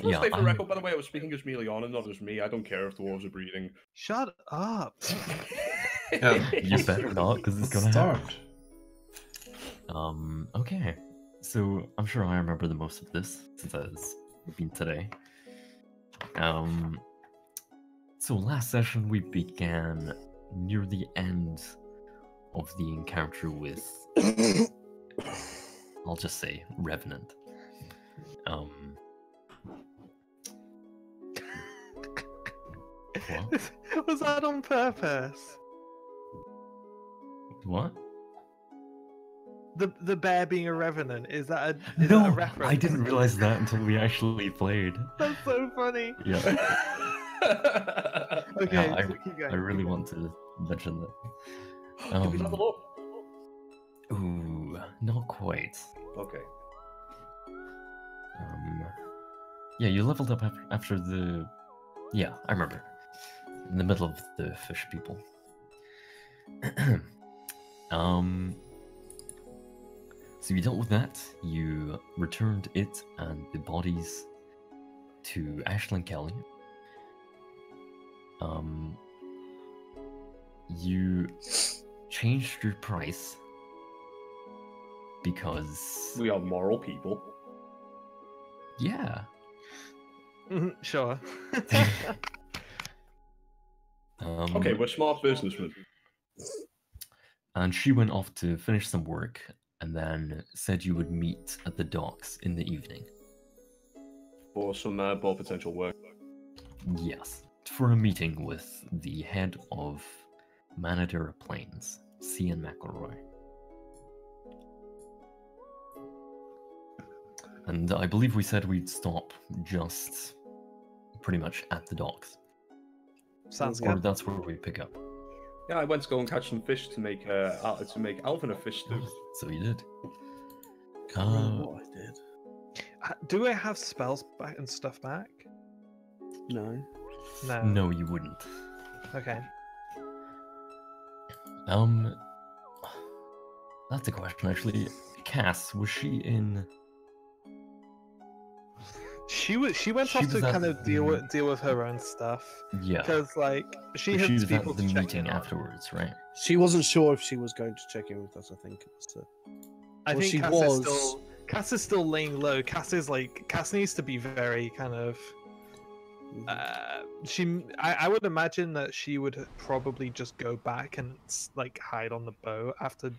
Yeah, Stay for the record, by the way, I was speaking as Meliana, not as me. I don't care if dwarves are breeding. Shut up. you better not, because it's gonna happen. Start. Okay. So I'm sure I remember the most of this since it's been today. So last session we began near the end of the encounter with, I'll just say, Revenant. What? Was that on purpose? What? The bear being a revenant, is that a No, reference? I didn't realize that until we actually played. That's so funny. Yeah. Okay, Yeah, so keep going. I really want to mention that. Did we level up? Ooh, not quite. Okay. Yeah, you leveled up after the... Yeah, I remember. In the middle of the fish people. So you dealt with that. You returned it and the bodies to Ashlyn Kelly. You changed your price because... We are moral people. Yeah. Sure. Okay, we're smart businessmen. And she went off to finish some work and then said you would meet at the docks in the evening. For some more potential work. Yes, for a meeting with the head of Manadera Plains, Cian McElroy. And I believe we said we'd stop just pretty much at the docks. Sounds Or good. that's where we pick up. Yeah, I went to go and catch some fish to make Alvin a fish stew. So you did. Can't remember what I did. Do I have spells back and stuff back? No. No. No, you wouldn't. Okay. That's a question actually. Cass, was she in? She went She off was to at kind of deal the- with her own stuff Yeah. because like she But had she was people at the to check meeting in on. afterwards, right? She wasn't sure if she was going to check in with us, I think. So. I Well, think she Cass is still laying low. Cass needs to be very kind of. I would imagine that she would probably just go back and like hide on the boat after,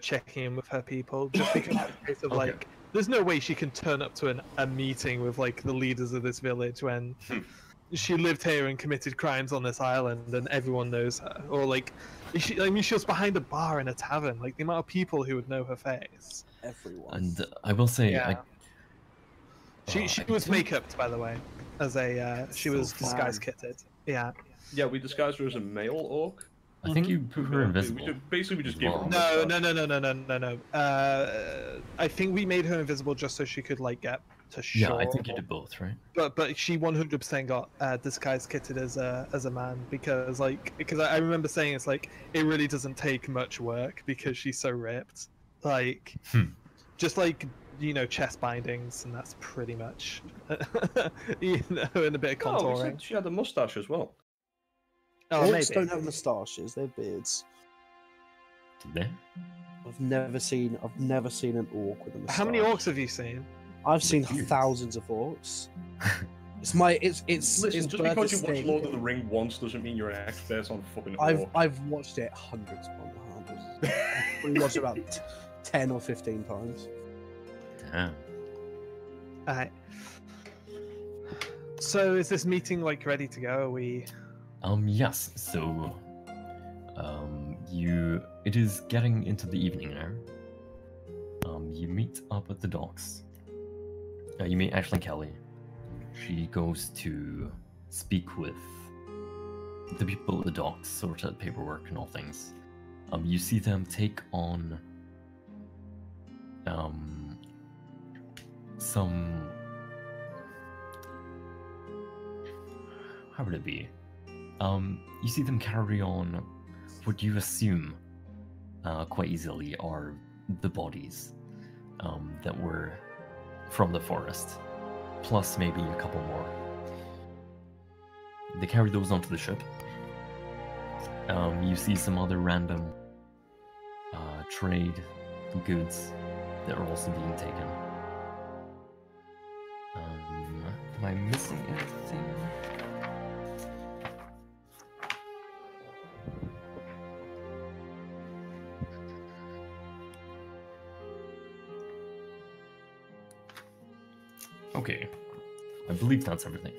checking in with her people. Just because it's a case of Okay. like, there's no way she can turn up to a meeting with like the leaders of this village when she lived here and committed crimes on this island and everyone knows her. Or like, she was behind a bar in a tavern. Like the amount of people who would know her face. Everyone. And I will say, Yeah. She I was don't- make-upped, by the way, as a she was So disguise kitted. Yeah. Yeah, we disguised her as a male orc. I think you put her invisible. We just gave her a No. mustache. I think we made her invisible just so she could like get to shore. Yeah, I think you did both, right? But she 100% got disguise kitted as a man because I remember saying it's like it really doesn't take much work because she's so ripped. Like just like chest bindings and that's pretty much and a bit of Oh, we contouring. said she had a mustache as well. Oh, Orcs maybe. don't have moustaches; they're beards. Did they? I've never seen an orc with a moustache. How many orcs have you seen? I've seen Beards. thousands of orcs. It's Listen, it's just because you watched Bertha's Lord of thing. the Ring once doesn't mean you're an expert on fucking I've orcs. watched it hundreds. I've probably watched it about 10 or 15 times. Damn. Alright. So is this meeting like ready to go? Are we? Yes. So, it is getting into the evening now. You meet up at the docks. You meet Ashlyn Kelly. She goes to speak with the people at the docks, sort out paperwork and all things. You see them take on some, how would it be? You see them carry on what you assume quite easily are the bodies that were from the forest. plus maybe a couple more. They carry those onto the ship. You see some other random trade goods that are also being taken. Am I missing anything? Okay, I believe that's everything.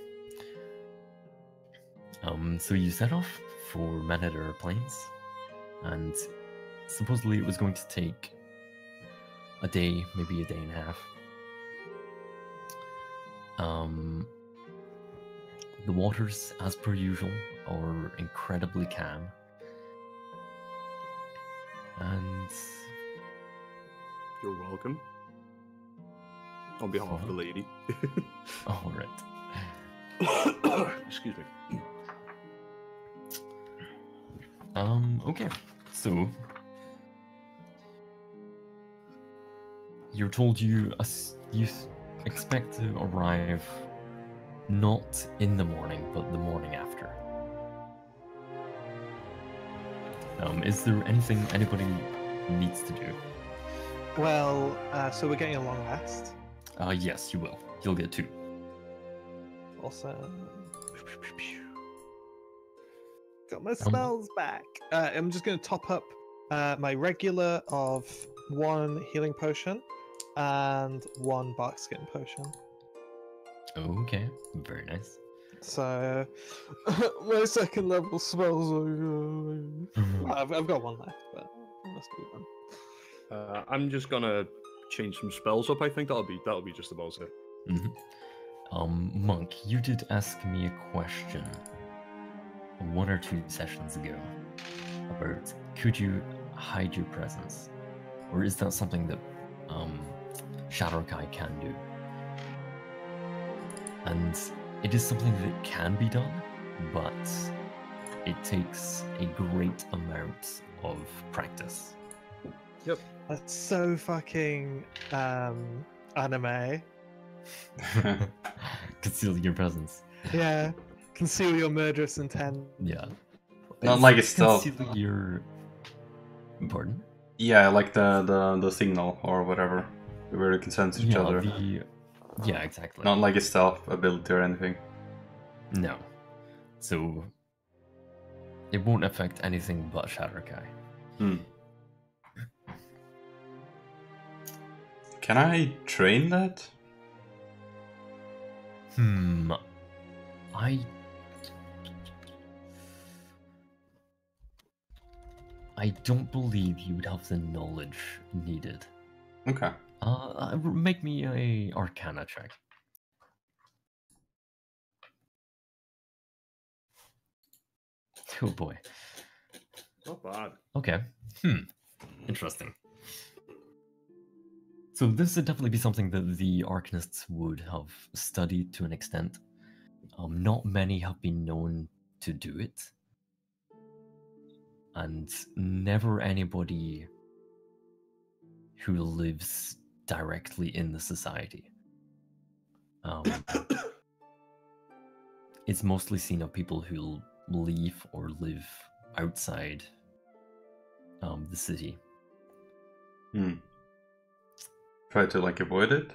So you set off for Man-Eater Plains, and supposedly it was going to take a day, maybe a day and a half. The waters, as per usual, are incredibly calm. And You're welcome. On behalf of the lady. all right. Excuse me. Okay. So you're told you expect to arrive not in the morning, but the morning after. Is there anything anybody needs to do? Well, so we're getting a long rest. Yes, you will. You'll get 2. Awesome. Got my spells back. I'm just going to top up my regular of 1 healing potion and 1 bark skin potion. Okay, very nice. So my second level spells are... I've got 1 left, but let's do one. I'm just gonna change some spells up. I think that'll be just about it. Mm-hmm. Monk, you did ask me a question 1 or 2 sessions ago about could you hide your presence, or is that something that Shadowkai can do? And it is something that can be done, but it takes a great amount of practice. Yep. That's so fucking anime. Conceal your presence. Yeah. Conceal your murderous intent. Yeah. Not like it's stealth. Conceal your... Pardon? Yeah, like the signal or whatever, where you can sense each other. Yeah, exactly. Not like a stealth ability or anything. No. So it won't affect anything but Shadowkai. Can I train that? I don't believe you would have the knowledge needed. Okay. Make me a Arcana check. Oh boy. Not bad. Okay. Interesting. So this would definitely be something that the Arcanists would have studied to an extent. Not many have been known to do it. And never anybody who lives directly in the society. It's mostly seen of people who leave or live outside the city. Try to like avoid it?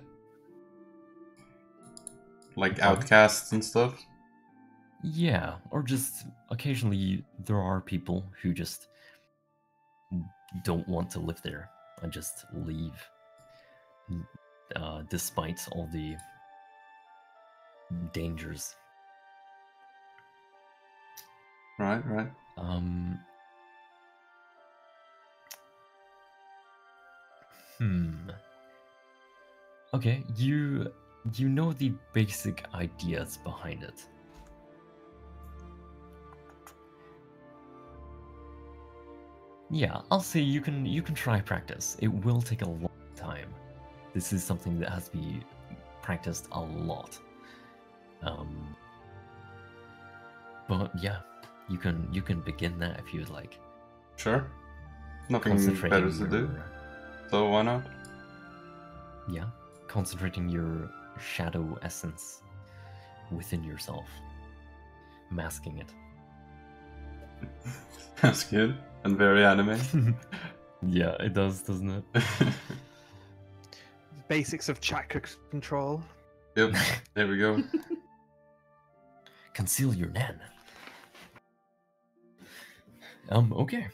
Like outcasts and stuff? Yeah, or just occasionally there are people who just don't want to live there and just leave despite all the dangers. Right. Okay, you know the basic ideas behind it. Yeah, I'll say you can try practice. It will take a long time. This is something that has to be practiced a lot. But yeah, you can begin that if you'd like. Sure. Nothing better to do. So why not? Yeah, concentrating your shadow essence within yourself, masking it. That's good and very anime. Yeah, it does, doesn't it? Basics of chakra control. Yep, there we go. Conceal your nan. Okay.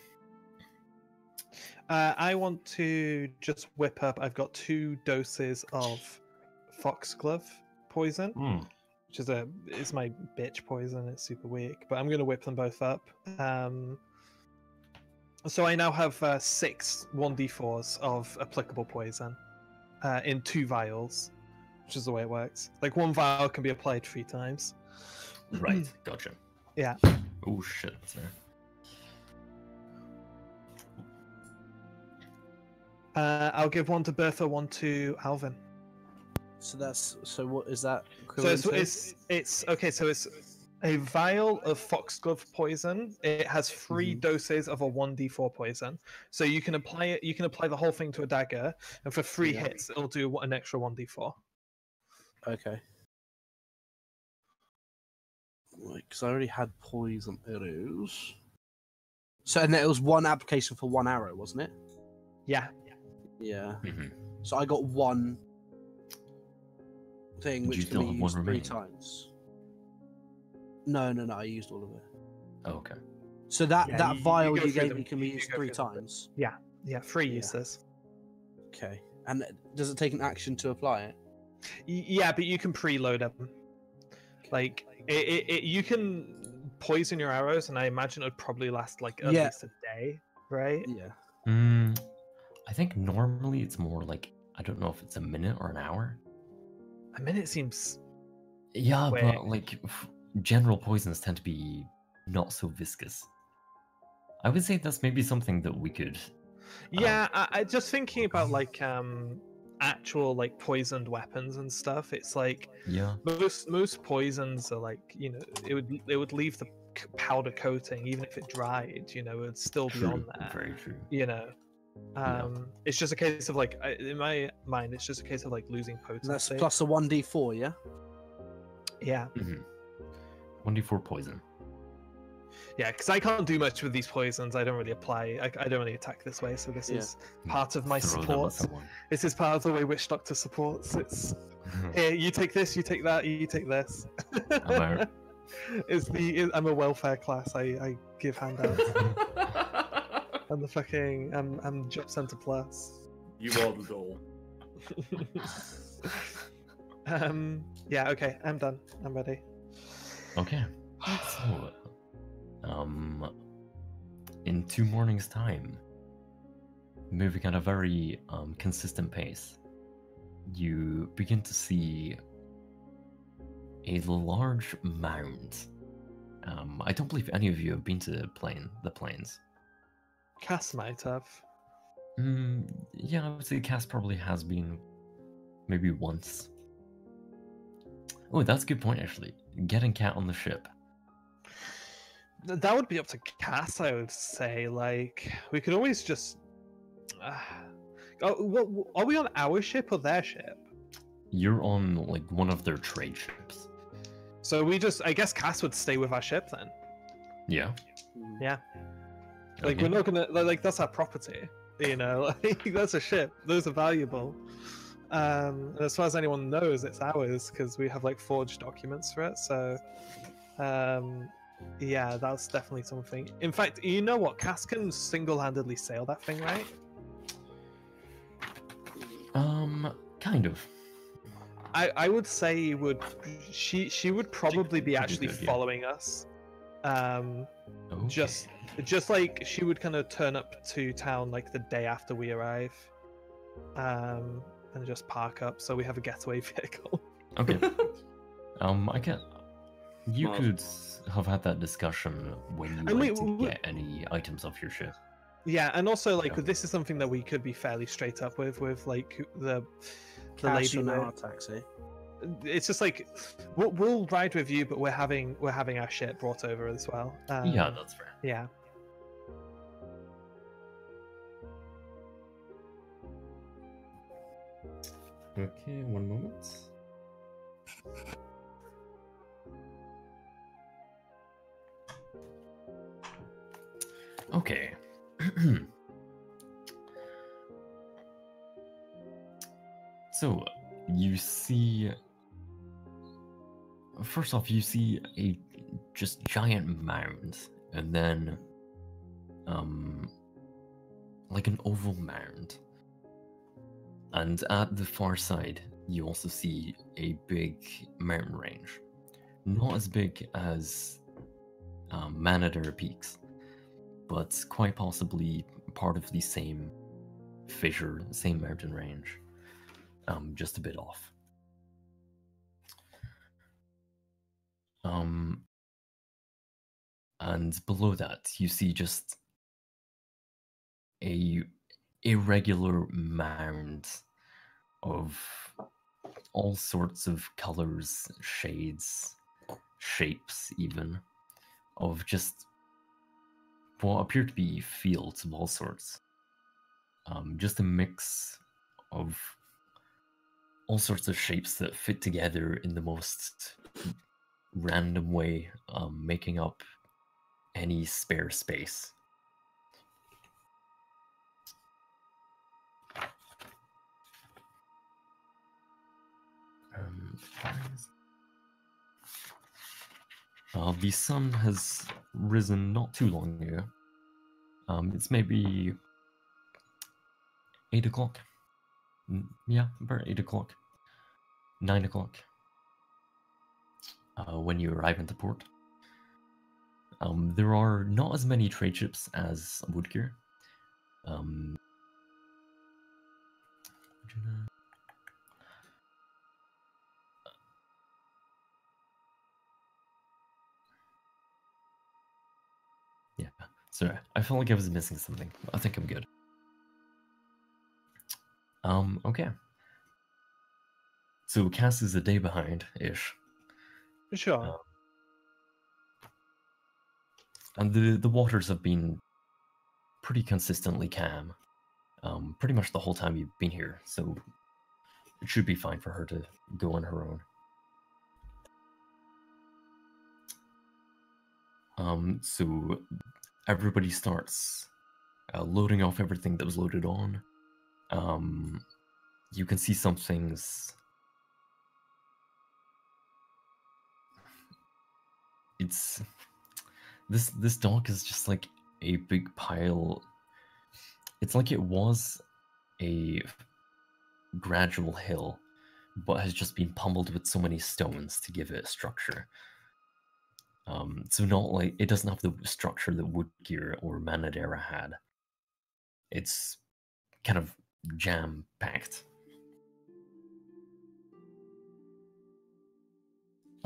I want to just whip up. I've got 2 doses of foxglove poison, which is my bitch poison. It's super weak, but I'm going to whip them both up. So I now have 6 1d4s of applicable poison in 2 vials, which is the way it works. Like 1 vial can be applied 3 times. Right, gotcha. Yeah. Oh shit, sorry. I'll give 1 to Bertha, 1 to Alvin. So what is that? So it's okay. So it's a vial of foxglove poison. It has 3 doses of a 1d4 poison. So you can apply it. You can apply the whole thing to a dagger, and for 3 hits, it'll do an extra 1d4. Okay. Right, because I already had poison arrows. So and it was 1 application for 1 arrow, wasn't it? Yeah. Yeah. Mm-hmm. So I got 1 thing Did you which still can be have used one 3 remaining? times. No, I used all of it. Oh, okay. So that Yeah, vial go you through gave them. me can be You used go 3 through them. times. Yeah. 3 Yeah. uses. Okay. And does it take an action to apply it? Yeah, but you can preload them. Like you can poison your arrows, and I imagine it would probably last like at least a day, right? Yeah. I think normally it's more like, I don't know if it's a minute or an hour. A minute seems. Yeah, quick. but like general poisons tend to be not so viscous. I would say that's maybe something that we could. Yeah, I just thinking about like actual like poisoned weapons and stuff. It's like Yeah. most poisons are like, you know, it would leave the powder coating even if it dried. You know, it would still be on True. there. Very true. You know, it's just a case of like in my mind, it's just a case of like losing potency. And that's plus a 1d4, yeah? Yeah. 1d4 poison. Yeah, because I can't do much with these poisons. I don't really apply. I don't really attack this way. So this is part of my Throw them at support. someone. This is part of the way Witch Doctor supports. It's here. You take this. You take that. You take this. I'm out. I'm a welfare class. I give handouts. I'm the fucking. I'm job center plus. You are the doll. Yeah. Okay. I'm done. I'm ready. Okay. So, in 2 mornings' time, moving at a very consistent pace, you begin to see a large mound. I don't believe any of you have been to the plains. Cass might have. Yeah, I would say Cass probably has been, maybe once. Oh, that's a good point, actually. Getting Cat on the ship. That would be up to Cass, I would say. Like, we could always just. Are we on our ship or their ship? You're on, like, one of their trade ships. So I guess Cass would stay with our ship then. Yeah. Yeah. Like, Okay. we're not gonna. Like, that's our property. You know, like, that's a ship. Those are valuable. And as far as anyone knows, it's ours because we have, like, forged documents for it. So. Yeah, that's definitely something. In fact, you know what? Cass can single-handedly sail that thing, right? Kind of. I would say she would probably be Pretty actually good, yeah. following us. Okay. Just like she would kind of turn up to town like the day after we arrive, and just park up so we have a getaway vehicle. Okay. I get. You Well, could have had that discussion when you And went to get any items off your ship. Yeah, and also like Yeah. this is something that we could be fairly straight up with like the Cash lady. on there. our taxi. It's just like we'll ride with you, but we're having our ship brought over as well. Yeah, that's fair. Yeah. Okay, one moment. Okay. So, you see... First off, you see a just giant mound, and then, like an oval mound. And at the far side, you also see a big mountain range. Not as big as Manadar Peaks, but quite possibly part of the same fissure, same mountain range, just a bit off. And below that, you see just a irregular mound of all sorts of colors, shades, shapes, even, of just what appear to be fields of all sorts. Just a mix of all sorts of shapes that fit together in the most random way, making up any spare space. The sun has risen not too long ago. It's maybe 8 o'clock. Yeah, about 8 o'clock. 9 o'clock. When you arrive into port. There are not as many trade ships as Woodgear. Yeah, sorry. I felt like I was missing something. I think I'm good. Okay. So Cass is a day behind-ish. Sure. And the waters have been pretty consistently calm. Pretty much the whole time you've been here, so it should be fine for her to go on her own. So everybody starts loading off everything that was loaded on. You can see some things. It's this dock is just like a big pile. It's like it was a gradual hill, but has just been pummeled with so many stones to give it structure. So not like it doesn't have the structure that Woodgear or Manadera had. It's kind of jam-packed.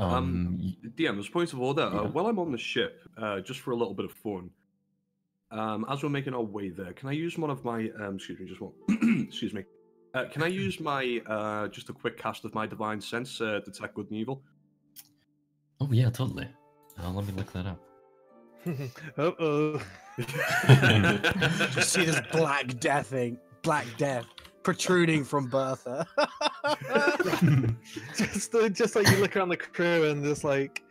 DM, as a point of order, Yeah. while I'm on the ship, just for a little bit of fun, as we're making our way there, can I use one of my, excuse me, just one, excuse me, can I use my, just a quick cast of my Divine Sense, detect good and evil? Oh yeah, totally. Let me look that up. Uh-oh. Just see this black death protruding from Bertha. just like you look around the crew and just like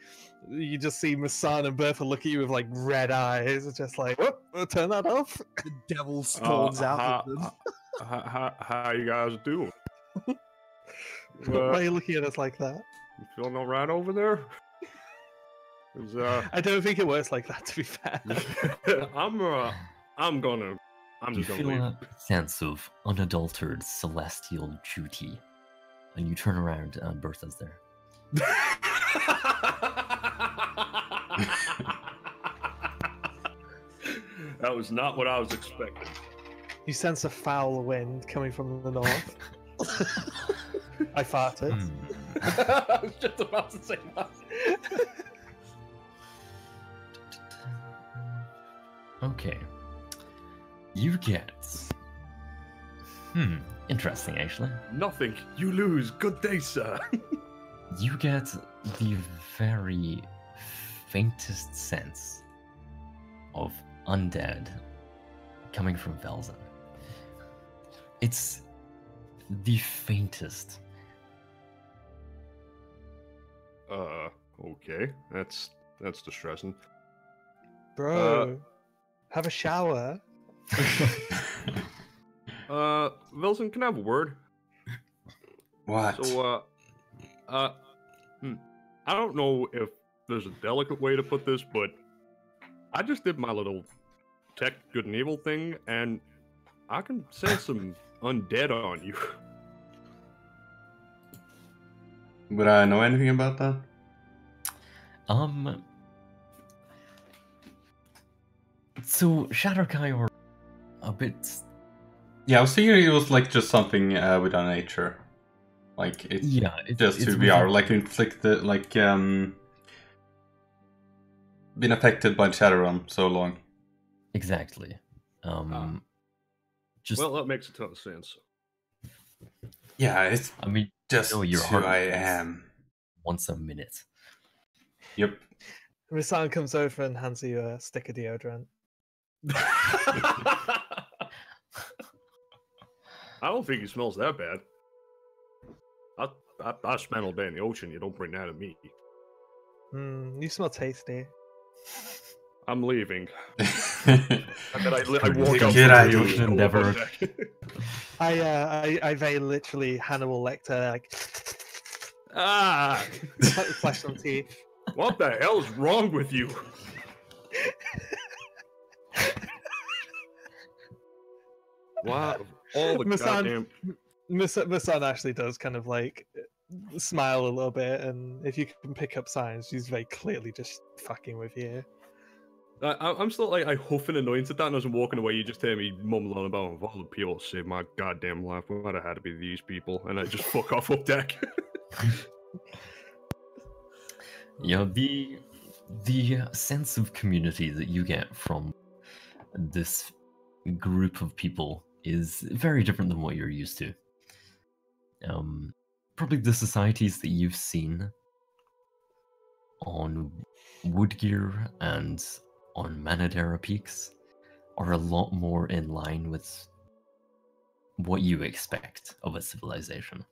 you just see Masan and Bertha look at you with like red eyes. It's just like, whoop, we'll turn that off. The devil spawns out of them. How you guys doing? Why are you looking at us like that? You feeling all right over there? I don't think it works like that, to be fair. I'm You just gonna feel leave. a sense of unadulterated celestial duty, and you turn around and Bertha's there. That was not what I was expecting. You sense a foul wind coming from the north. I farted. I was just about to say that. Okay. You get... interesting, actually. Nothing. You lose. Good day, sir. You get the very faintest sense of undead coming from Velzen. It's the faintest. Okay. That's distressing. Bro, have a shower. Wilson, can I have a word? What? So, I don't know if there's a delicate way to put this, but I just did my little tech good and evil thing, and I can sense some undead on you. Would I know anything about that? So Shatterkai are a bit. Yeah, I was thinking it was like just something with our nature. Like it's just it's who we are. within- Like inflicted, like been affected by Shadowrun so long. Exactly. Just Well, that makes a ton of sense. Yeah, it's I mean, just your who heart I beats am. once a minute. Yep. Rasan comes over and hands you a stick of deodorant. I don't think he smells that bad. I smell all day in the ocean. You don't bring that at me. You smell tasty. I'm leaving. Pretty I walk out Get from out the of ocean here. Endeavor. I very literally Hannibal Lecter, like Ah! flesh on teeth. What the hell's wrong with you? Wow, all the goddamn. Masan actually does kind of like smile a little bit, and if you can pick up signs, she's very clearly just fucking with you. I'm still like I huff and annoyance at that, and as I'm walking away, you just hear me mumble on about of all the people that saved my goddamn life. Why'd have had to be these people? And I just fuck off up deck. The sense of community that you get from this group of people is very different than what you're used to. Probably the societies that you've seen on Woodgear and on Manadera Peaks are a lot more in line with what you expect of a civilization.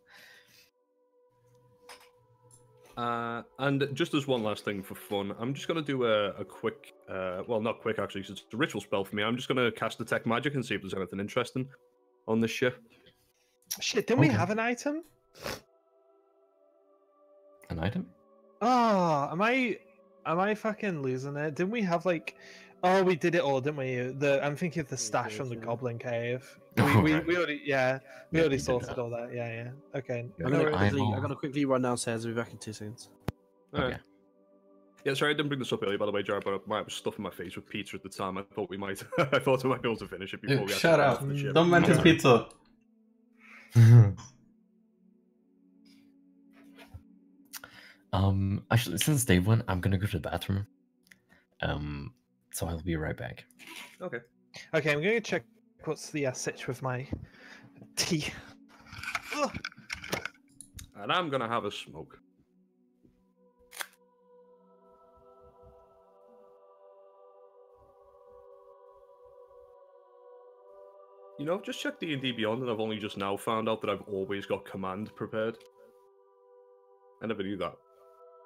And just as one last thing for fun, I'm just going to do a quick, well, not quick actually, 'cause it's a ritual spell for me. I'm just going to cast Detect Magic and see if there's anything interesting on this ship. Shit, didn't we Okay. have an item? An item? Oh, am I fucking losing it? Didn't we have like? Oh, we did it all, didn't we? I'm thinking of the stash from the Goblin Cave. We Right. already we Yeah, already we did sorted that. all that. Yeah. Okay. Yeah, I'm No gonna worries. quickly, eyeball. I'm gonna quickly run downstairs. I'll be back in 2 seconds. Okay. Yeah, sorry, I didn't bring this up earlier, by the way, Jared, but I might have stuffing my face with pizza at the time. I thought we might, I thought I might be able to finish it before we Shut actually up! finish the ship. Don't mention Yeah. pizza. Actually, since Dave went, I'm gonna go to the bathroom. So I'll be right back. Okay. Okay, I'm going to check what's the sitch with my tea. Ugh. And I'm gonna have a smoke. You know, I've just checked D&D Beyond, and I've only just now found out that I've always got command prepared. I never knew that.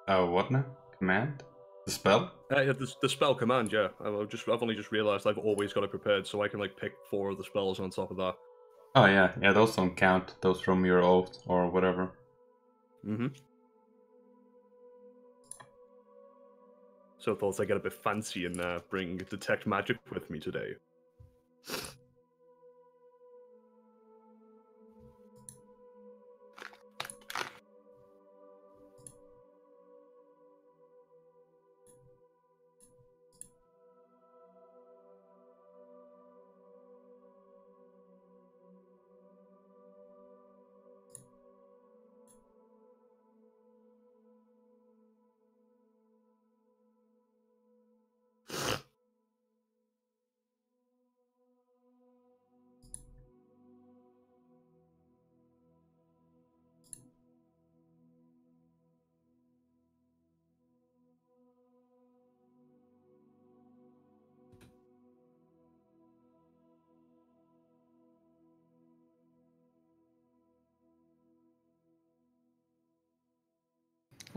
Oh, what now? Command? The spell? Yeah, the spell command, yeah. I've only just realised I've always got it prepared, so I can like pick 4 of the spells on top of that. Oh yeah, those don't count. Those from your oath or whatever. Mm-hmm. So I thought I'd get a bit fancy and bring Detect Magic with me today.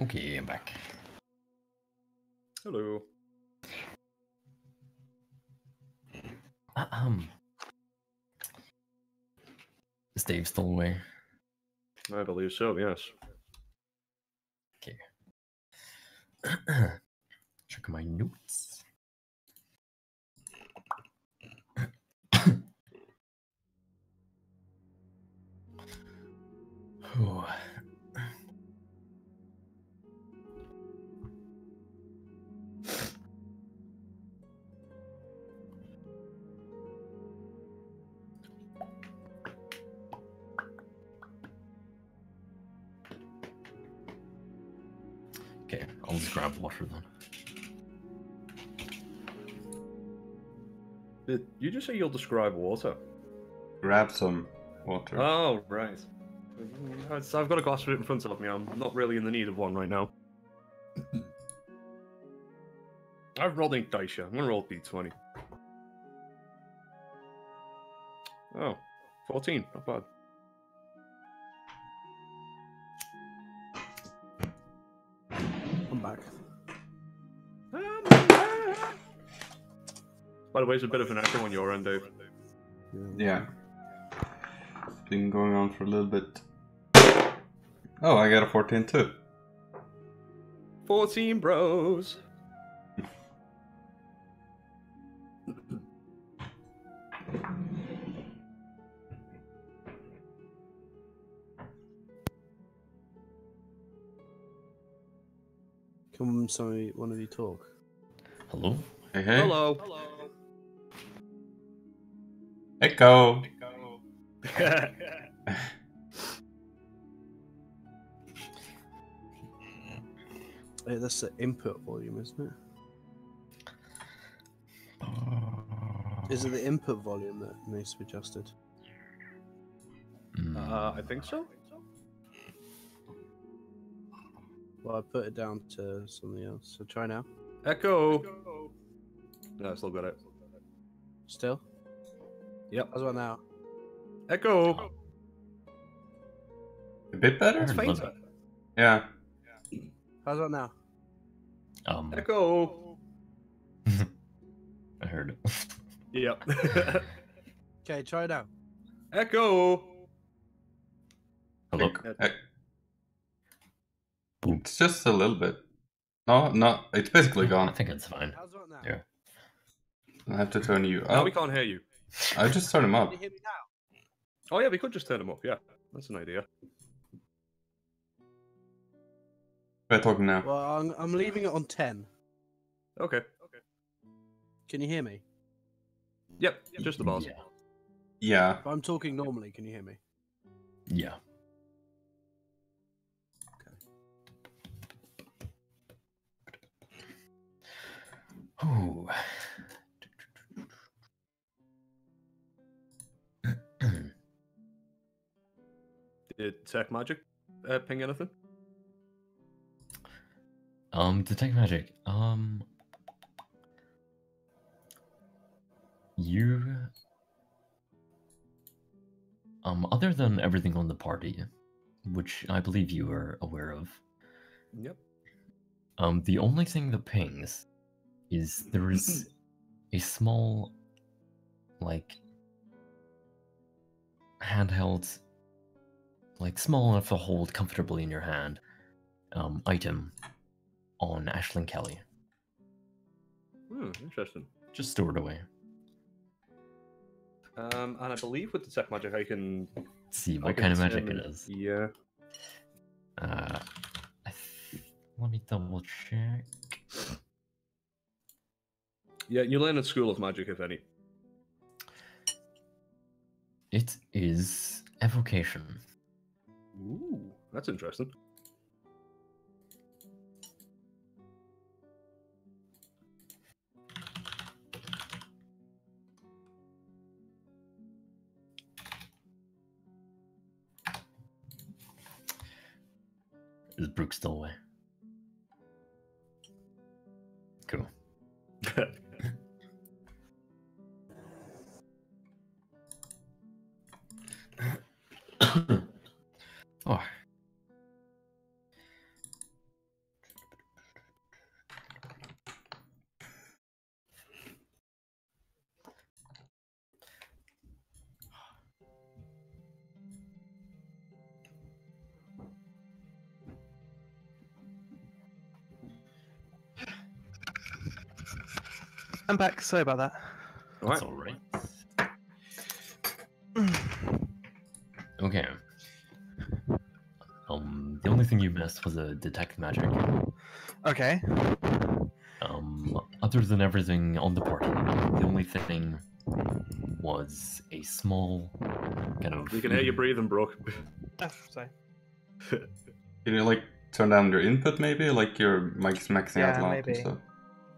Okay, I'm back. Hello. Is Dave still away? I believe so, yes. Okay. Check my notes. Oh. Okay, I'll just grab water then. Did you just say you'll describe water? Grab some water. Oh, right. I've got a glass of it in front of me. I'm not really in the need of one right now. I've rolled 8 dice here. I'm going to roll d20. Oh, 14. Not bad. I'm back. By the way, it's a bit of an echo on your end, Dave. Yeah. It's been going on for a little bit. Oh, I got a 14 too. 14 bros. Can somebody, one of you talk? Hello? Hey, hey. Hello. Echo. Hey, that's the input volume, isn't it? Is it the input volume that needs to be adjusted? I think so. Well, I put it down to something else. So try now. Echo. No, I still got it. Still? Yep. How's about now? Echo. A bit better? It's fainter. Yeah. How's about now? Echo. I heard it. Yep. Okay, try now. Echo. Hello? It's just a little bit. No, it's basically I gone. think it's fine. How's about now? Yeah. I have to turn you Now up. we can't hear you. I just turned him up. Can you hear me now? Oh yeah, we could just turn them up. Yeah, that's an idea. We're talking now. Well, I'm leaving it on 10. Okay. Can you hear me? Yep, just about. Yeah. Yeah. If I'm talking normally, can you hear me? Yeah. Ooh. Did Tech Magic ping anything? Detect magic. You other than everything on the party, which I believe you are aware of, Yep. the only thing that pings is there is a small, like, handheld, like small enough to hold comfortably in your hand, item on Ashlyn Kelly. Interesting. Just stored away. And I believe with the Tech Magic I can... See I what can kind of magic determine- it is. Yeah. Let me double check. Yeah, you learn at School of Magic, if any. It is evocation. Ooh, that's interesting. Is Brooke still away? Cool. Oh. I'm back. Sorry about that. Alright. That's all right. Okay. The only thing you missed was a detect magic. Okay. Other than everything on the party, the only thing was a small kind of. We can hear you breathing, Brooke. Oh, sorry. Can you like turn down your input maybe? Like your mic's maxing out Yeah, loud maybe. and stuff?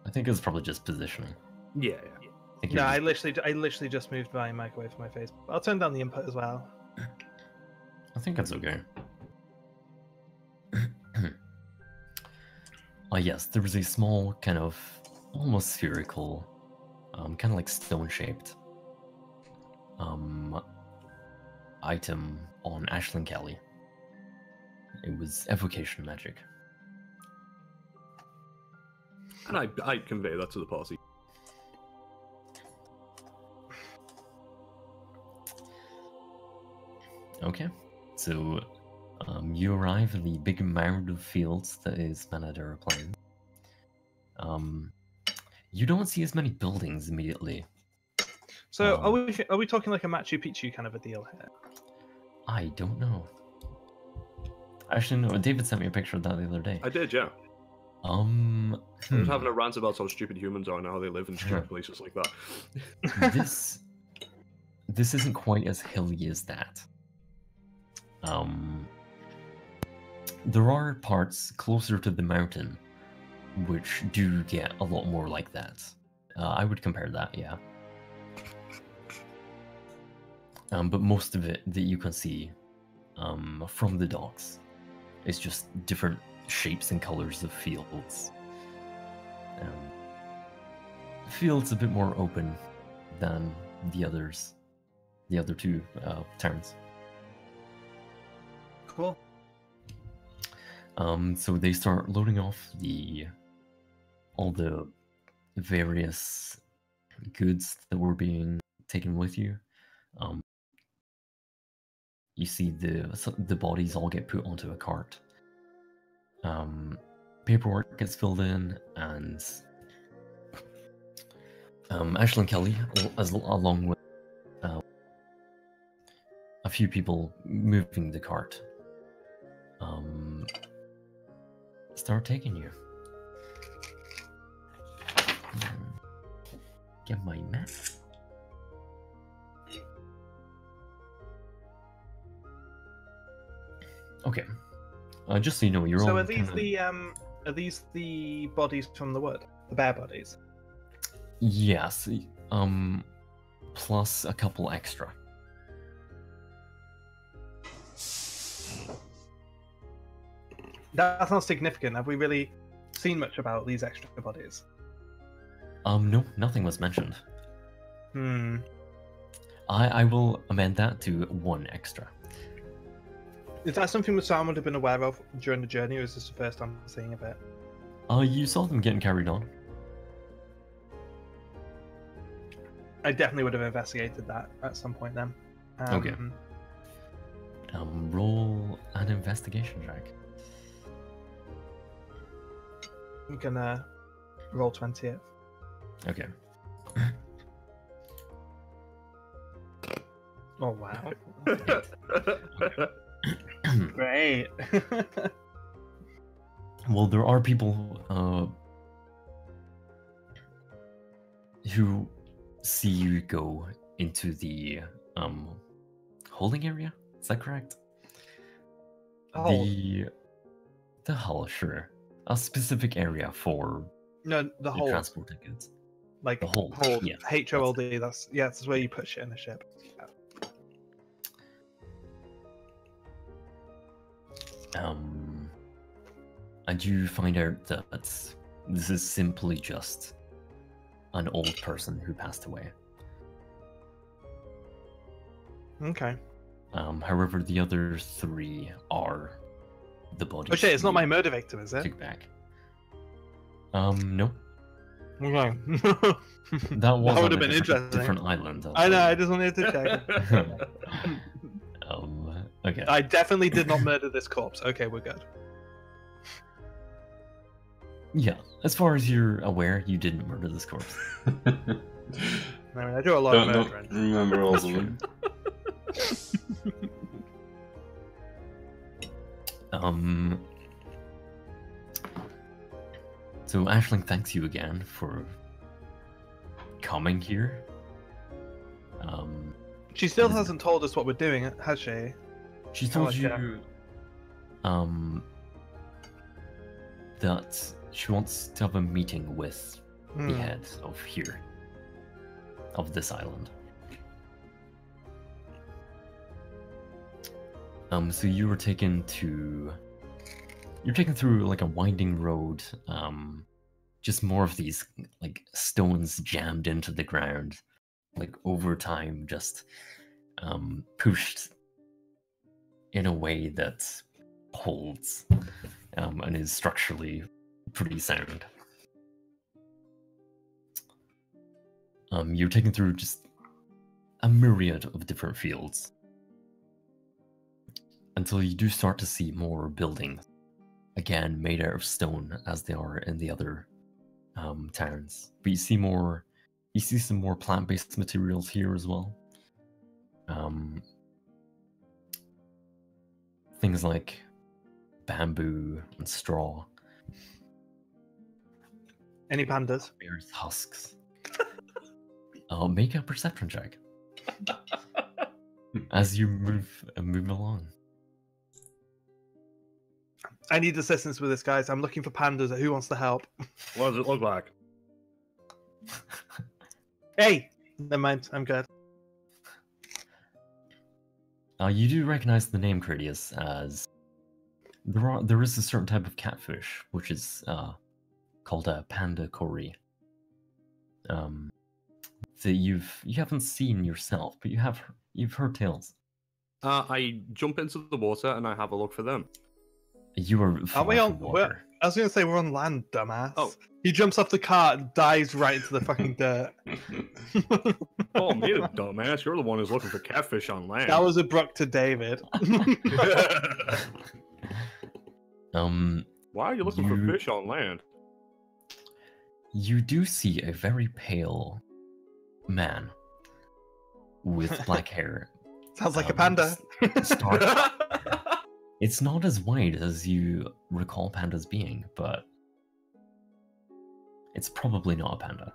I think it's probably just positioning. Yeah. I think No, you're I literally just moved my mic away from my face. I'll turn down the input as well. I think that's okay. Yes, there was a small kind of almost spherical, kind of like stone-shaped item on Ashlyn Kelly. It was evocation magic. And I convey that to the party. Okay, so you arrive in the big mound of fields that is Manadara Plain. You don't see as many buildings immediately. So are we talking like a Machu Picchu kind of a deal here? I don't know. Actually, no. David sent me a picture of that the other day. I did, yeah. I was Hmm. having a rant about how stupid humans are and how they live in stupid places like that. this isn't quite as hilly as that. There are parts closer to the mountain which do get a lot more like that. I would compare that, yeah. But most of it that you can see from the docks is just different shapes and colors of fields. Fields a bit more open than the other two towns. Cool. So they start loading off all the various goods that were being taken with you. You see the bodies all get put onto a cart. Paperwork gets filled in, and Ashlyn Kelly, along with a few people moving the cart, start taking you. Get my map. Okay. Just so you know, you're all. So are these the bodies from the wood? The bear bodies? Yes. Plus a couple extra. That's not significant. Have we really seen much about these extra bodies? No, nothing was mentioned. I will amend that to one extra. Is that something that Sam would have been aware of during the journey, or is this the first time seeing of it? You saw them getting carried on. I definitely would have investigated that at some point then. Okay. Roll an investigation check. I'm gonna roll 20th. Okay. Oh wow. Great. Well, there are people who see you go into the holding area. Is that correct? Oh. The hull, sure. A specific area for No, the whole transported goods. like the hold, hold. yeah, HOLD. That's where you put shit in a ship. And you find out that this is simply just an old person who passed away. Okay. However, the other three are the bodies. Oh shit! It's not you my murder victim, is it? took back. No. Okay. That was would on have a been interesting. different island. I know. I just wanted to check. Okay. I definitely did not murder this corpse. Okay, we're good. Yeah, as far as you're aware, you didn't murder this corpse. I mean, I do a lot of Don't murdering. remember all of them. So Aisling thanks you again for coming here. She still hasn't told us what we're doing, has she? She told like, you, that she wants to have a meeting with the head of this island. So you're taken through like a winding road, just more of these like stones jammed into the ground, like over time, just pushed in a way that holds, and is structurally pretty sound. You're taken through just a myriad of different fields until you do start to see more buildings, again made out of stone as they are in the other towns. But you see some more plant-based materials here as well. Things like bamboo and straw. Any pandas? Bear's husks. Make a perception check as you move along. I need assistance with this, guys. I'm looking for pandas. Who wants to help? What does it look like? Hey! Never mind. I'm good. You do recognize the name Critias as there is a certain type of catfish which is called a panda kori. That you haven't seen yourself, but you've heard tales. I jump into the water and I have a look for them. You are far Are we on? from water. I was going to say we're on land, dumbass. Oh. He jumps off the cart and dives right into the fucking dirt. Oh, me, the dumbass. You're the one who's looking for catfish on land. That was abrupt to David. Why are you looking for fish on land? You do see a very pale man with black hair. Sounds like a panda. It's not as white as you recall pandas being, but it's probably not a panda.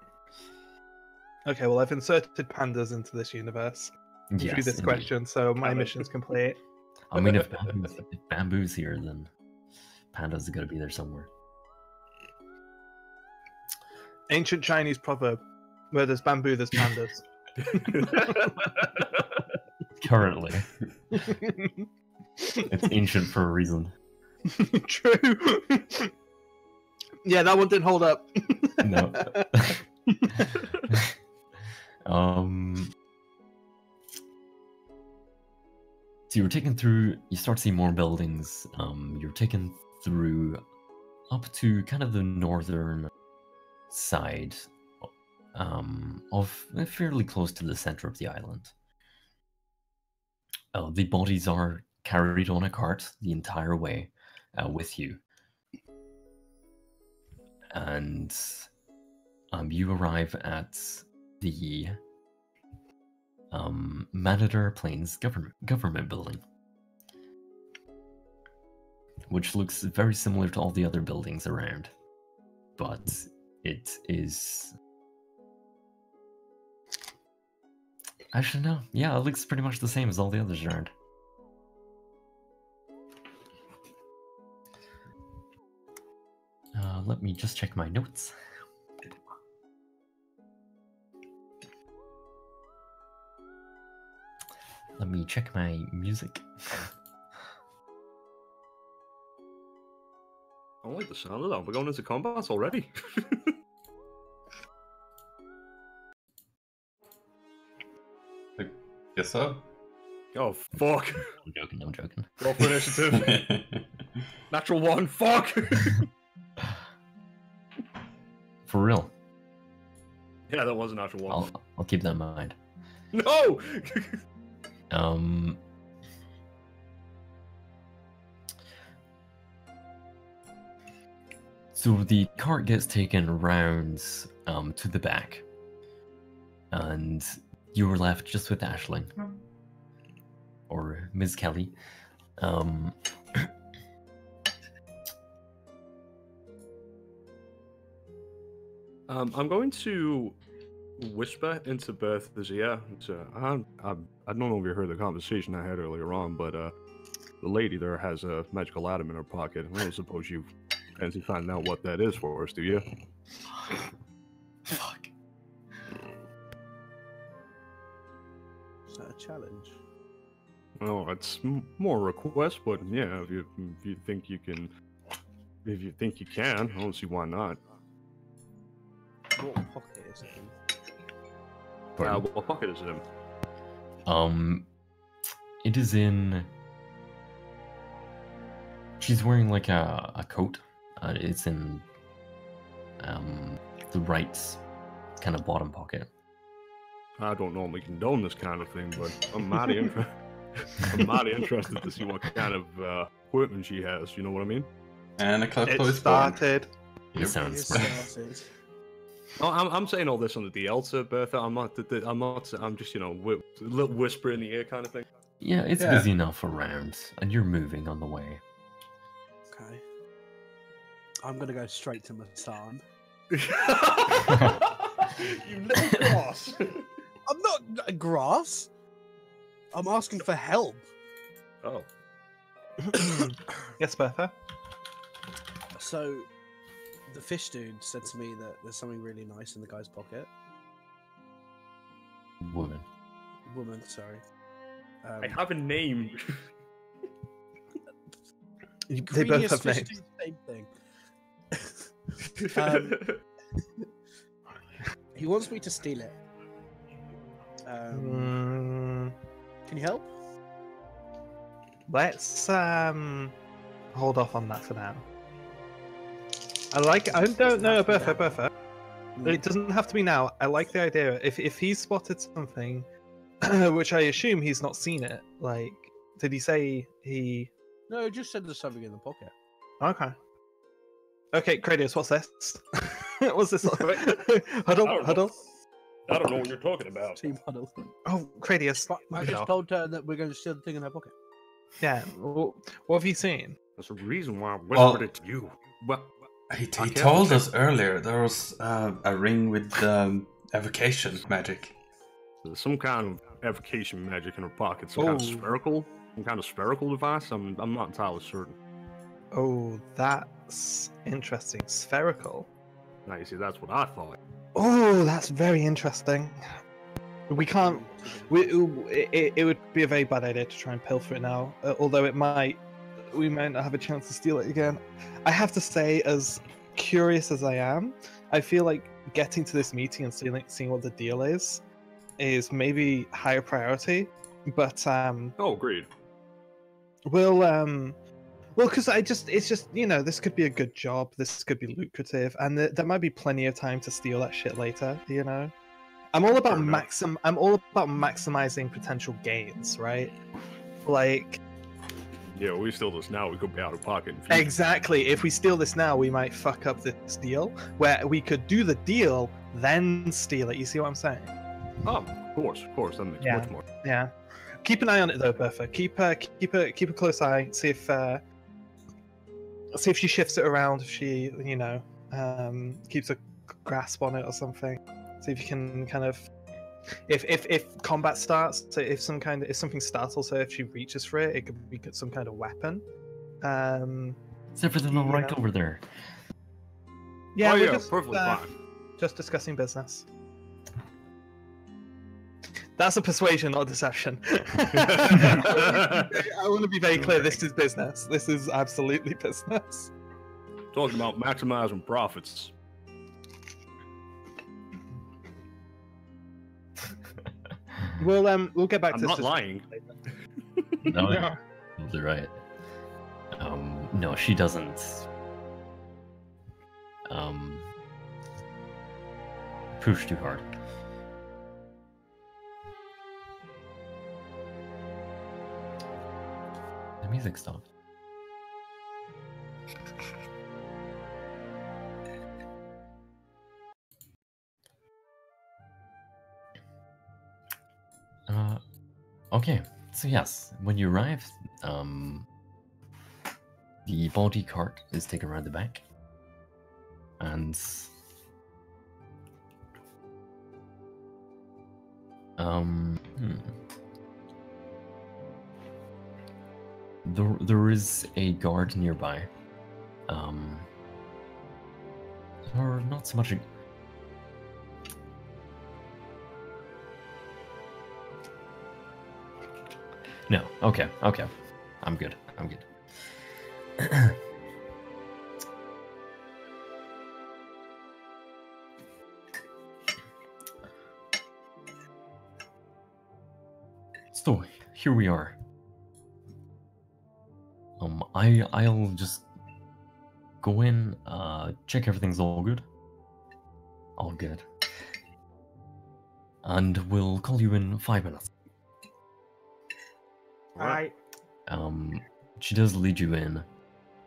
Okay, well, I've inserted pandas into this universe through this indeed. question, so my mission's complete. I mean, if bamboo's here, then pandas are gonna be there somewhere. Ancient Chinese proverb: where there's bamboo, there's pandas. Currently, it's ancient for a reason. True. Yeah, that one didn't hold up. No. So you're taken through. You start seeing more buildings. You're taken through up to kind of the northern side of fairly close to the center of the island. The bodies are carried on a cart the entire way with you, and you arrive at the Manadar Plains government building, which looks very similar to all the other buildings around, but it is... Actually, no. Yeah, it looks pretty much the same as all the others around. Let me just check my notes. Let me check my music. I like the sound of that. We're going into combat already. Guess so. Oh, fuck. I'm joking. Go for initiative. Natural one, fuck! For real. Yeah, that was a natural one. I'll keep that in mind. No! So So the cart gets taken round to the back, and you were left just with Ashling, or Ms. Kelly. I'm going to whisper into Bertha's ear. I don't know if you heard the conversation I had earlier on, but the lady there has a magical item in her pocket. I don't suppose you fancy finding out what that is for us, do you? Fuck. Is that a challenge? Oh, it's more a request, but yeah, if you think you can, if you think you can, I don't see why not. What pocket is it in? What pocket is it in? It is in. She's wearing like a coat. It's in the right kind of bottom pocket. I don't normally condone this kind of thing, but I'm mighty interested to see what kind of equipment she has. You know what I mean? And a klepto It is born. started. It sounds smart. No, I'm saying all this on the DL to Bertha. I'm just, a little whisper in the ear kind of thing. Yeah, it's Yeah. busy enough around, and you're moving on the way. Okay. I'm gonna go straight to Matan. You little boss. I'm not grass. I'm asking for help. Oh. Yes, Bertha. So, the fish dude said to me that there's something really nice in the guy's pocket. Woman. Woman, sorry. I have a name. They both Greeniest have fish names. dude, same thing. He wants me to steal it. Can you help? Let's hold off on that for now. I don't know, Bertha. It doesn't have to be now. I like the idea. If he's spotted something, which I assume he's not seen it. Like, did he say he? No, he just said there's something in the pocket. Okay. Okay, Cradius, what's this? What's this? Huddle. I don't know what you're talking about. Team huddle. Oh, Cradius. I just told her that we're going to steal the thing in her pocket. Yeah. What have you seen? That's the reason why I whispered it to you. Well, He told us earlier there was a ring with evocation magic. there's some kind of evocation magic in her pocket. Some kind of spherical device. I'm not entirely certain. Oh, that's interesting. Spherical. Now you see, that's what I thought. Oh, that's very interesting. We can't. It would be a very bad idea to try and pilfer it now. Although we might not have a chance to steal it again. I have to say, as curious as I am, I feel like getting to this meeting and seeing what the deal is maybe higher priority. But Oh, agreed. well, because it's just this could be a good job. This could be lucrative, and there might be plenty of time to steal that shit later. I'm all about maximizing potential gains, right? Like, Yeah, we steal this now, we could be out of pocket. In future. exactly. If we steal this now, we might fuck up this deal. Where we could do the deal, then steal it. You see what I'm saying? Oh, of course. That makes Yeah. much more. Yeah. Keep an eye on it though, Bertha. Keep a close eye. See if she shifts it around. If she, keeps a grasp on it or something. See if you can kind of, if combat starts, so if something startles her, if she reaches for it, it could be some kind of weapon. Is everything all right over there? Yeah, Oh, we're yeah, just, perfectly fine. just discussing business. That's a persuasion, not a deception. I want to be very clear. This is business. This is absolutely business. Talking about maximizing profits. We'll get back I'm to not this. lying. No, Yeah. you're right. No, she doesn't. Push too hard. The music stopped. Okay. So yes, when you arrive, the body cart is taken around the back, and there is a guard nearby, or not so much. No. Okay. I'm good. So here we are. I'll just go in, check everything's all good. All good. And we'll call you in 5 minutes. Alright. She does lead you in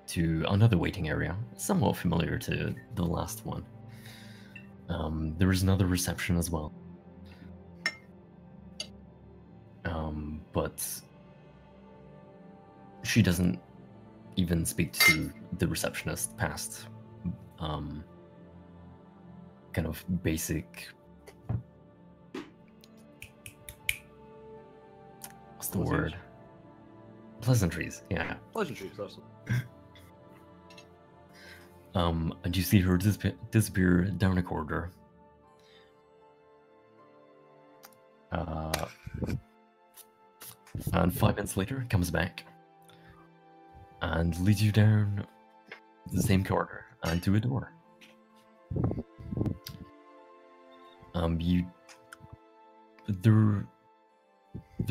to another waiting area, somewhat familiar to the last one. There is another reception as well. But she doesn't even speak to the receptionist past kind of basic, what's the word? Pleasantries, yeah. Pleasantries, that's and you see her disappear down a corridor. And 5 minutes later, comes back and leads you down the same corridor and to a door. There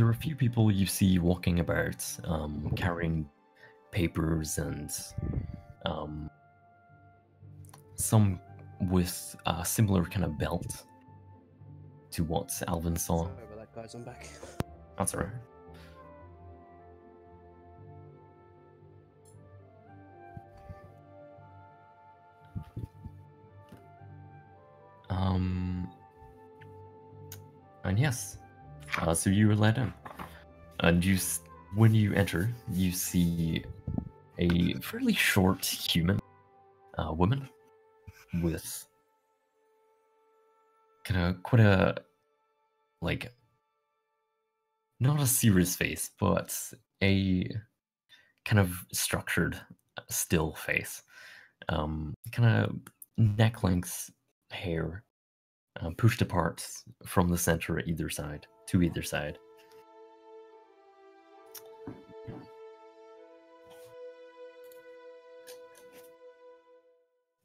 are a few people you see walking about, carrying papers and some with a similar kind of belt to what Alvin saw. Sorry about that, guys. I'm back. That's alright. And yes, so you were let in, and when you enter, you see a fairly short human woman with kind of quite a, like, not a serious face, but a kind of structured, still face. Kind of neck-length hair, pushed apart from the center to either side.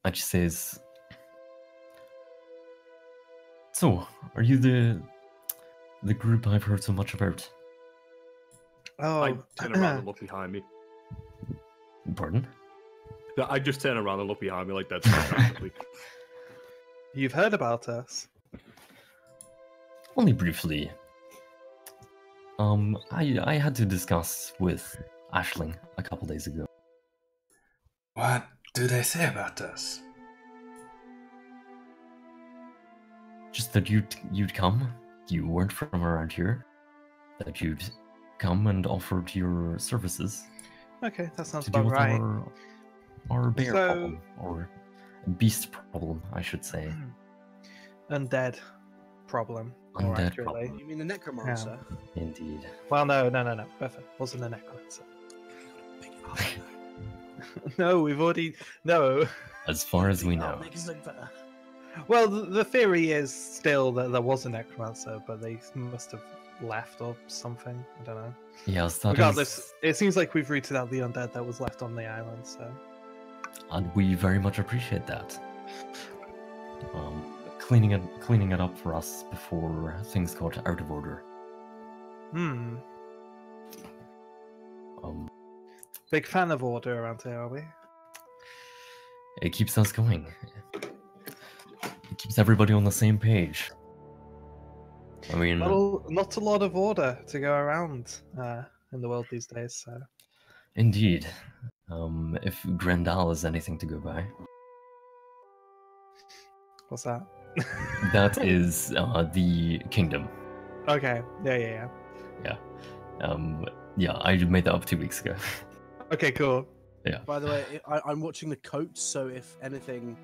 And she says, "So, are you the group I've heard so much about?" I Oh, turn around and look behind me. Pardon? I just turn around and look behind me like that. Sarcastically. you've heard about us. Only briefly. I had to discuss with Aisling a couple days ago. What do they say about us? Just that you'd come. You weren't from around here. That you'd come and offered your services Okay, that sounds to deal about with right. our bear So- problem, or beast problem, I should say. Undead problem, more Undead accurately. problem. You mean the necromancer? Indeed. Well, no. Perfect. Wasn't a necromancer. No, we've already no. As far as we Oh, know. make us look better. Well, the theory is still that there was a necromancer, but they must have left or something. I don't know. Yes, that Regardless, is, it seems like we've rooted out the undead that was left on the island. So and we very much appreciate that. Cleaning it up for us before things got out of order. Hmm. Um, Big fan of order around here, are we? it keeps us going. It keeps everybody on the same page. I mean, Not a lot of order to go around in the world these days. So indeed. If Grendal is anything to go by, what's that? that is the kingdom Okay. Yeah. Yeah, I made that up 2 weeks ago. Okay, cool. By the way, I'm watching the coats, so if anything,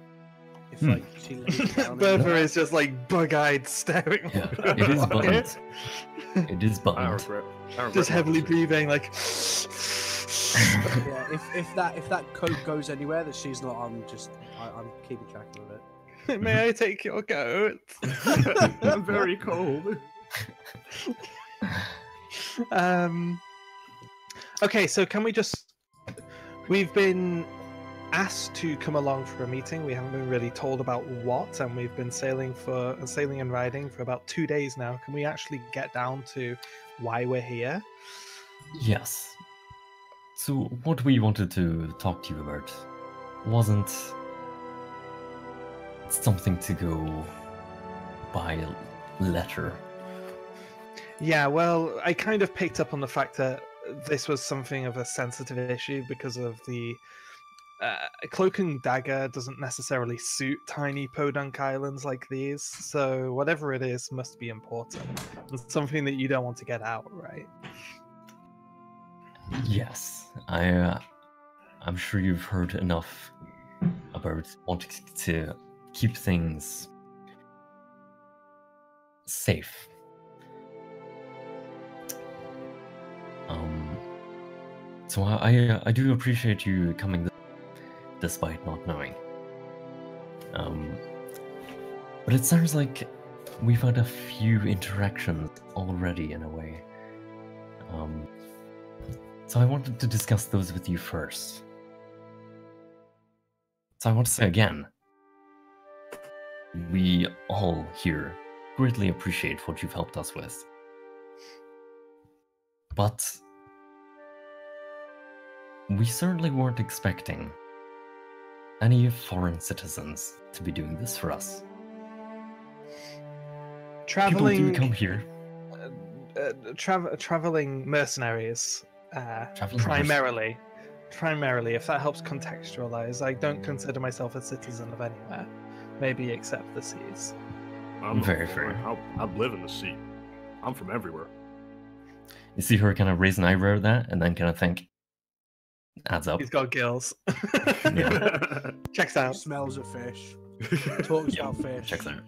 if Hmm. like she lays down, Bertha anywhere- is just like bug-eyed staring. Yeah, it is buttoned. It is I buttoned. regret Just my heavily decision. breathing, like. Yeah, if that coat goes anywhere that she's not, I'm keeping track of it. May I take your coat? I'm very cold. Okay, so can we just? We've been asked to come along for a meeting. We haven't been really told about what, and we've been sailing and riding for about 2 days now. Can we actually get down to why we're here? Yes. So what we wanted to talk to you about wasn't something to go by letter. Yeah, well, I kind of picked up on the fact that this was something of a sensitive issue because of the cloak and dagger doesn't necessarily suit tiny podunk islands like these. So whatever it is must be important and something that you don't want to get out, right? Yes, I'm sure you've heard enough about wanting to keep things safe. So I do appreciate you coming despite not knowing. But it sounds like we've had a few interactions already in a way. So I wanted to discuss those with you first. So I want to say again, we all here greatly appreciate what you've helped us with. But we certainly weren't expecting any foreign citizens to be doing this for us. Traveling, People do come here. Traveling mercenaries, primarily. Primarily, if that helps contextualize, I don't consider myself a citizen of anywhere, maybe except the seas. I'm Very fair. I live in the sea. I'm from everywhere. You see her kind of raise an eyebrow at that, and then kind of think, adds up. He's got gills. Yeah. Checks out. Smells of fish. Talks Yeah, about fish. checks out.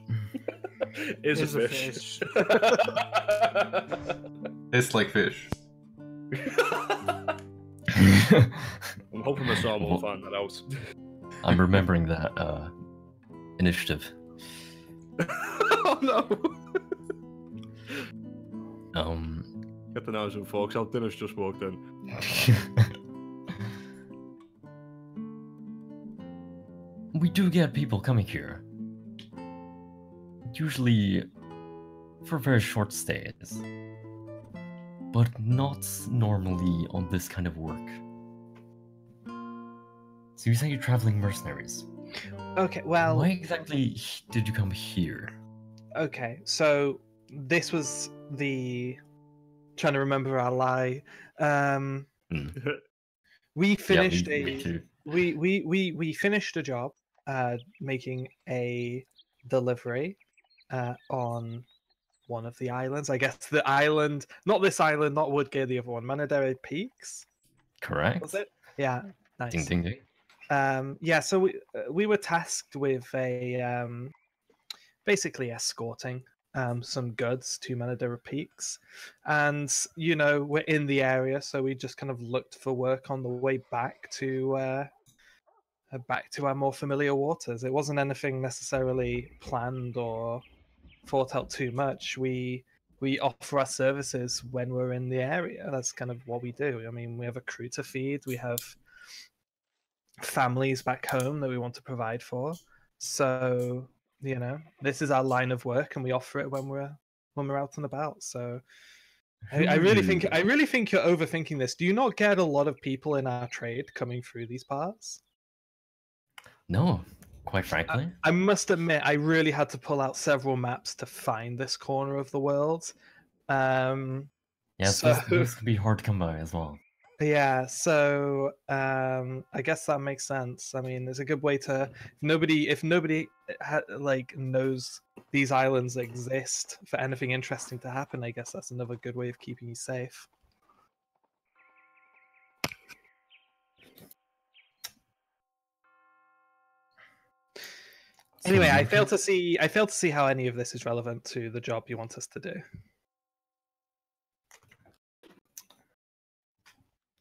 Is a fish. Tastes like fish. I'm hoping the Psalm will find that out. I'm remembering that initiative. Oh no! Get the announcement, folks. Our dinner's just walked in. We do get people coming here. Usually for very short stays. But not normally on this kind of work. So you say you're traveling mercenaries. Okay, well, Why exactly did you come here? okay, so this was the trying to remember our lie. We finished me too. we finished a job making a delivery on one of the islands. I guess the island, not this island, not Woodgate, the other one, Manadere Peaks. Correct. Was it? Yeah, nice. Ding ding ding. Yeah, so we were tasked with a basically escorting some goods to Manadera Peaks, and you know we're in the area, so we just kind of looked for work on the way back to our more familiar waters. It wasn't anything necessarily planned or thought out too much. We offer our services when we're in the area. That's kind of what we do. I mean, we have a crew to feed. We have families back home that we want to provide for. So, you know, this is our line of work, and we offer it when we're out and about. So, I really think you're overthinking this. Do you not get a lot of people in our trade coming through these parts? No, quite frankly. I must admit, I really had to pull out several maps to find this corner of the world. Yes, so- those can be hard to come by as well. Yeah, so I guess that makes sense. I mean, it's a good way to if nobody knows these islands exist for anything interesting to happen, I guess that's another good way of keeping you safe. Anyway, I fail to see how any of this is relevant to the job you want us to do.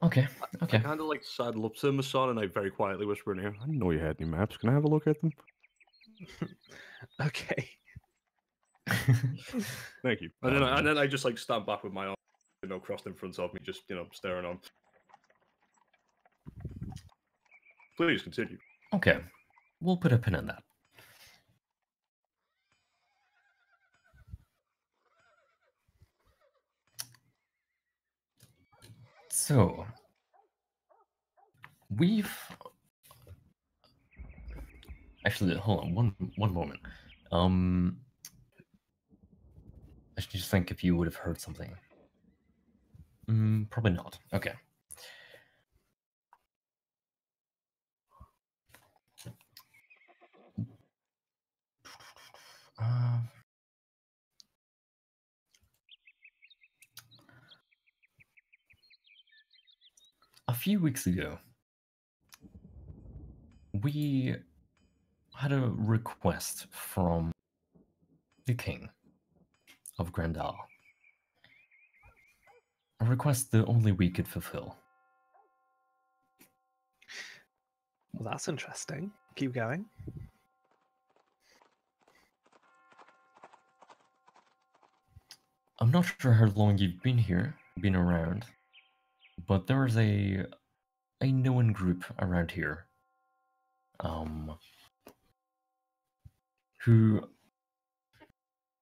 Okay. I kind of like sidle up to Mason and I very quietly whisper in here, I didn't know you had any maps. Can I have a look at them? Okay. Thank you. And then I just like stand back with my arm, crossed in front of me, just staring on. Please continue. Okay, we'll put a pin in that. So, we've actually hold on one moment. I should just think if you would have heard something. Probably not. Okay. A few weeks ago, we had a request from the king of Grandal. A request that only we could fulfill. Well, that's interesting. Keep going. I'm not sure how long you've been around, but there is a known group around here, who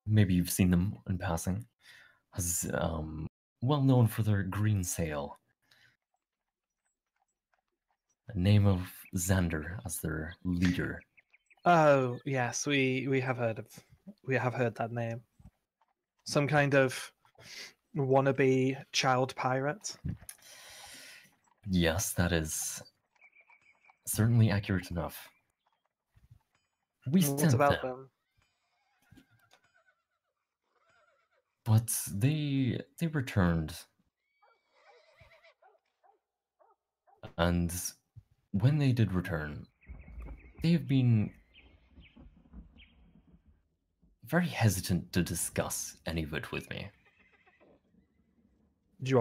maybe you've seen them in passing, as well known for their green sail. The name of Xander as their leader. Oh yes, we have heard that name. Some kind of wannabe child pirate. Yes, that is certainly accurate enough. We What sent about them, but they returned, and when they did return, they have been very hesitant to discuss any of it with me. Do you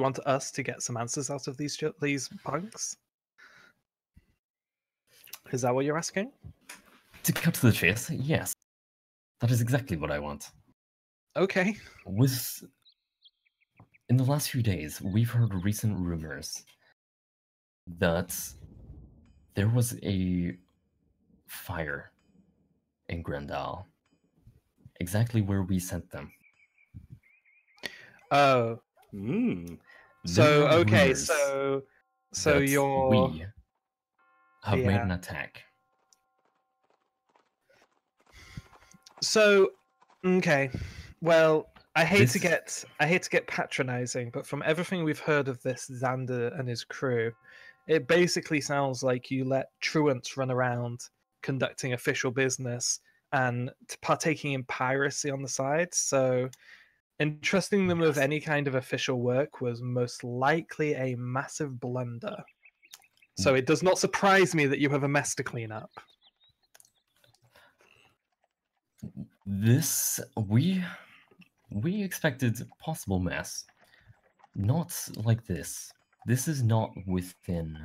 want us to get some answers out of these punks? Is that what you're asking? To cut to the chase, yes. That is exactly what I want. Okay. In the last few days, we've heard recent rumors that there was a fire in Grandal, exactly where we sent them. Oh. So okay, so we have made an attack. So okay, well, I hate to get patronizing, but from everything we've heard of this Xander and his crew, it basically sounds like you let truants run around conducting official business and partaking in piracy on the side. So entrusting them with any kind of official work was most likely a massive blunder. So it does not surprise me that you have a mess to clean up. We expected a possible mess. Not like this. This is not within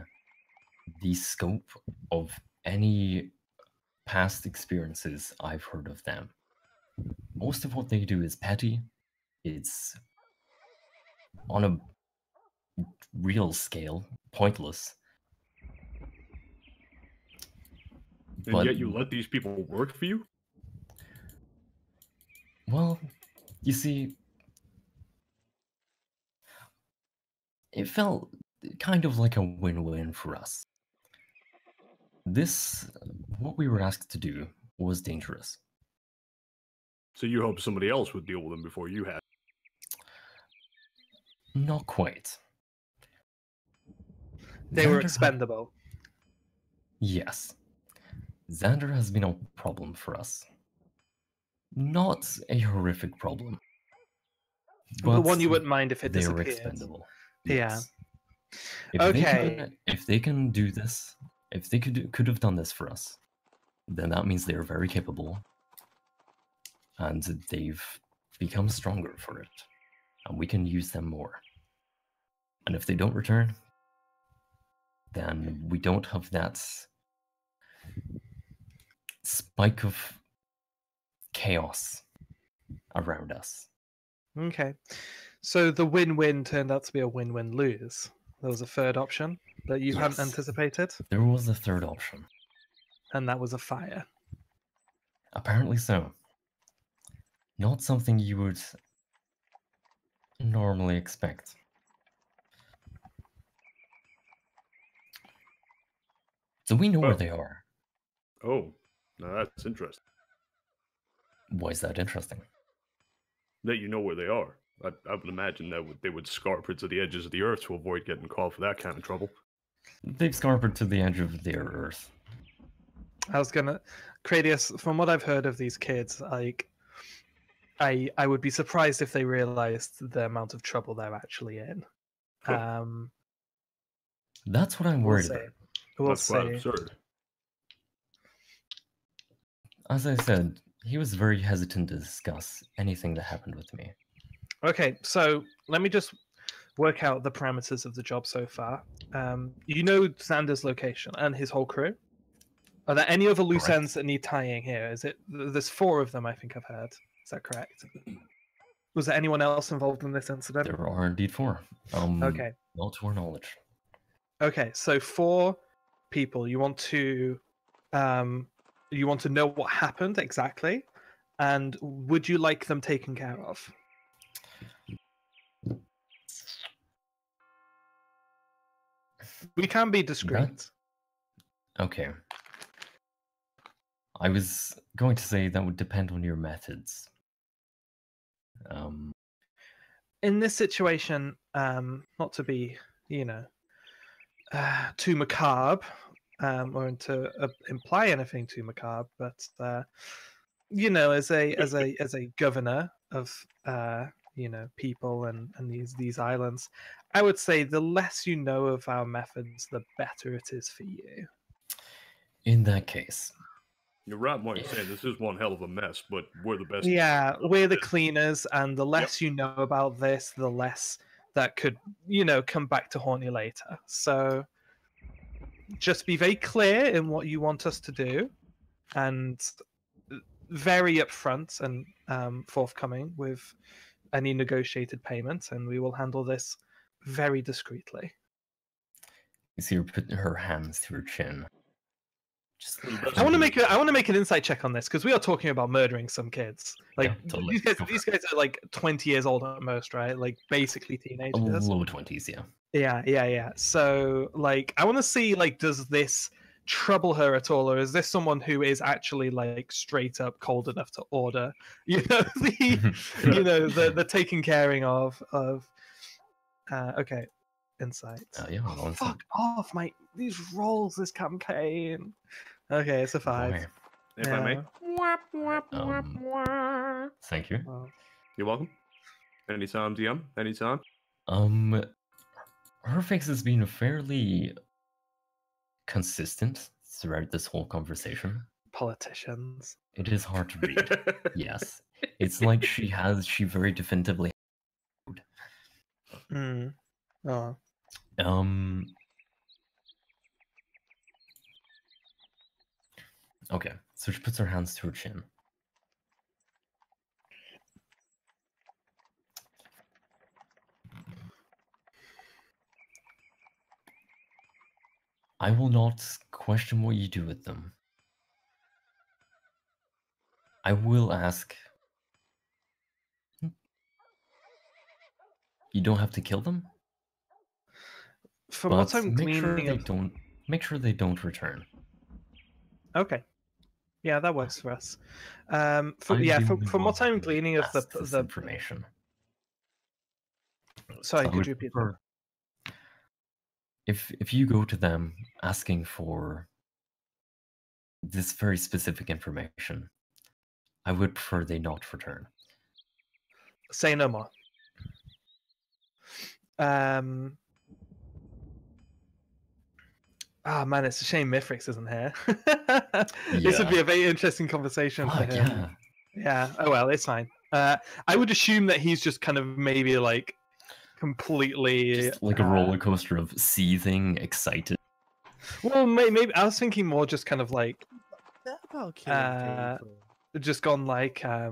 the scope of any past experiences I've heard of them. Most of what they do is petty. It's on a real scale, pointless. And yet you let these people work for you? Well, you see, it felt kind of like a win-win for us. What we were asked to do was dangerous. So you hoped somebody else would deal with them before you had? Not quite. They were expendable. Yes. Xander has been a problem for us. Not a horrific problem. But one you wouldn't mind if it they're disappeared. expendable. Yeah. If Okay. if they can do this, if they could have done this for us, then that means they're very capable, and they've become stronger for it, and we can use them more. And if they don't return, then we don't have that spike of chaos around us. Okay. So the win-win turned out to be a win-win-lose. There was a third option that you hadn't Yes. anticipated, There was a third option. and that was a fire. Apparently so. Not something you would normally expect. So we know where they are. Oh, now that's interesting. Why is that interesting? That you know where they are. I would imagine that they would scarper to the edges of the earth to avoid getting caught for that kind of trouble. They've scarpered to the edge of their earth. I was gonna, Cradius, from what I've heard of these kids, like, I would be surprised if they realized the amount of trouble they're actually in. That's what I'm We'll worried see. about. We'll That's quite see. absurd. As I said, he was very hesitant to discuss anything that happened with me. Okay, so let me just work out the parameters of the job so far. You know Xander's location and his whole crew. Are there any other loose Correct. ends that need tying here? Is it? There's 4 of them, I think I've heard. Is that correct? Was there anyone else involved in this incident? There are indeed 4. Okay. Not to our knowledge. Okay, so 4 people. You want to know what happened exactly, and would you like them taken care of? We can be discreet. Okay. I was going to say that would depend on your methods. In this situation, not to be, too macabre, or to imply anything too macabre, but as a governor of people and these islands, I would say the less you know of our methods, the better it is for you. In that case, You're right, Mike. You're saying this is one hell of a mess, but we're the best. Yeah, we're the cleaners, and the less you know about this, the less that could, come back to haunt you later. So just be very clear in what you want us to do, and very upfront and forthcoming with any negotiated payments, and we will handle this very discreetly. you see her put her hands to her chin. Just I want to make an insight check on this because we are talking about murdering some kids. Like Yeah, totally. these guys are like 20 years old at most, right? Like basically teenagers. low 20s, yeah. Yeah. So like, I want to see, like, does this trouble her at all, or is this someone who is actually like straight up cold enough to order, the taking caring of. Okay, insight. Yeah, well, Fuck off, mate. These rolls this campaign. Okay, it's a 5. boy. If I may. Thank you. Well, You're welcome. Anytime, DM. Anytime. Her face has been fairly consistent throughout this whole conversation. politicians. It is hard to read. Yes. It's like she very definitively. Oh. Okay, so she puts her hands to her chin. I will not question what you do with them. I will ask. You don't have to kill them. From but what I'm make sure gleaning, make sure they don't return. Okay. Yeah, that works for us. From what I'm gleaning of this the information. Sorry, So I could would you repeat that? prefer- If you go to them asking for this very specific information, I would prefer they not return. Say no more. Ah, man, it's a shame Mithrix isn't here. This would be a very interesting conversation for Fuck, him. yeah. Yeah. Oh well, it's fine. I would assume that he's just kind of maybe like completely Just like a roller coaster of seething, excited. Well, maybe I was thinking more just kind of like That about killing people. just gone like I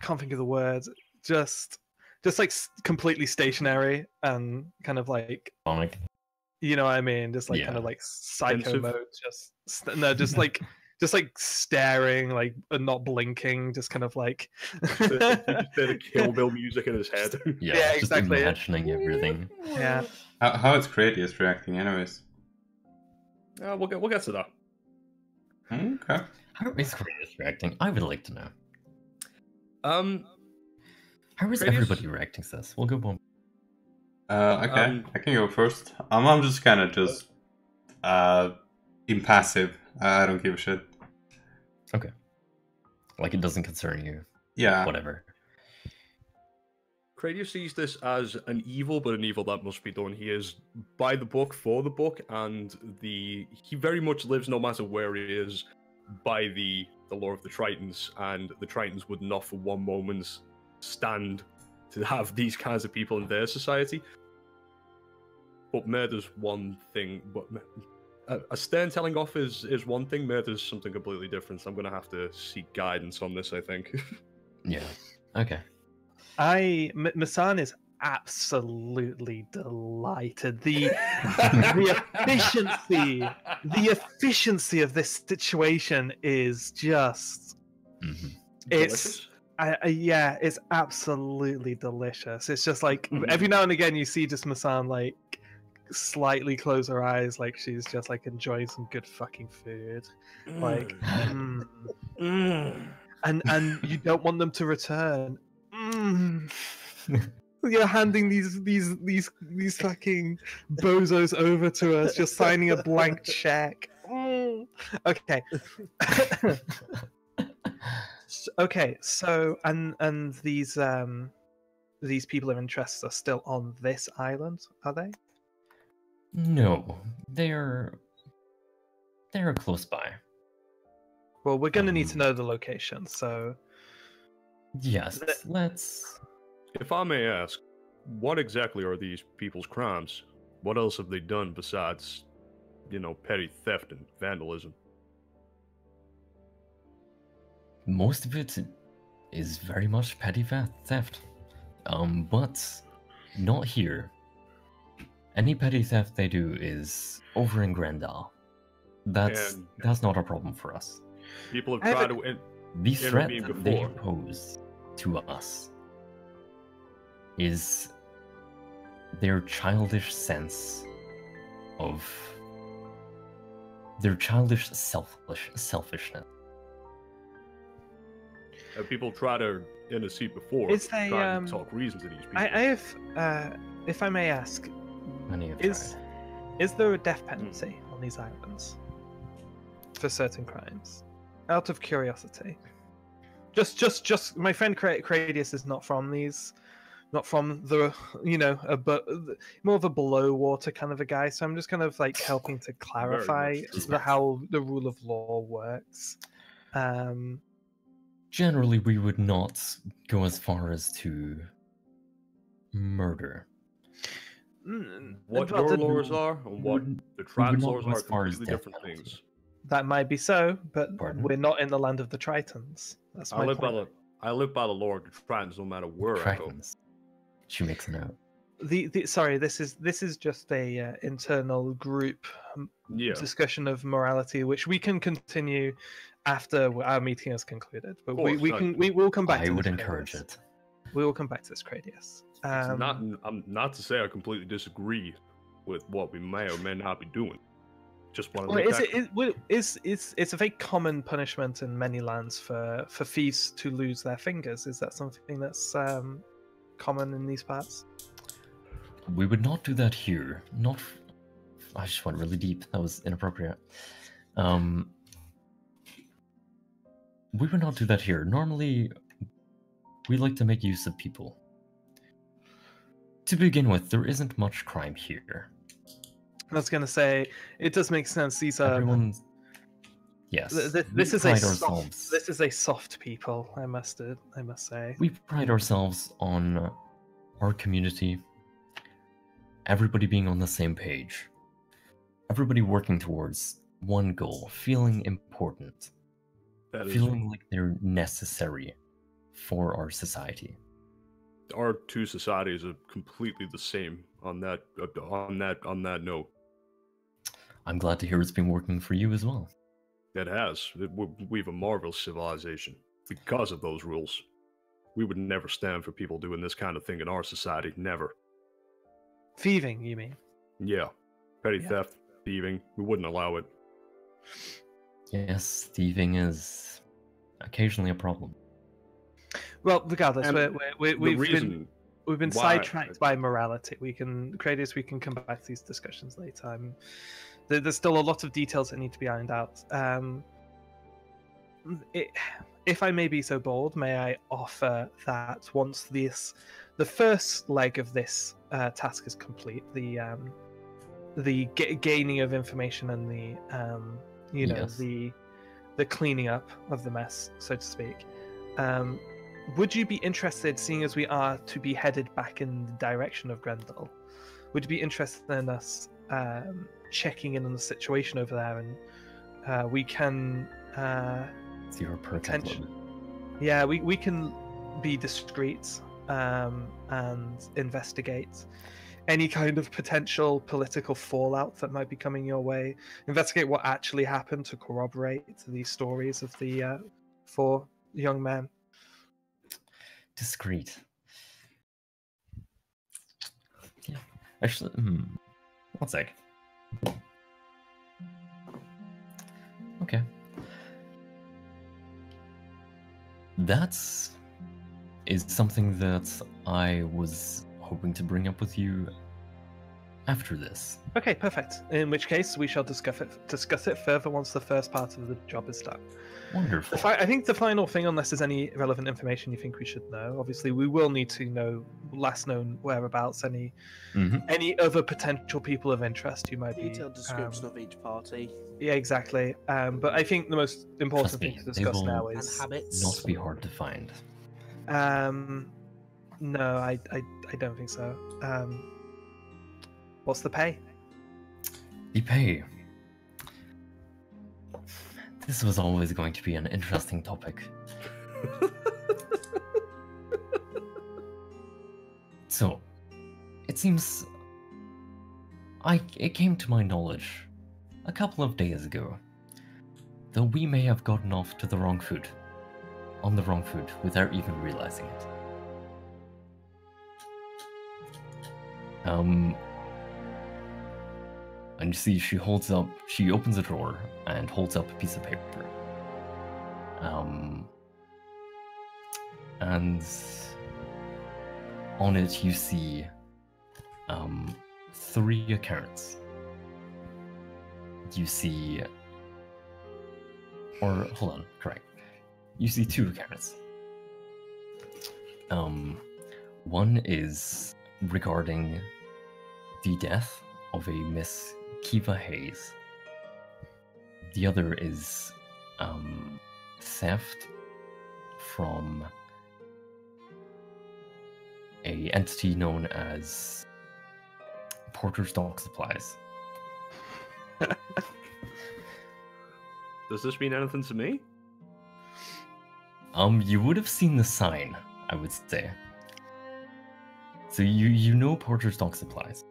can't think of the word. Just like completely stationary and kind of like Sonic. you know what I mean, just like kind Yeah. of like psycho Pensive. mode. Just like staring, like and not blinking, just kind of like He just did a Kill Bill music in his head. Yeah, Yeah, just exactly. imagining everything. yeah. How is Gradius reacting, anyways? We'll get to that. Okay. How is Gradius reacting? I would like to know. How is Gradius- everybody reacting to this? We'll go one. Okay, I can go first. I'm just kind of just impassive. I don't give a shit. Okay. Like it doesn't concern you. Yeah. Whatever. Cradius sees this as an evil, but an evil that must be done. He is by the book, for the book, and he very much lives, no matter where he is, by the law of the Tritons, and the Tritons would not for one moment stand to have these kinds of people in their society. But murder's one thing. But a stern telling off is one thing. Murder's something completely different. So I'm going to have to seek guidance on this, I think. Yeah. Okay. Masan is absolutely delighted. The efficiency of this situation is just Delicious. yeah, it's absolutely delicious. It's just like every now and again you see just Masan like slightly close her eyes, like she's just like enjoying some good fucking food, like and you don't want them to return. You're handing these fucking bozos over to us, just signing a blank check. Okay. Okay, so and these people of interest are still on this island, are they? No, they're close by. Well, we're gonna need to know the location, so Yes, let's. If I may ask, what exactly are these people's crimes? What else have they done besides, petty theft and vandalism? Most of it is very much petty theft. But not here. Any petty theft they do is over in Grandal. That's not a problem for us. People have tried to. The threat intervene that they before. pose to us is their childish sense of their childish selfishness. Have people tried to intercede before? Is they, trying to talk reason to these people? I have, if I may ask, Many have is tried. there a death penalty on these islands for certain crimes? Out of curiosity, just my friend Cradius is not from these, not from the more of a below water kind of a guy. So I'm just kind of like helping to clarify how the rule of law works. Generally, we would not go as far as to murder. What Well, your the- laws are and what the trans laws are completely different things. That might be so, but Pardon? we're not in the land of the Tritons. That's my point. I live by the law of the trans no matter where I go. Tritons. She makes a note. Sorry, this is just a internal group Yeah. discussion of morality, which we can continue after our meeting has concluded. But we will come back. I to would this, encourage Cradius. it. We will come back to this, Cradius. I'm not to say I completely disagree with what we may or may not be doing. Just want to look at it's a very common punishment in many lands for thieves to lose their fingers. Is that something that's common in these parts? We would not do that here. Not. I just went really deep. That was inappropriate. we would not do that here. Normally, we like to make use of people. To begin with, there isn't much crime here. I was going to say, it does make sense. These are Everyone's... Yes. this is a soft people. I must say. We pride ourselves on our community. Everybody being on the same page. Everybody working towards one goal, feeling important, feeling like they're necessary for our society. Our two societies are completely the same on that note. I'm glad to hear it's been working for you as well. It has. We've a marvelous civilization because of those rules. We would never stand for people doing this kind of thing in our society. Never. Thieving, you mean? Yeah. Petty theft, thieving. We wouldn't allow it. Yes, thieving is occasionally a problem. Well, regardless, we've been sidetracked by morality. We can come back to these discussions later. There's still a lot of details that need to be ironed out. If I may be so bold, may I offer that once the first leg of this task is complete, the gaining of information and the cleaning up of the mess, so to speak. Would you be interested, seeing as we are to be headed back in the direction of Grendel, would you be interested in us checking in on the situation over there, and we can it's your perfect we can be discreet and investigate any kind of potential political fallout that might be coming your way, investigate what actually happened to corroborate these stories of the 4 young men. Discreet. Yeah. Actually, one sec. Okay. That is something that I was hoping to bring up with you after this. Okay, perfect. In which case, we shall discuss it further once the first part of the job is done. Wonderful. I think the final thing, unless there's any relevant information you think we should know, obviously we will need to know last known whereabouts, any other potential people of interest who might be... Detailed description of each party. Yeah, exactly. But I think the most important thing to discuss now is... And habits. Not be hard to find. No, I don't think so. What's the pay? The pay. This was always going to be an interesting topic. So, it seems it came to my knowledge a couple of days ago that we may have gotten off to the wrong foot, on the wrong foot, without even realizing it. And you see, she opens a drawer and holds up a piece of paper. And on it you see 3 accounts. You see, or hold on, correct. You see 2 accounts. One is regarding the death of a Miss Kiva Hayes. The other is theft from a entity known as Porter's Dog Supplies. Does this mean anything to me? You would have seen the sign, I would say. So you know Porter's Dog Supplies.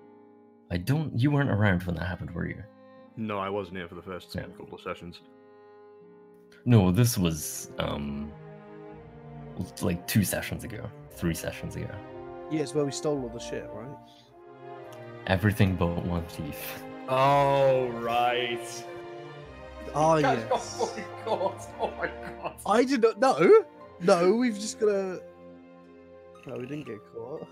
You weren't around when that happened, were you? No, I wasn't here for the first couple of sessions. No, this was like 2 sessions ago, 3 sessions ago. Yeah, it's where we stole all the shit, right? Everything but one thief. Oh, right. Oh, yes. Oh my god, oh my god. I did not know. No, we've just got to... No, we didn't get caught.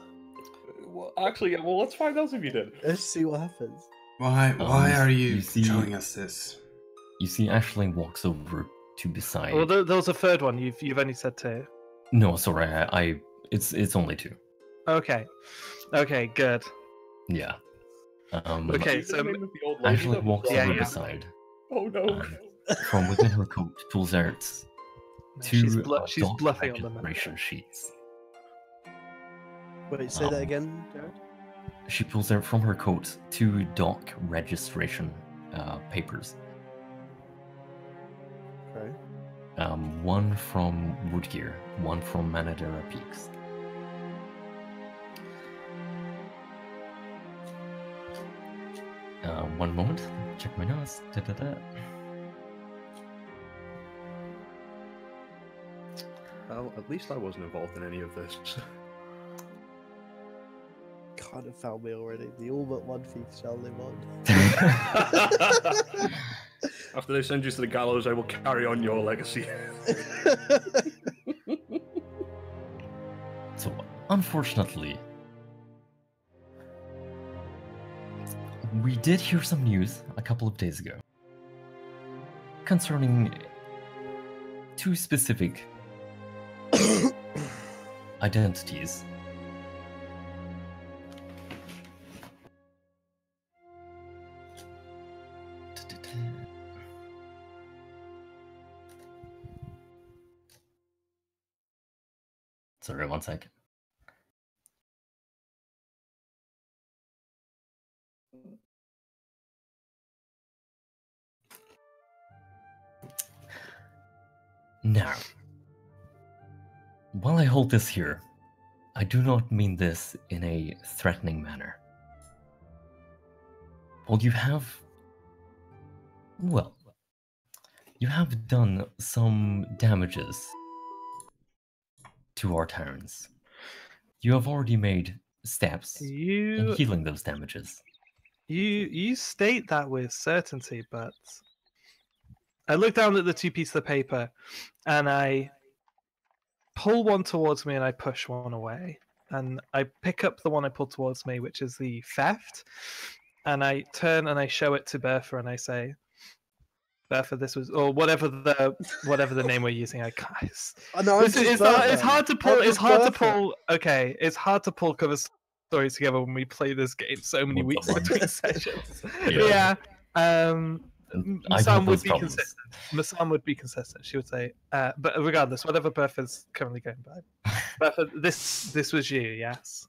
Well, actually, let's find out if you did. Let's see what happens. Why are you showing us this? You see Aisling walks over to beside. Well, there was a third one. You've only said 2. No, sorry, it's only 2. Okay. Okay. Good. Yeah. Okay. So Angela walks Yeah, over yeah. beside. Oh no. From within her coat, pulls out she's 2 she's doc bluffing on the registration sheets. Wait, say that again, Jared. She pulls out from her coat 2 dock registration papers. Okay. One from Woodgear, one from Manadera Peaks. One moment, check my notes. Well, at least I wasn't involved in any of this. Kind of found me already. The all but one thief shall live on. After they send you to the gallows, I will carry on your legacy. So, unfortunately, we did hear some news a couple of days ago concerning 2 specific identities. Sorry, one second. Now, while I hold this here, I do not mean this in a threatening manner. Well, you have done some damages to our towns. You have already made steps in healing those damages. You state that with certainty, but I look down at the 2 pieces of paper and I pull one towards me and I push one away. And I pick up the one I pull towards me, which is the theft, and I turn and I show it to Bertha and I say, Bertha, this was, or whatever the name we're using. I can't. It's hard to pull. It's hard to pull. Okay, it's hard to pull cover stories together when we play this game so many weeks between sessions. Yeah. Masam would be consistent. Masam would be consistent. She would say, but regardless, whatever Bertha's currently going by. Bertha, this was you, yes.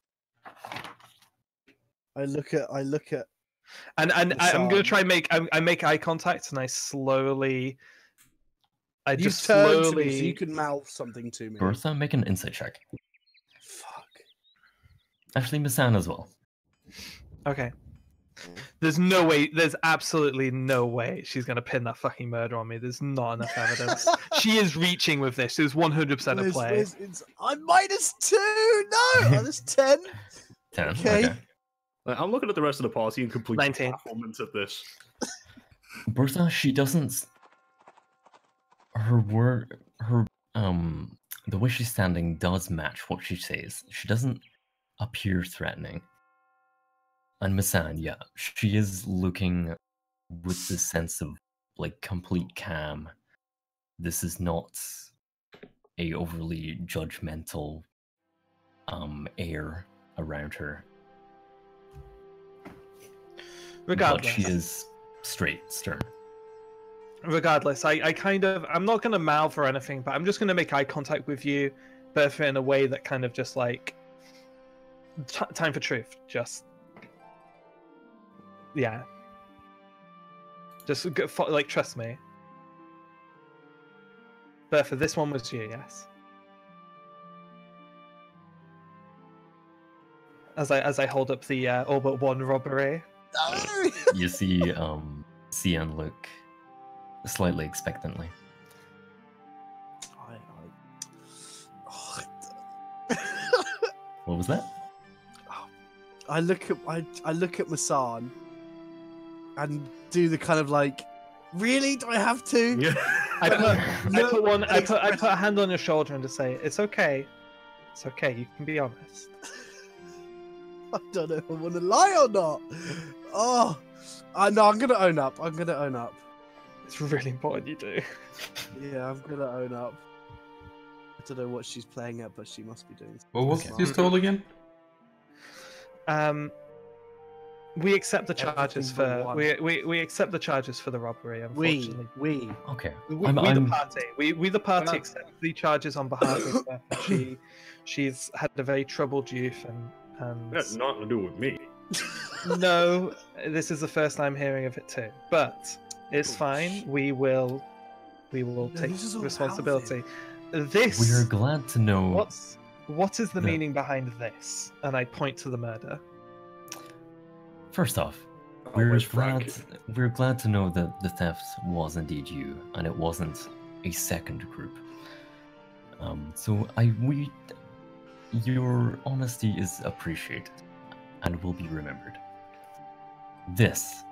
I look at. And I'm gonna try and I make eye contact and I slowly. You just turn slowly. to me so you can mouth something to me. Bertha, make an insight check. Fuck. Actually, Misan as well. Okay. There's no way. There's absolutely no way she's gonna pin that fucking murder on me. There's not enough evidence. She is reaching with this. There's 100% a play. I'm -2. No, that's 10. 10. Okay. I'm looking at the rest of the party in complete 19. bafflement of this. Bertha, she doesn't. The way she's standing does match what she says. She doesn't appear threatening. And Misan, yeah, she is looking with this sense of like complete calm. This is not a overly judgmental air around her. Regardless, but she is straight, stern. Regardless, I'm not going to mouth or anything, but I'm just going to make eye contact with you, Bertha, in a way that kind of just like time for truth. Just yeah, just like trust me, Bertha. This one was you, yes. As I hold up the all but one robbery. You see Cian look slightly expectantly. What was that? I look at Masan and do the kind of like, really? Do I have to? Yeah. I put a hand on your shoulder and just say, "It's okay. It's okay. You can be honest." I don't know if I want to lie or not. Oh, no, I'm gonna own up. It's really important you do. Yeah, I'm gonna own up. I don't know what she's playing at, but she must be doing. What was it you stole again? We accept the charges Everything for but one. we accept the charges for the robbery. Unfortunately, We. Okay. we I'm, the party. We the party Uh, accept the charges on behalf of her. She's had a very troubled youth and That's nothing to do with me. no, this is the first I'm hearing of it too. But it's fine. We will take this is all responsibility. This we're glad to know. what is the No. meaning behind this? And I point to the murder. First off, Oh, we're where's glad Frank? to know that the theft was indeed you, and it wasn't a second group. Your honesty is appreciated, and will be remembered. This,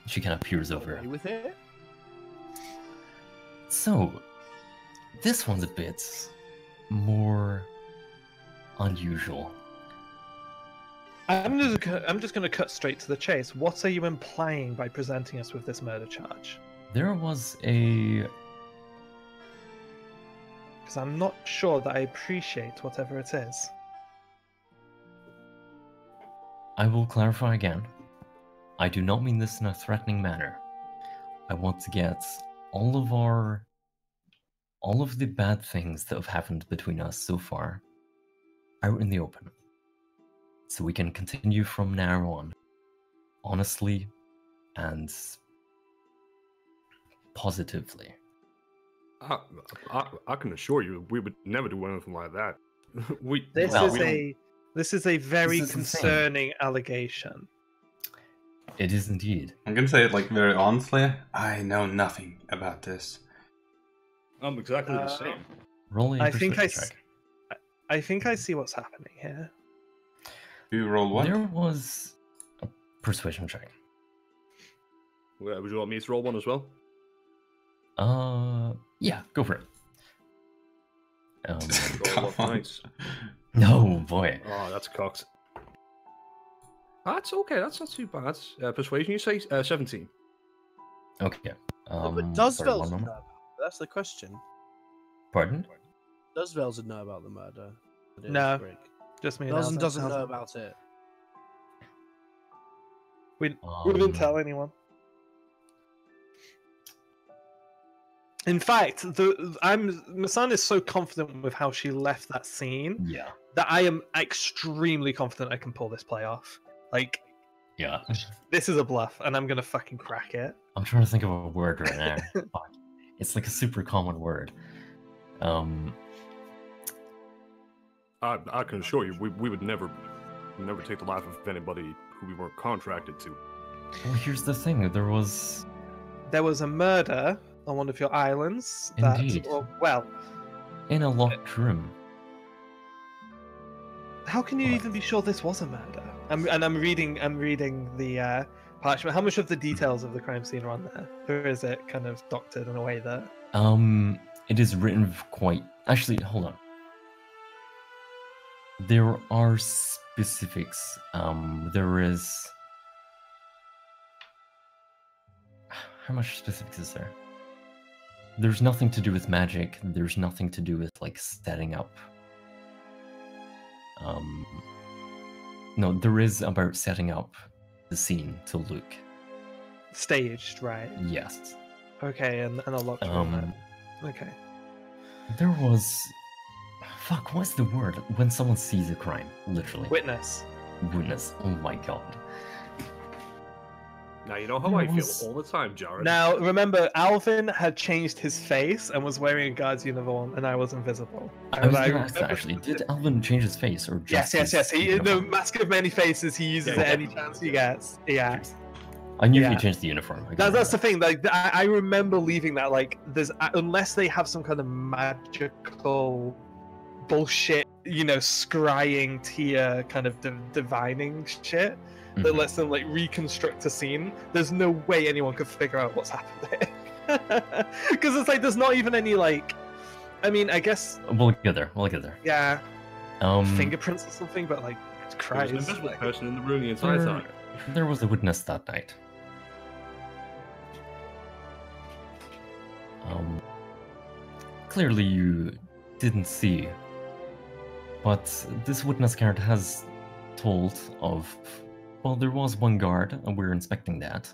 she kind of peers over. Away with it. So, this one's a bit more unusual. I'm just going to cut straight to the chase. What are you implying by presenting us with this murder charge? There was a Because I'm not sure that I appreciate whatever it is. I will clarify again. I do not mean this in a threatening manner. I want to get all of the bad things that have happened between us so far out in the open. So we can continue from now on, honestly and positively. I can assure you, we would never do anything like that. This is a very This is insane. concerning allegation. It is indeed. I'm gonna say it like very honestly. I know nothing about this. I'm exactly the same. Roll a I think persuasion check. I think I see what's happening here. Do you roll what? There was a persuasion check. Would you want me to roll one as well? Yeah, go for it. Roll one, nice. No, boy. Oh, that's cocked. That's okay. That's not too bad. Persuasion, you say 17. Okay. But does sorry, one Velza know? moment. That's the question. Pardon? Does Velza know about the murder? That it was No. Brig? Just me. and Doesn't Alvin. know about it. We didn't Um, tell anyone. In fact, Masan is so confident with how she left that scene Yeah. that I am extremely confident I can pull this play off. Like, Yeah. this is a bluff, and I'm gonna fucking crack it. I'm trying to think of a word right now. Fuck. It's like a super common word. I can assure you, we would never take the life of anybody who we weren't contracted to. Well, here's the thing. There was A murder on one of your islands. Indeed. Well, in a locked room. how can you What? even be sure this was a murder? I'm reading the parchment. How much of the details of the crime scene are on there, or is it kind of doctored in a way that? It is written quite. Actually, hold on. There are specifics. There is. How much specifics is there? There's nothing to do with magic. There's nothing to do with like setting up. No, there is about setting up the scene to look. Staged, right? Yes. Okay, and a locked room. then. Okay. There was. Fuck, what's the word? When someone sees a crime, literally. Witness. Witness. Oh my god. Now you know how There I feel was- all the time, Jared. Now, remember, Alvin had changed his face and was wearing a guard's uniform, and I was invisible. I was And gonna ask that remember- actually. Did Alvin change his face or Yes, just yes, his yes. The uniform? mask of many faces he uses Yeah, at any yeah. chance he gets. Yeah. I knew Yeah. he changed the uniform. I That's the thing. Like, I remember leaving that. Like, there's unless they have some kind of magical bullshit, scrying tier kind of divining shit that Mhm. lets them like reconstruct a scene. There's no way anyone could figure out what's happened there, because it's like there's not even any like. I mean, I guess We'll get there. We'll get there. yeah, Um, fingerprints or something, but like, There was Christ. an invisible like- person in the room the entire there, time. there was a witness that night. clearly you didn't see. But this witness card has told of, well, there was one guard, and we're inspecting that.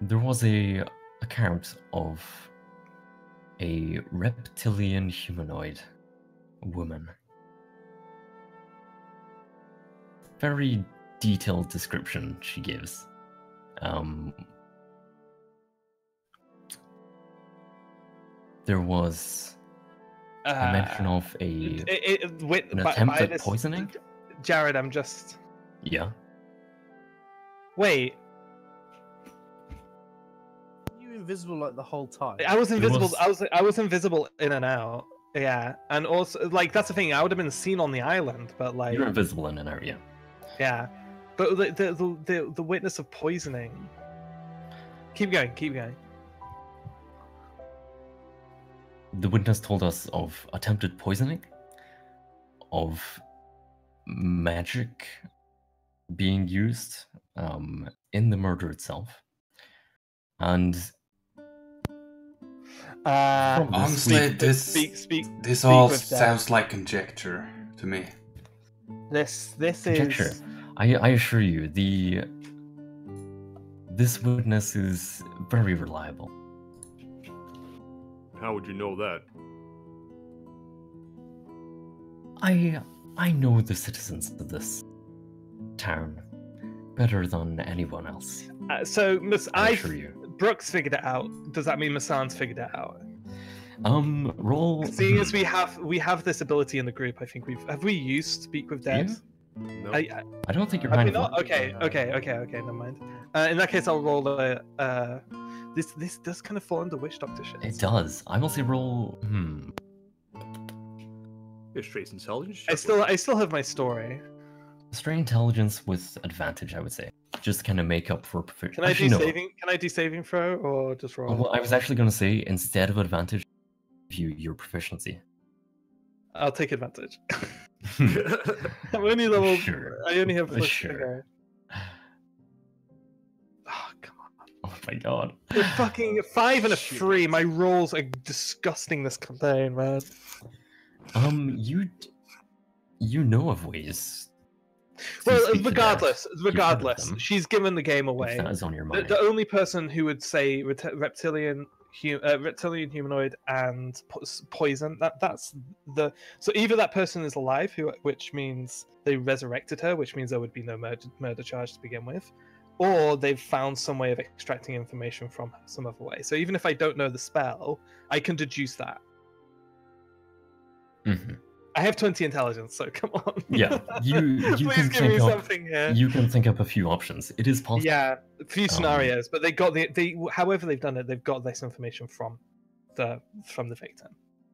There was a account of a reptilian humanoid woman. Very detailed description she gives. There was a mention of an attempt at poisoning. Jared, I'm just... Yeah. Wait. Were you invisible like the whole time? I was invisible. was- I was invisible in and out. Yeah, and also like that's the thing. I would have been seen on the island, but like You're invisible in an area. yeah, but the witness of poisoning. Keep going. Keep going. The witness told us of attempted poisoning, of magic being used in the murder itself, and from Honestly, this all sounds like conjecture to me. This conjecture. is. I assure you, this witness is very reliable. How would you know that? I know the citizens of this town better than anyone else. So I assure you. Brooks figured it out. Does that mean Masan's figured it out? Roll. Seeing as we have this ability in the group, I think have we used Speak with Dead? No. I don't think you're Have we kind of. not? Okay. Never mind. In that case, I'll roll a. This does kind of fall under witch doctor shit. It does. I will say roll. Your straight intelligence. I still have my story. Straight intelligence with advantage, I would say. Just kind of make up for proficiency. Can I do saving? Can I do saving throw or just roll? Well, I was actually going to say instead of advantage, give you your proficiency. I'll take advantage. I'm only level. Sure. I only have plus. Sure. Okay. Oh come on! Oh my god. The fucking 5 and a 3. My rolls are disgusting this campaign, man. You know of ways. Well, speak to regardless, them. she's given the game away. If that is on your mind. The only person who would say reptilian humanoid and poison, that's the. So either that person is alive, which means they resurrected her, which means there would be no murder charge to begin with, or they've found some way of extracting information from her some other way. So even if I don't know the spell, I can deduce that. Mm-hmm. I have 20 intelligence, so come on. Yeah, you Please can give me think up. something here. You can think up a few options. It is possible. Yeah, a few scenarios, but they got however they've done it, they've got this information from the victim.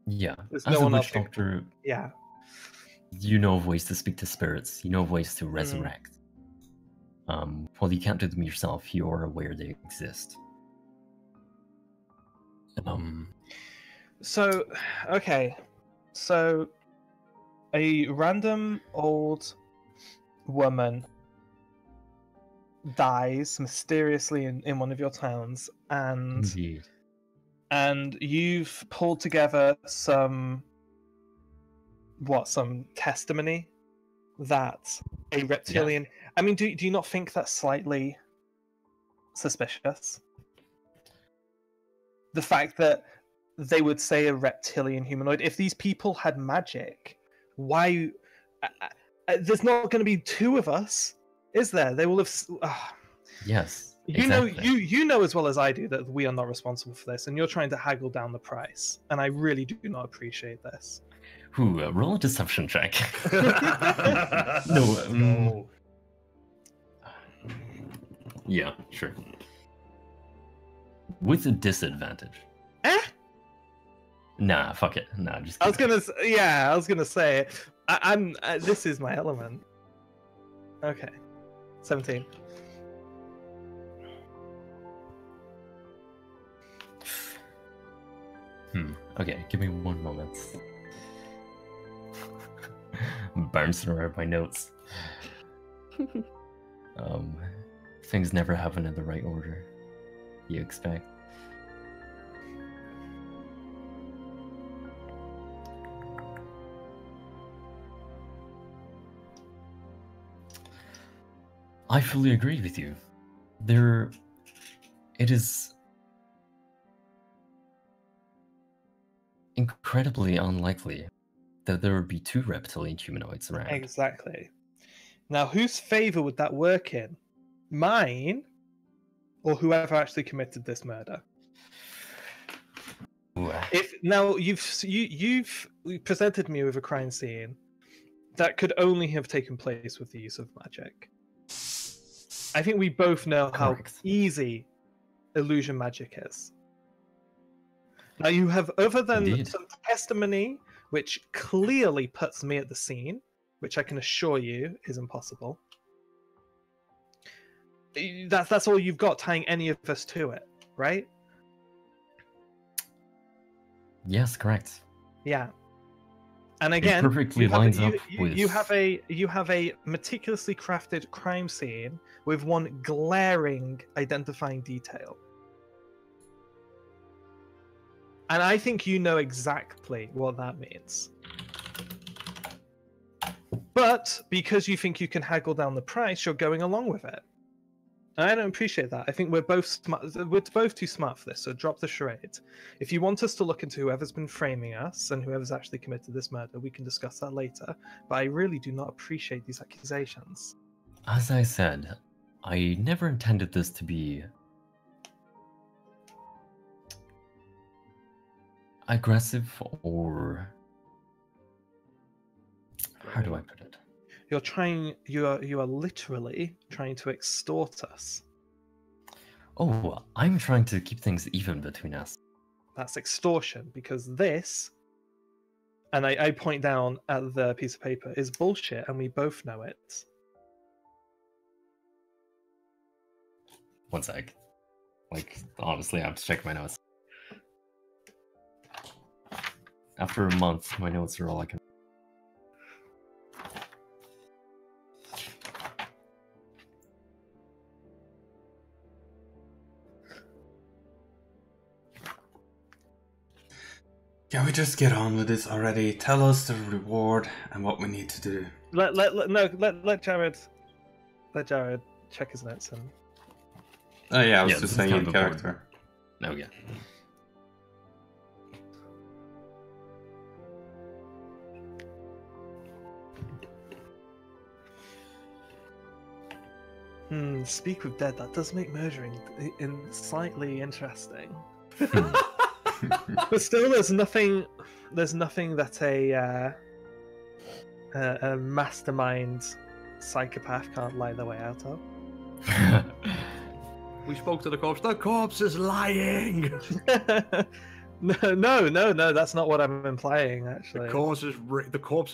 Yeah, There's as no a one witch else who- doctor, Yeah. you know of ways to speak to spirits. You know of ways to resurrect. While you can't do them yourself, you are aware they exist. So, okay, so a random old woman dies mysteriously in one of your towns, and Indeed. and you've pulled together some testimony that a reptilian. I mean, do you not think that's slightly suspicious? The fact that they would say a reptilian humanoid. If these people had magic, why? There's not going to be two of us, is there? They will have. Yes. You exactly. know, you know as well as I do that we are not responsible for this, and you're trying to haggle down the price, and I really do not appreciate this. Roll a deception check. No. Yeah, sure. With a disadvantage. Nah, fuck it. Nah, just. I was kidding. I was gonna say, I'm. This is my element. Okay, 17. Okay, give me one moment. I'm bouncing around my notes. Things never happen in the right order. You expect. I fully agree with you. It is incredibly unlikely that there would be two reptilian humanoids around. Exactly. Now, whose favor would that work in? Mine, or whoever actually committed this murder? Ooh, If now you've presented me with a crime scene that could only have taken place with the use of magic. I think we both know Correct. how easy illusion magic is. Now you have, other than Indeed. some testimony, which clearly puts me at the scene, which I can assure you is impossible. That's all you've got tying any of us to it, right? Yes, correct. Yeah. And again, perfectly lines up with- you have a meticulously crafted crime scene with one glaring identifying detail. And I think you know exactly what that means. But because you think you can haggle down the price, you're going along with it. And I don't appreciate that. I think we're both smart. We're both too smart for this, so drop the charade. If you want us to look into whoever's been framing us and whoever's actually committed this murder, we can discuss that later. But I really do not appreciate these accusations. As I said, I never intended this to be aggressive or... How do I put it? You are literally trying to extort us. Oh, I'm trying to keep things even between us. That's extortion, because this, and I point down at the piece of paper, is bullshit, and we both know it. One sec. Like, honestly, I have to check my notes. After a month, my notes are all I can... Can we just get on with this already? Tell us the reward and what we need to do. Let Jared check his notes and... Oh yeah, I was Yeah, this just is saying kind in of important. character. No, yeah. Speak with dead. That does make murdering slightly interesting. But still, there's nothing that a mastermind psychopath can't lie their way out of. We spoke to the corpse. The corpse is lying. No, that's not what I'm implying. Actually, The corpse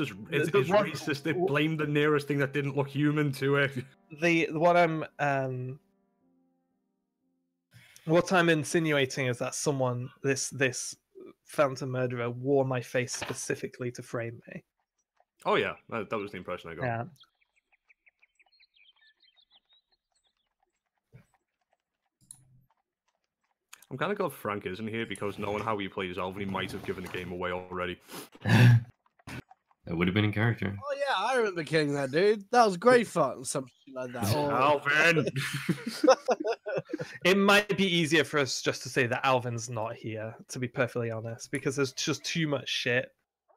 is it's racist. They blamed the nearest thing that didn't look human to it. What I'm insinuating is that someone, this phantom murderer, wore my face specifically to frame me. Oh yeah, that was the impression I got. Yeah. I'm kind of glad Frank isn't here because knowing how he plays Alvin, he might have given the game away already. It would have been in character. Oh yeah, I remember killing that dude. That was great fun. Something like that. Or... Alvin! It might be easier for us just to say that Alvin's not here, to be perfectly honest, because there's just too much shit.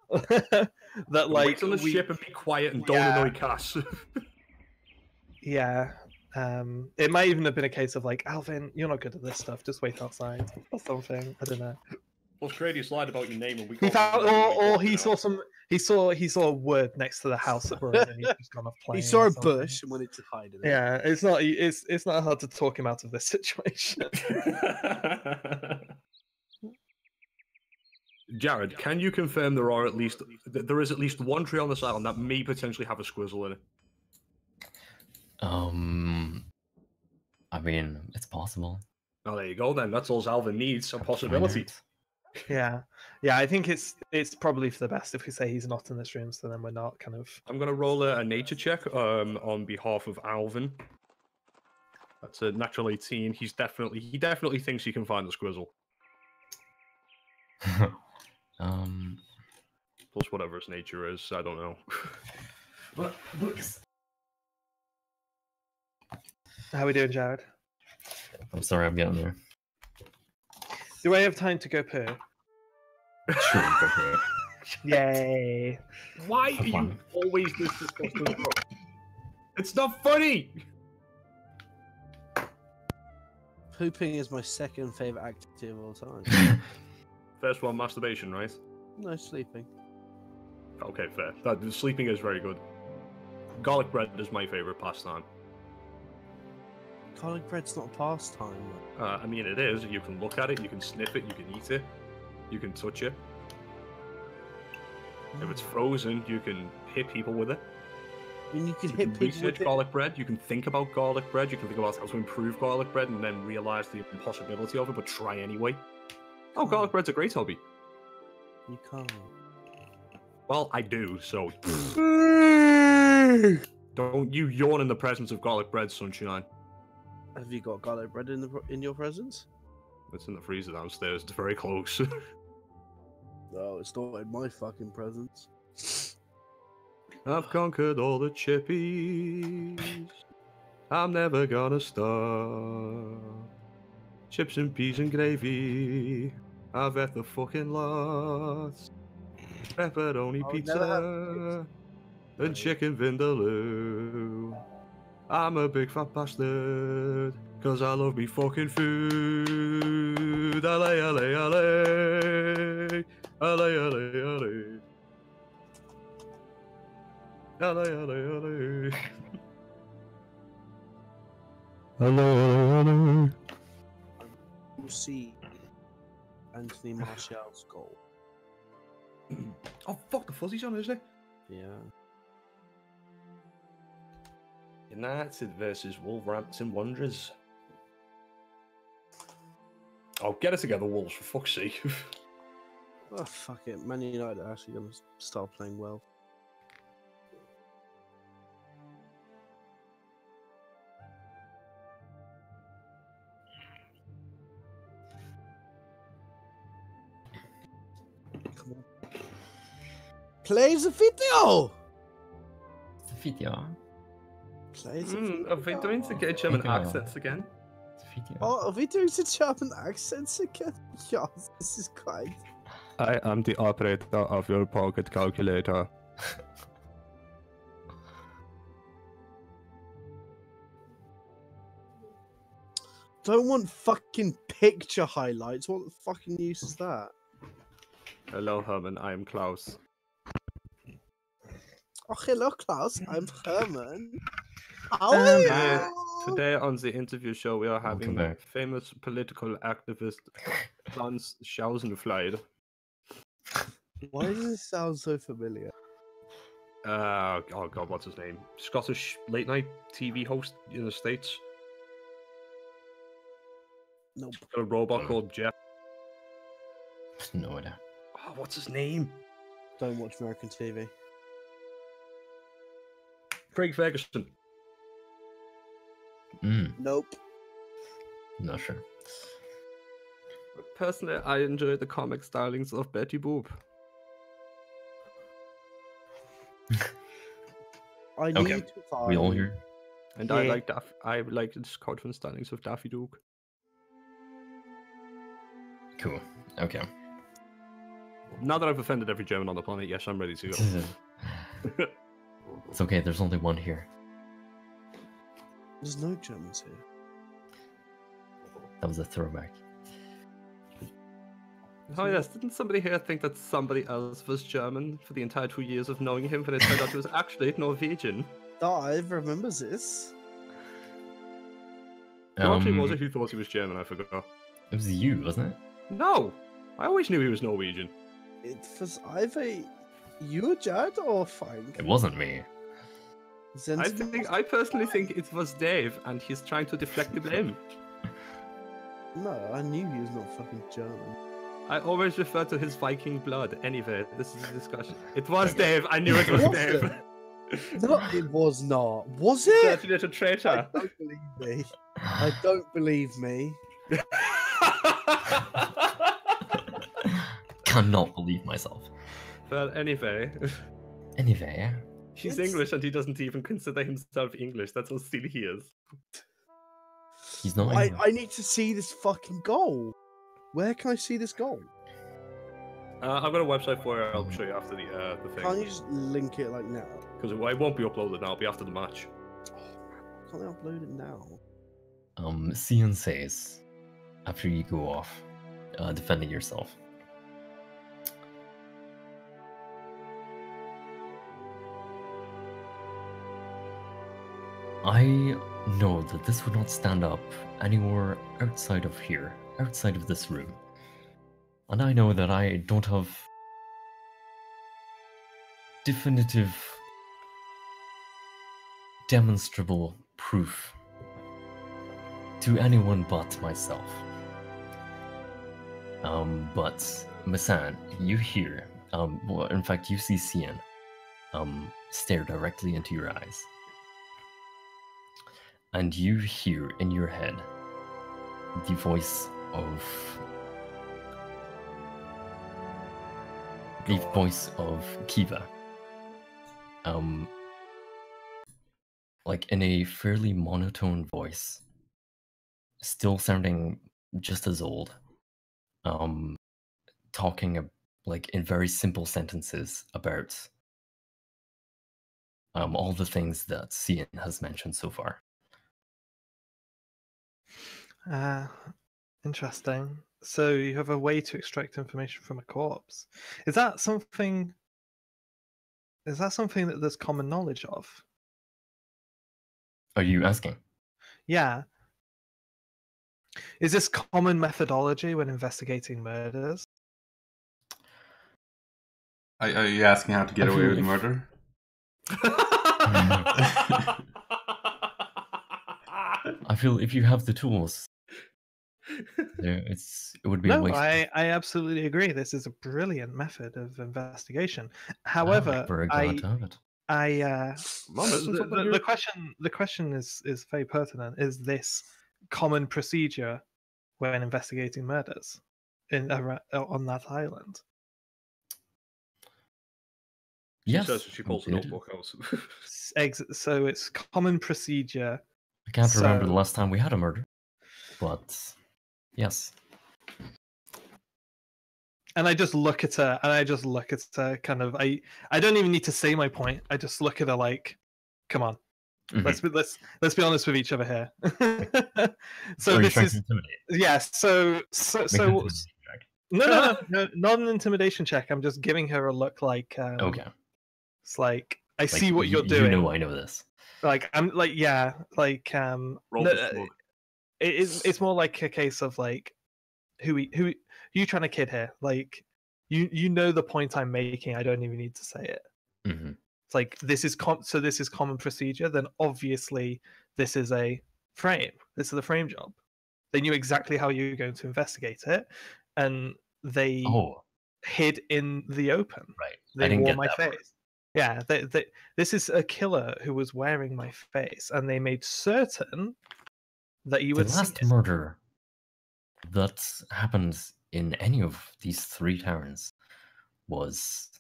That Wait on the ship and be quiet and don't annoy Cass. Yeah. It might even have been a case of like, Alvin, you're not good at this stuff. Just wait outside or something. I don't know. Well, Crady lied about your name and we. He found, or he saw some. He saw a wood next to the house that we're in, and he's just gone off playing. He saw or a something. bush and wanted to hide in it. Yeah, it's not hard to talk him out of this situation. Jared, can you confirm there is at least one tree on this island that may potentially have a squizzle in it? I mean, it's possible. Oh, there you go then. That's all Alvin needs, a possibility. Yeah. I think it's probably for the best if we say he's not in this room, so then we're not kind of. I'm gonna roll a nature check on behalf of Alvin. That's a natural 18. He definitely thinks he can find the squizzle. Plus whatever his nature is, I don't know. But How we doing, Jared? I'm sorry, I'm getting there. Do I have time to go poo? Sure, go for it. Yay! Why Have are you fun. always this disgusting, bro? It's not funny! Pooping is my second favorite activity of all time. First one, masturbation, right? No sleeping. Okay, fair. Sleeping is very good. Garlic bread is my favorite pastime. Garlic bread's not a pastime. I mean, it is. You can look at it, you can sniff it, you can eat it, you can touch it. If it's frozen, you can hit people with it. I mean, you can You hit can people research with it. garlic bread, you can think about garlic bread, you can think about how to improve garlic bread and then realize the impossibility of it, but try anyway. Oh, garlic bread's a great hobby. You can't. Well, I do, so... Don't you yawn in the presence of garlic bread, sunshine. Have you got garlic bread in your presence? It's in the freezer downstairs, it's very close. No, it's not in my fucking presence. I've conquered all the chippies. I'm never gonna stop. Chips and peas and gravy. I've had the fucking lots. Pepperoni I'll pizza never and chicken vindaloo. I'm a big fat bastard, cause I love me fucking food. Ale, ale, ale. Ale, ale, ale. Ale, ale, ale. Ale, ale, ale. We'll see Anthony Martial's goal. Oh, fuck, the fuzzy's on, isn't it? Yeah. United versus Wolverhampton Wanderers. Oh, get it together, Wolves, for fuck's sake. Oh, fuck it. Man United are actually going to start playing well. Come on. Play the video! It's a video. Play the Are they doing to get German Video. accents again? It's a video. Oh, are we doing the German accents again? Yes, this is great. I am the operator of your pocket calculator. Don't want fucking picture highlights. What the fucking use is that? Hello, Herman. I am Klaus. Oh, hello, Klaus. I'm Herman. How are Today, you? today on the interview show, we are having back. famous political activist Franz Schausenflied. Why does this sound so familiar? Oh god, what's his name? Scottish late night TV host in the States. Nope. Got a robot called Jeff. No idea. Oh, what's his name? Don't watch American TV. Craig Ferguson. Nope. Not sure. Personally, I enjoy the comic stylings of Betty Boop. I need Okay. to find. We all here? And Yeah. I like the cartoon stylings of Daffy Duke. Cool. Okay. Now that I've offended every German on the planet, yes, I'm ready to go. It's okay, there's only one here. There's no Germans here. That was a throwback. Oh yes, didn't somebody here think that somebody else was German for the entire 2 years of knowing him, but it turned out he was actually Norwegian? Dave remembers this. Who actually was it who thought he was German? I forgot. It was you, wasn't it? No! I always knew he was Norwegian. It was either you, Jared, or Frank. It wasn't me. I personally think it was Dave, and he's trying to deflect the blame. No, I knew he was not fucking German. I always refer to his Viking blood. Anyway, this is a discussion. It was Okay. Dave. I knew it was Was Dave. No, it was not. Was Dirty it? little traitor. I don't believe me. I don't believe me. Cannot believe myself. Well, anyway, Anyway, he's It's- English and he doesn't even consider himself English. That's how silly he is. He's not I, anywhere. I need to see this fucking goal. Where can I see this goal? I've got a website for it. I'll show you after the Can't you thing. just link it like now? Because it won't be uploaded now. It'll be after the match. Can't I upload it now? Cian says, after you go off, defending yourself. I know that this would not stand up anywhere outside of here, outside of this room. And I know that I don't have definitive, demonstrable proof to anyone but myself. But Masan, you hear, well, in fact, you see Cian stare directly into your eyes. And you hear in your head the voice of Kiva. Like in a fairly monotone voice, still sounding just as old. Talking like in very simple sentences about all the things that Cian has mentioned so far. Interesting. So you have a way to extract information from a corpse. Is that something that there's common knowledge of? Are you asking? Yeah. Is this common methodology when investigating murders? Are you asking how to get I away feel with if- murder? I feel if you have the tools, it would be a No, waste. I absolutely agree. This is a brilliant method of investigation. We're However, glad to have it. the question is very pertinent. Is this common procedure when investigating murders on that island? Yes, She pulls a it is. notebook out. So it's common procedure. I can't remember the So- last time we had a murder, but yes. And I just look at her, kind of. I don't even need to say my point. I just look at her like, come on, Mhm. let's be honest with each other here. So Are you this trying is to intimidate? yes. So Make an intimidation check. no, not an intimidation check. I'm just giving her a look like, Okay. it's like I Like, see what you're You doing. know I know this. Like I'm like yeah, like Roll no, the smug. it's more like a case of like who you trying to kid here? Like you know the point I'm making. I don't even need to say it. Hmm. It's like this is common procedure. Then obviously this is a frame. This is a frame job. They knew exactly how you were going to investigate it, and they Oh, hid in the open. right. They I didn't wore get my that face. part. Yeah, this is a killer who was wearing my face, and they made certain that you The would see last it. murder that happened in any of these three towns was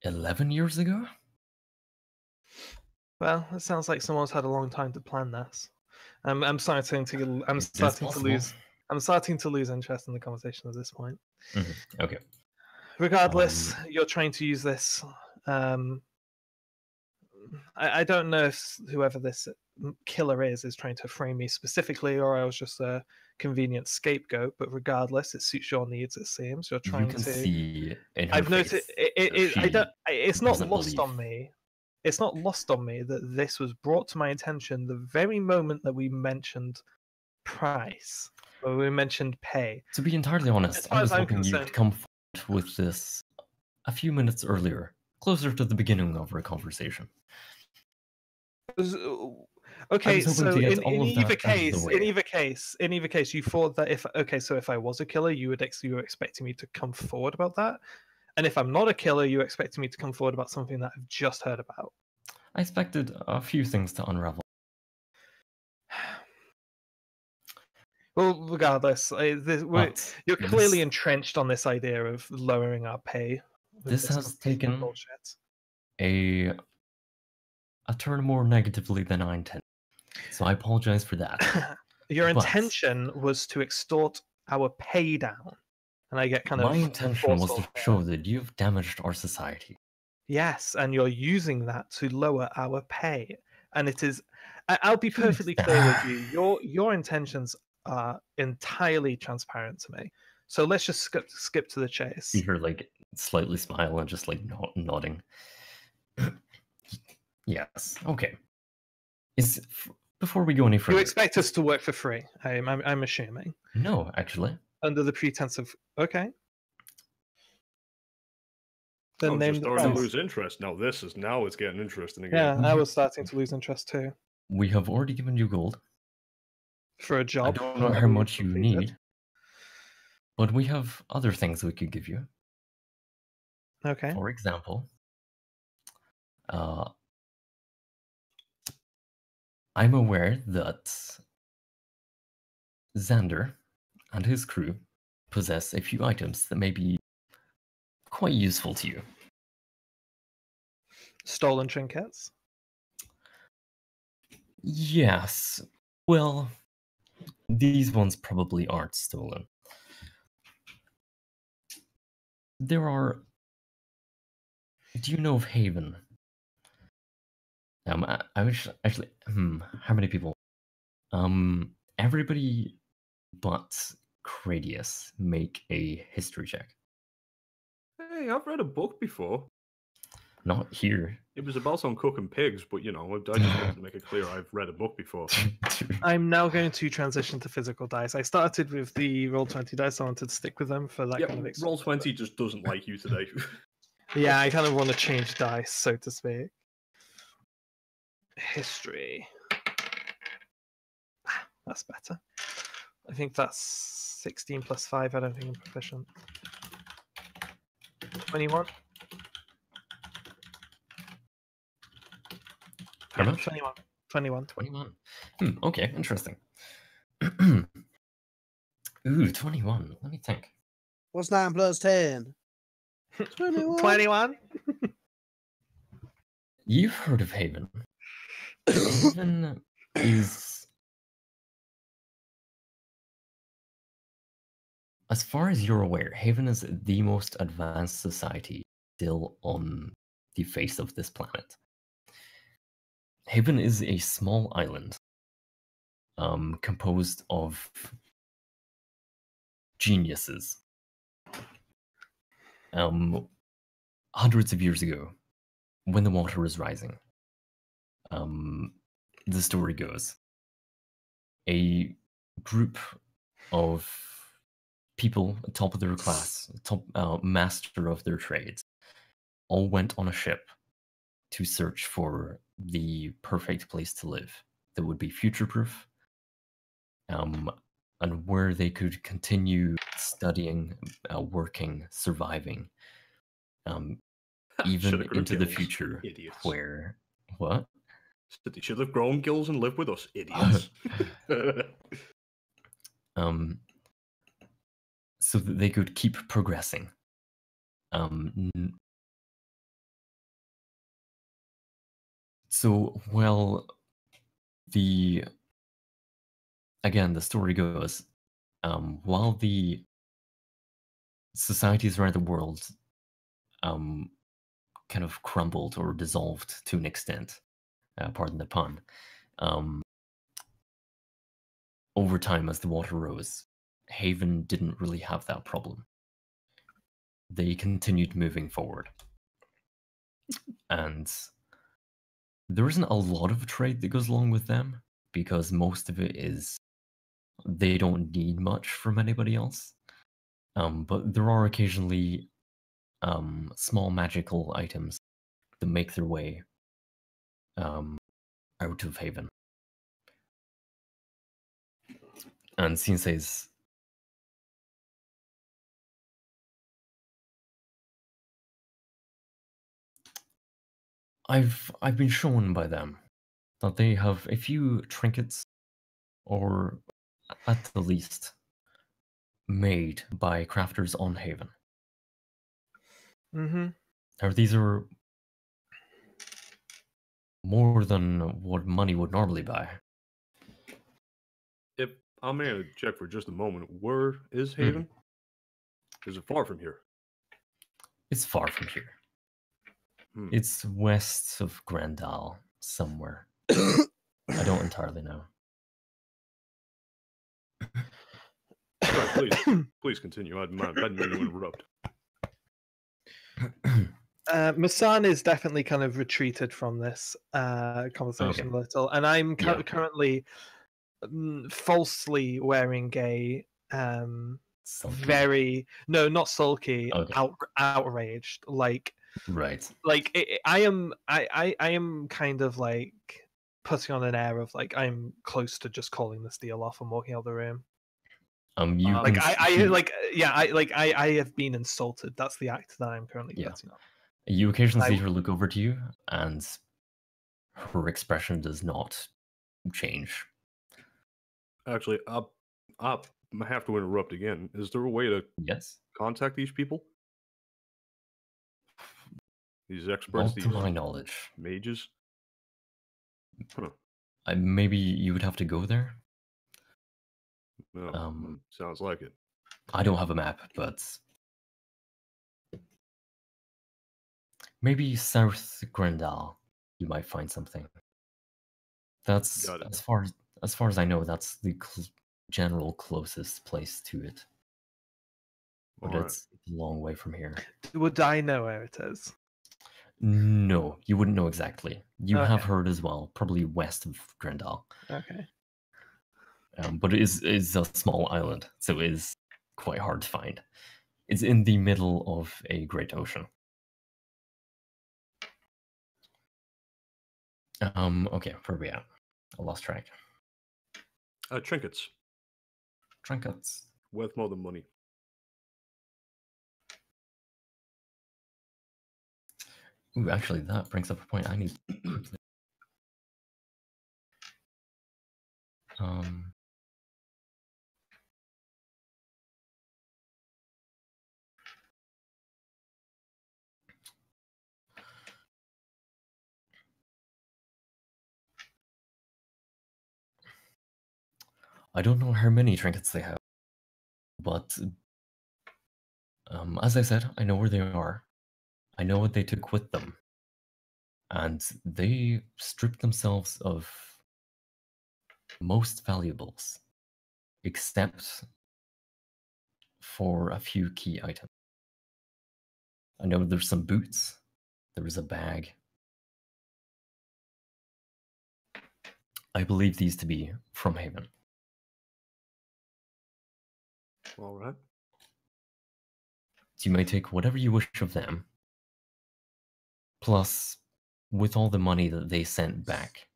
11 years ago? Well, it sounds like someone's had a long time to plan this. I'm starting to It is possible. I'm starting to lose interest in the conversation at this point. Okay. Regardless, you're trying to use this. I don't know if whoever this killer is trying to frame me specifically, or I was just a convenient scapegoat. But regardless, it suits your needs. It seems you're trying You can to. see in her I've face noticed. that I don't. she It's not doesn't lost believe. on me. It's not lost on me that this was brought to my attention the very moment that we mentioned price, or we mentioned pay. To be entirely honest, As far I as was I'm hoping you'd concerned- come forward with this a few minutes earlier, closer to the beginning of our conversation. Okay, hoping so to get in all of either that out of the case, way. in either case, you thought that if I was a killer, you were expecting me to come forward about that, and if I'm not a killer, you expecting me to come forward about something that I've just heard about. I expected a few things to unravel. Well, regardless, But you're clearly this- entrenched on this idea of lowering our pay. with This has complete taken- bullshit. a turn more negatively than I intended. So I apologize for that. Your But- intention was to extort our pay down, and I get kind My of intention was forceful to here. show that you've damaged our society. Yes, and you're using that to lower our pay, and it is. I'll be perfectly clear with you. Your intentions are entirely transparent to me. So let's just skip to the chase. See her like slightly smile and just like nodding. Yes. Okay. Before we go any further? You expect us to work for free? I'm assuming. No, actually. Under the pretense of okay. Then I'm name just the starting to price. lose interest. Now it's getting interesting again. Yeah, I was starting to lose interest too. We have already given you gold. For a job. I don't know that how we much you completed. need, but we have other things we could give you. Okay. For example, I'm aware that Xander and his crew possess a few items that may be quite useful to you. Stolen trinkets. Yes. Well, these ones probably aren't stolen. There are... Do you know of Haven? I wish... Actually, how many people? Everybody but Cradius make a history check. Hey, I've read a book before. Not here. It was about some cooking pigs, but you know, I just wanted to make it clear I've read a book before. I'm now going to transition to physical dice. I started with the roll 20 dice. I wanted to stick with them for that Yeah, kind of roll 20 just doesn't like you today. Yeah, I kind of want to change dice, so to speak. History. That's better. I think that's 16 plus 5. I don't think I'm proficient. 21. How much? 21. 21. 21. Okay, interesting. Ooh, 21. Let me think. What's 9 plus 10? 21. 21? You've heard of Haven. Haven is... As far as you're aware, Haven is the most advanced society still on the face of this planet. Haven is a small island composed of geniuses. Hundreds of years ago, when the water was rising, the story goes, a group of people, top of their class, master of their trades, all went on a ship to search for the perfect place to live that would be future-proof, and where they could continue studying, working, surviving, even Should've grew into the gills, future, idiots. where... What? So they should have grown gills and lived with us, idiots. So that they could keep progressing. So, well, again, the story goes, while the societies around the world kind of crumbled or dissolved to an extent, pardon the pun, over time as the water rose, Haven didn't really have that problem. They continued moving forward. And there isn't a lot of trade that goes along with them, because most of it is they don't need much from anybody else. But there are occasionally small magical items that make their way out of Haven. And Sin says, I've been shown by them that they have a few trinkets, or at the least, made by crafters on Haven. Mm-hmm. Now, these are more than what money would normally buy. I'm going to check for just a moment. Where is Haven? Is it far from here? It's far from here. Hmm. It's west of Grandal, somewhere. I don't entirely know. Sorry, please continue. I didn't mean to interrupt. Masan is definitely kind of retreated from this conversation a little, and I'm currently falsely wearing a Sulky. not sulky, Okay. outraged. Right. I am kind of like putting on an air of like I'm close to just calling this deal off and walking out of the room. You Like can I have been insulted. That's the act that I'm currently putting on. You occasionally see her look over to you, and her expression does not change. Actually, I have to interrupt again. Is there a way to contact these people? These experts, Not to my knowledge. Mages? Huh. Maybe you would have to go there? No, sounds like it. I don't have a map, but maybe South Grandal, you might find something. That's as far as I know. That's the general closest place to it, but it's a long way from here. Would I know where it is? No, you wouldn't know exactly. You have heard as well, probably west of Grandal. Okay. But it is a small island, so it is quite hard to find. It's in the middle of a great ocean. Okay, where are we at? I lost track. Trinkets. Trinkets. Worth more than money. Ooh, actually, that brings up a point I need. I don't know how many trinkets they have, but as I said, I know where they are. I know what they took with them. And they stripped themselves of most valuables, except for a few key items. I know there's some boots, there is a bag. I believe these to be from Haven. All right. So you may take whatever you wish of them. Plus, with all the money that they sent back,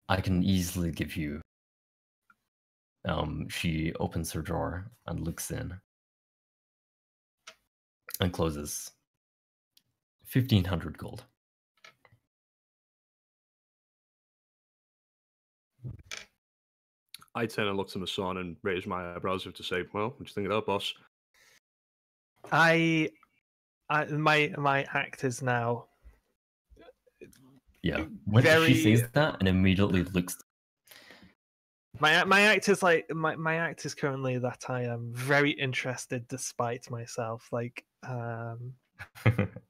I can easily give you. She opens her drawer and looks in and closes. 1,500 gold. I tend to look to Masan and raise my eyebrows to say, "Well, what do you think of that, boss?" My act is now. Yeah, when she says that and immediately looks. My act is like my act is currently that I am very interested despite myself. Like,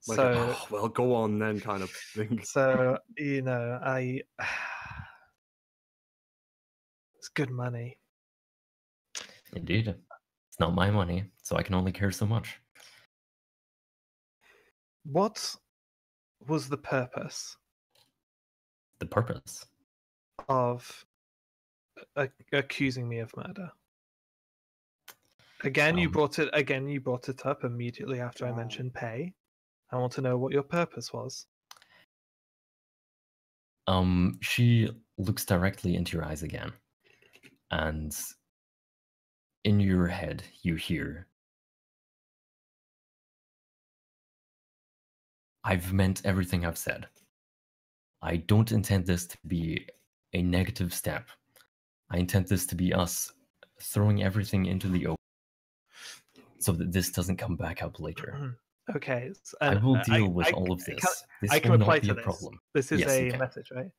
so well, go on then, kind of thing. So it's good money. Indeed, it's not my money, so I can only care so much. What was the purpose? The purpose of accusing me of murder? Again, you brought it up immediately after I mentioned pay. I want to know what your purpose was. She looks directly into your eyes again, and in your head you hear, "I've meant everything I've said. I don't intend this to be a negative step. I intend this to be us throwing everything into the open so that this doesn't come back up later. Okay. I will deal with all of this. This will not be a problem. This is yes, a message, right?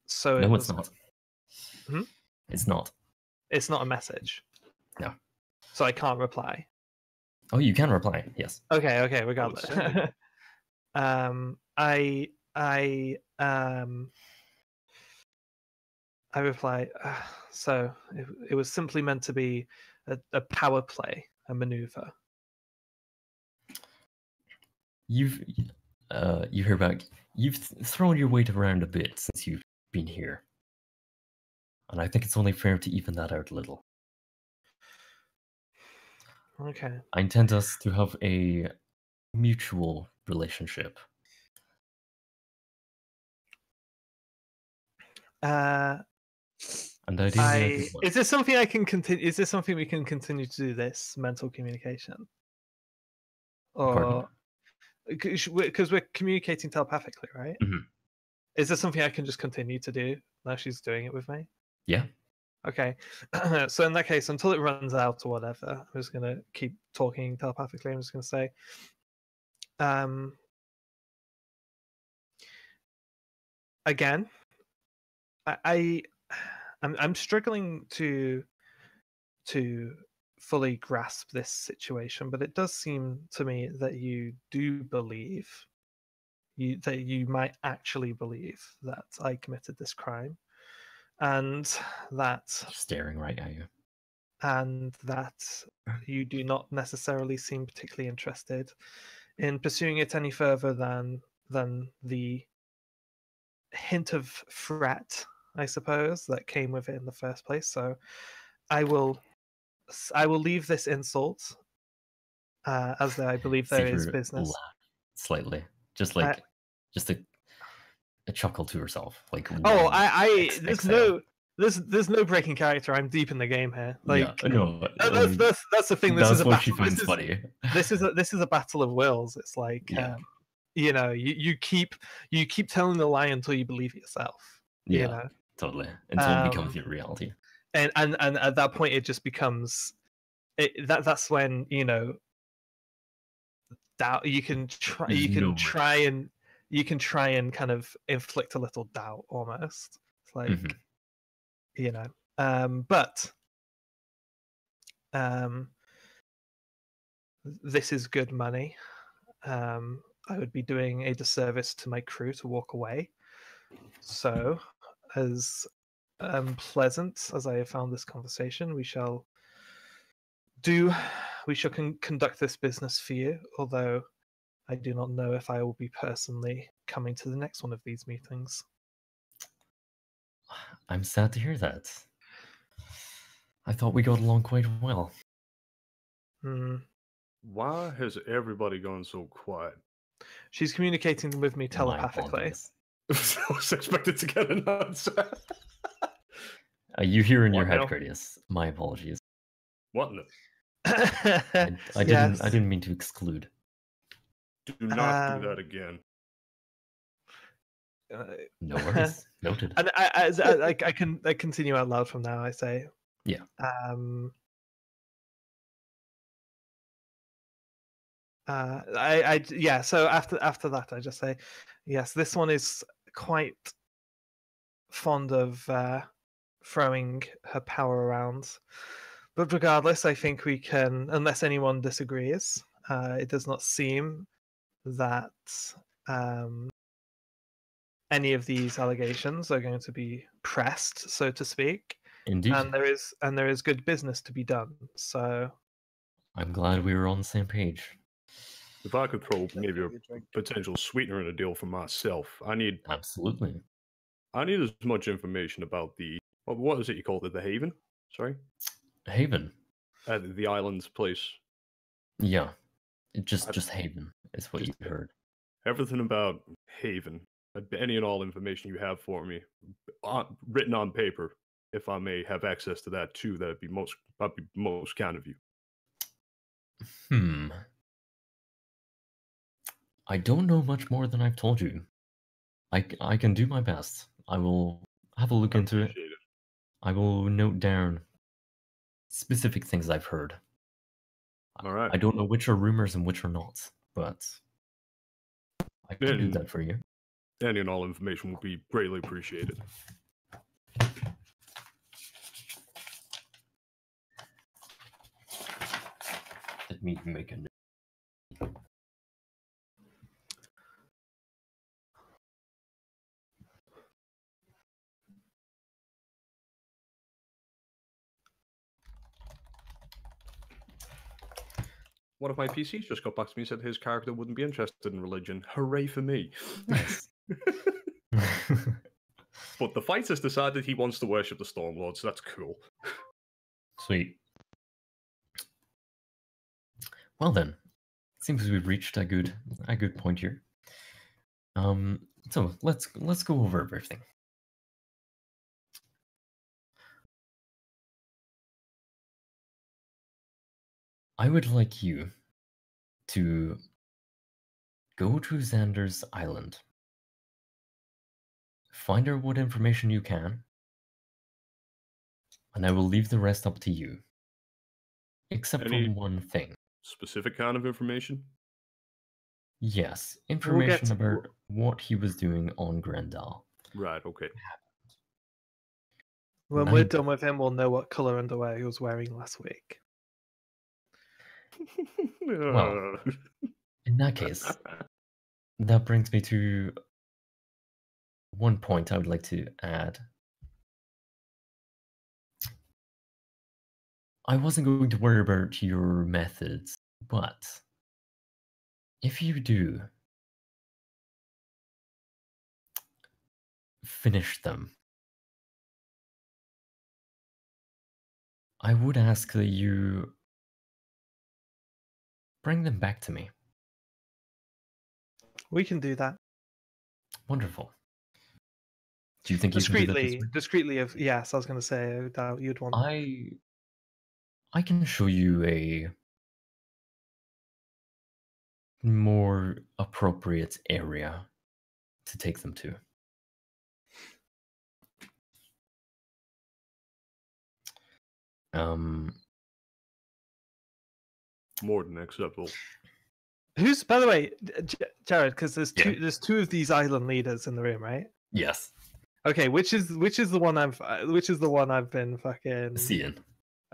So no, it's not. Hmm? It's not. It's not a message. No. So I can't reply. Oh, you can reply. Yes. Okay. Regardless. I reply. So it was simply meant to be a power play, a maneuver. You hear back. You've thrown your weight around a bit since you've been here, and I think it's only fair to even that out a little. Okay. I intend us to have a mutual relationship. And is this something I can continue? Is this something we can continue to do? This mental communication, or because we're communicating telepathically, right? Mm-hmm. Is this something I can just continue to do now she's doing it with me? Yeah. Okay. So in that case, until it runs out or whatever, I'm just gonna keep talking telepathically. I'm just gonna say, again, I'm struggling to fully grasp this situation, but it does seem to me that you do believe that you might actually believe that I committed this crime, and that staring right at you, and that you do not necessarily seem particularly interested in pursuing it any further than the hint of threat, I suppose, that came with it in the first place. So I will leave this insult, as I believe there is business. Laugh slightly, just like just a chuckle to herself, like. Oh, there's no breaking character. I'm deep in the game here. Like, yeah, no, that's the thing. This is a battle. She finds funny. This is a battle of wills. It's like, yeah. You keep telling the lie until you believe it yourself. Yeah, you know? Totally. Until it becomes your reality. And at that point, it just becomes that's when doubt. You can try and kind of inflict a little doubt almost. It's like, but this is good money. I would be doing a disservice to my crew to walk away. So, as pleasant as I have found this conversation, we shall conduct this business for you, although I do not know if I will be personally coming to the next one of these meetings. I'm sad to hear that. I thought we got along quite well. Why has everybody gone so quiet? She's communicating with me telepathically. I was expected to get an answer. You hear in your head, Curtius. My apologies. What? No? I didn't mean to exclude. Do not do that again. No worries. Noted. And I can continue out loud from now. I say, yeah. So after that, I just say, yes, this one is quite fond of throwing her power around. But regardless, I think we can, unless anyone disagrees, it does not seem that any of these allegations are going to be pressed, so to speak. Indeed. And there is good business to be done. So I'm glad we were on the same page. If I could throw maybe a potential sweetener in a deal for myself, absolutely. I need as much information about the what is it you called it? The Haven? Sorry? Haven. The island's place. Yeah. Just Haven is what you heard. Everything about Haven. Any and all information you have for me, written on paper, if I may have access to that too, that'd be most kind of you. I don't know much more than I've told you. I can do my best. I will have a look into it. I will note down specific things I've heard. All right. I don't know which are rumors and which are not. but I can do that for you. Any and all information will be greatly appreciated. Let me make a note. One of my PCs just got back to me and said his character wouldn't be interested in religion. Hooray for me. Nice. But the fighter's decided he wants to worship the Stormlord, so that's cool. Sweet. Well then, seems we've reached a good point here. So let's go over everything. I would like you to go to Xander's island. Find out what information you can, and I will leave the rest up to you. Except Any- for one thing. Specific kind of information? Yes, We'll information get to- about what he was doing on Grendel. Right, okay. When Nine- we're done with him, we'll know what color underwear he was wearing last week. Well, in that case, that brings me to one point I would like to add. I wasn't going to worry about your methods, but if you do finish them, I would ask that you bring them back to me. We can do that Wonderful. Do you think you can do that this week? discreetly. Yes, I was going to say I doubt you'd want. I can show you a more appropriate area to take them to. More than acceptable. Who's, by the way, Jared? Because there's Yeah. there's two of these island leaders in the room, right? Yes, Okay, which is the one I've been fucking Cian.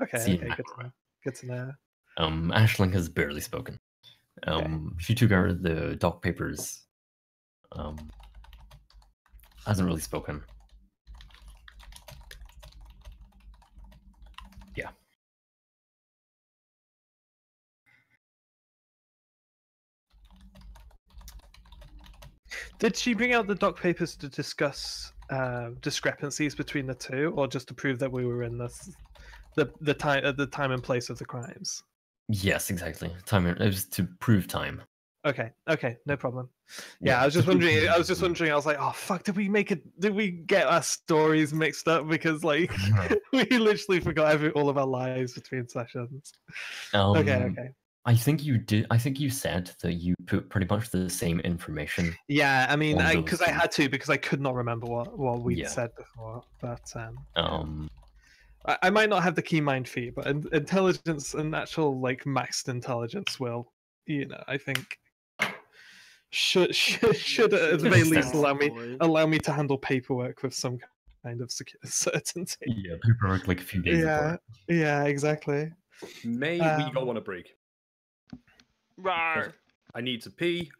Okay, Cian okay, McElroy. good to know. Ashling has barely spoken. She took out the doc papers. Hasn't really spoken. Yeah. Did she bring out the doc papers to discuss discrepancies between the two, or just to prove that we were in the time at the time and place of the crimes? Yes, exactly. Time. It was to prove time. Okay, no problem. Yeah, Yeah, I was just to prove wondering. time. I was like, oh fuck, did we get our stories mixed up? Because like we literally forgot all of our lives between sessions. Okay. I think you did. I think you said that you put pretty much the same information. Yeah, I mean, On because those I two. had to, because I could not remember what we'd Yeah. said before. But Um, I might not have the key mind feat, but intelligence and actual like maxed intelligence will, I think should at the very least allow me to handle paperwork with some kind of certainty. yeah, paperwork like a few days before. Yeah, exactly. May we go on a break? Rawr. I need to pee.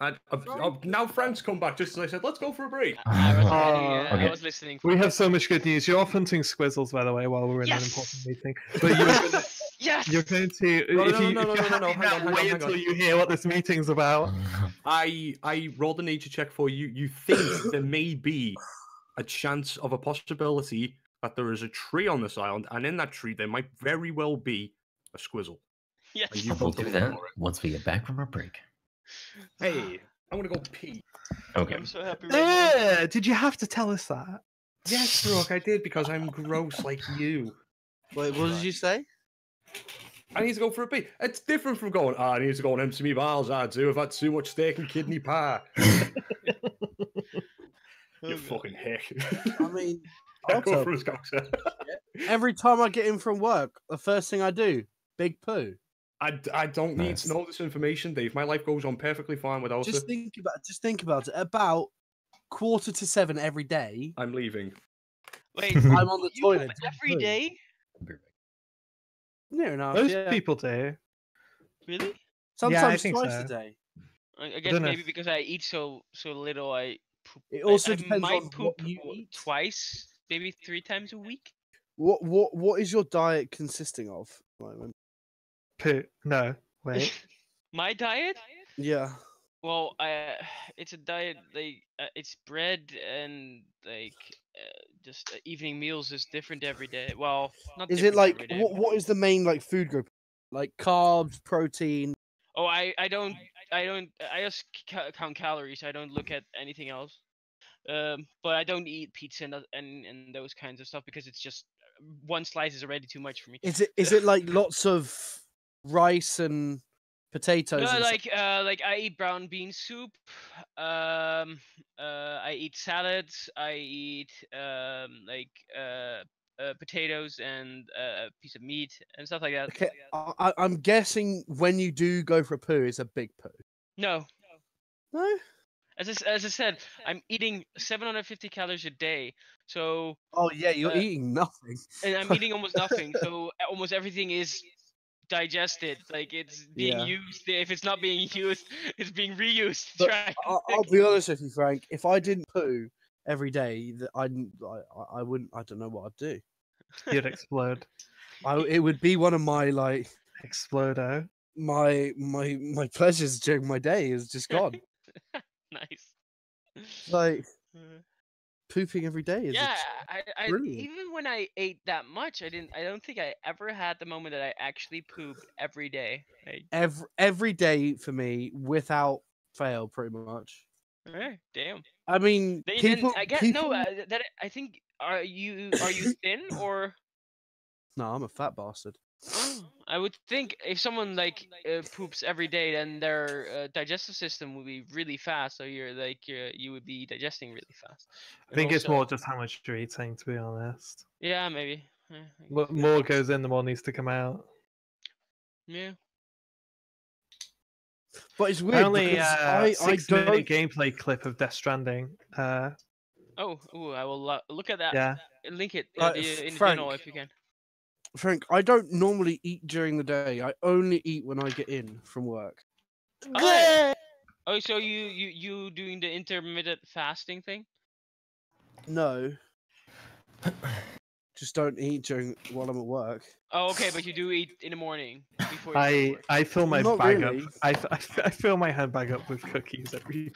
Now Frank's come back just as I said, let's go for a break. I was, Okay. I was listening. We have so much good news. You're off hunting squizzles, by the way, while we're in an Yes! important meeting. But Yes. you're going to. No, if you, no, if you're hang happy on, now, hang on, wait hang until on. you hear what this meeting's about. I rolled a nature check for you. You think there may be a chance of a possibility that there is a tree on this island, and in that tree there might very well be a squizzle. Yes. And you We'll both do look that for it. once we get back from our break. Hey, I'm gonna go pee. Okay. I'm so happy right now. Did you have to tell us that? Yes, Brooke, I did because I'm gross like you. Wait, what did you say? I need to go for a pee. It's different from going, I need to go and empty me bowels. I do. I've had too much steak and kidney pie. You fucking heck. I mean, I'll I'll go tell- for his cocktail. every time I get in from work, the first thing I do, big poo. I don't need Nice. to know this information, Dave. My life goes on perfectly fine without Just it. think about it. About 6:45 every day, I'm leaving. Wait, I'm on the you toilet. poop every day? Near enough. Most Yeah. people do. Really? Sometimes think twice so. a day. I guess don't know maybe if- because I eat so little, I poop. It also I depends might on poop what you eat. twice, maybe 3 times a week. What is your diet consisting of at the moment? Poo. No, wait. My diet? Yeah. Well, it's a diet like it's bread and like just evening meals is different every day. Well, not Is it different like every day. what is the main like food group? Like carbs, protein. Oh, I don't I just count calories. I don't look at anything else. But I don't eat pizza and those kinds of stuff because it's just one slice is already too much for me. Is it like lots of rice and potatoes? No, and like I eat brown bean soup. I eat salads. I eat potatoes and a piece of meat and stuff like that. Okay, I'm guessing when you do go for a poo, it's a big poo. No, No. as I said, I'm eating 750 calories a day. So Oh yeah, you're Uh, eating nothing. and I'm eating almost nothing. So almost everything is digested. Like it's being Yeah. used. If it's not being used, it's being reused. But Try. I'll be honest with you, Frank. If I didn't poo every day, I wouldn't. I don't know what I'd do. You'd explode. It would be one of my like Explodo. my pleasures during my day is just gone. Nice. Like Uh, pooping every day is yeah, I brilliant. even when I ate that much, I don't think I ever had the moment that I actually pooped every day. Like, every day for me without fail, pretty much. damn. I mean, Then people. I get people... no. That I think are you thin or? No, I'm a fat bastard. Oh, I would think if someone like poops every day, then their digestive system would be really fast. So you would be digesting really fast. I And think it's also- more just how much you're eating, to be honest. Yeah, maybe. I What guess. more goes in, the more needs to come out. Yeah. But it's I weird only because I 6-minute don't. gameplay clip of Death Stranding. Oh, I will look at that. Yeah. Link it Right, in the Frank. channel if you can. Frank, I don't normally eat during the day. I only eat when I get in from work. Oh, oh, so you doing the intermittent fasting thing? No. Just don't eat during while I'm at work. Oh, okay, but you do eat in the morning before you go to work. I fill my Not bag really. up. I fill my handbag up with cookies every day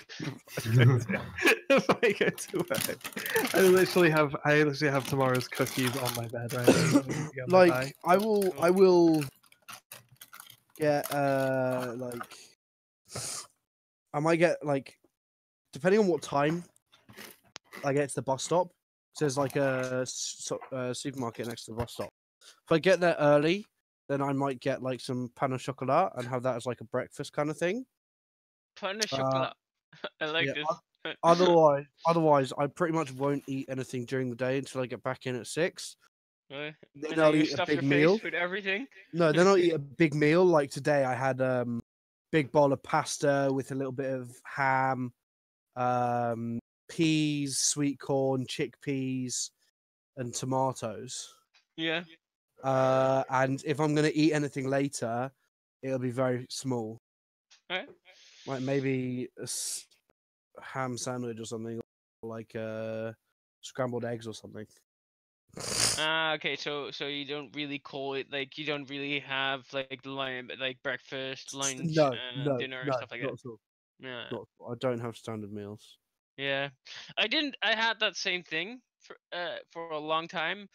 if I go to work. I literally have tomorrow's cookies on my bed right now. On my Like bag. I will get like I might get like depending on what time I get to the bus stop. So there's like a supermarket next to the bus stop. If I get there early, then I might get like some pain au chocolat and have that as like a breakfast kind of thing. Pain au chocolat. I like yeah, this. Otherwise, I pretty much won't eat anything during the day until I get back in at 6. And Then then I'll you eat a stuff big your meal. face with everything. No, then I'll eat a big meal. Like today, I had big bowl of pasta with a little bit of ham, peas, sweet corn, chickpeas, and tomatoes. Yeah. And if I'm gonna eat anything later, it'll be very small. Alright. Like maybe a ham sandwich or something, or like scrambled eggs or something. Okay, so you don't really call it like you don't really have like like breakfast, lunch, No, dinner, no, stuff like not that. at all. Yeah. I don't have standard meals. Yeah. I had that same thing for a long time.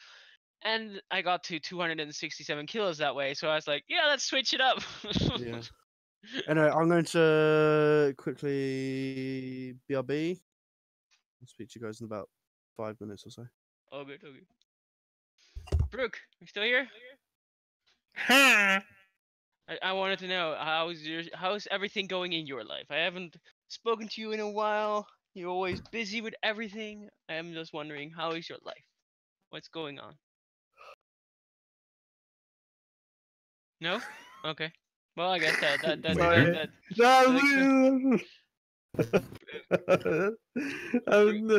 And I got to 267 kilos that way, so I was like, yeah, let's switch it up. Yeah. Anyway, I'm going to quickly BRB. I'll speak to you guys in about 5 minutes or so. Oh, good, okay. Brooke, you still here? I wanted to know how's everything going in your life? I haven't spoken to you in a while. You're always busy with everything. I am just wondering, how is your life? What's going on? No? Okay. Well, I guess that Sorry. that No,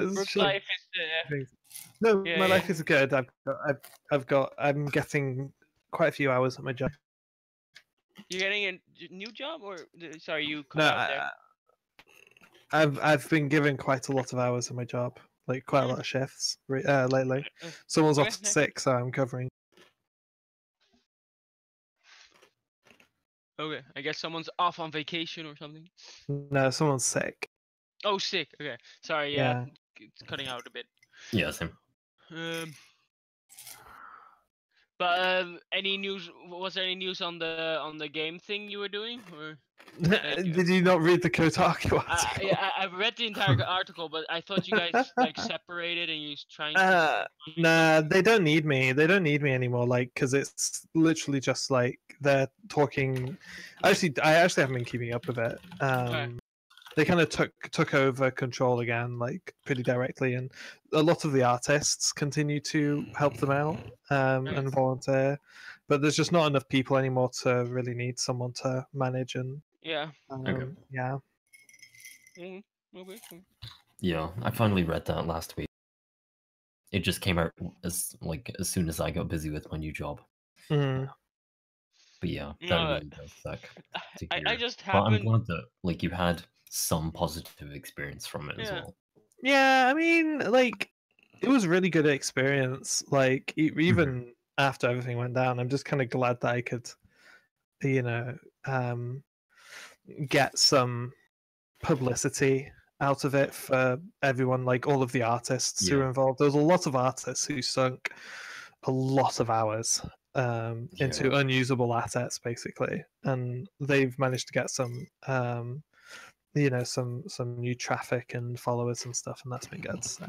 Brooke's shut life is No, yeah, my yeah. life is good. I'm getting quite a few hours at my job. You're getting a new job, or sorry, you cut No, out there. I've been given quite a lot of hours at my job, like quite a lot of shifts lately. Someone's Okay, off nice. sick, so I'm covering. Okay, I guess someone's off on vacation or something. No, someone's sick. Oh, sick. Okay, sorry. Yeah, it's cutting out a bit. Yeah, same. But any news? Was there any news on the game thing you were doing? Or Did you not read the Kotaku article? yeah, I read the entire article, but I thought you guys like separated and you was trying to. Nah, they don't need me. They don't need me anymore. Like, because it's literally just like they're talking. I actually haven't been keeping up with it. Okay. They kind of took over control again, like pretty directly, and a lot of the artists continue to help them out and volunteer, but there's just not enough people anymore to really need someone to manage and Yeah. yeah. Okay. Yeah, I finally read that last week. It just came out as soon as I got busy with my new job. Mm. But yeah, that really does suck. I just But I'm happened. glad that you had some positive experience from it as well. Yeah, I mean, like, it was a really good experience. Like, even after everything went down, I'm just kind of glad that I could, you know, get some publicity out of it for everyone, like all of the artists who were involved. There was a lot of artists who sunk a lot of hours into unusable assets, basically, and they've managed to get some some new traffic and followers and stuff, and that's been good. So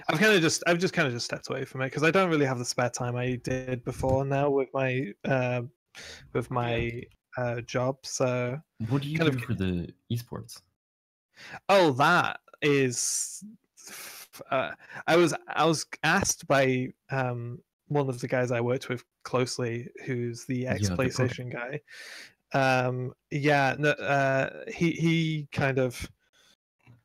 I've just kind of just stepped away from it because I don't really have the spare time I did before now with my job. So what do you do for the esports? Oh, that is. I was asked by one of the guys I worked with closely, who's the ex-PlayStation guy. He kind of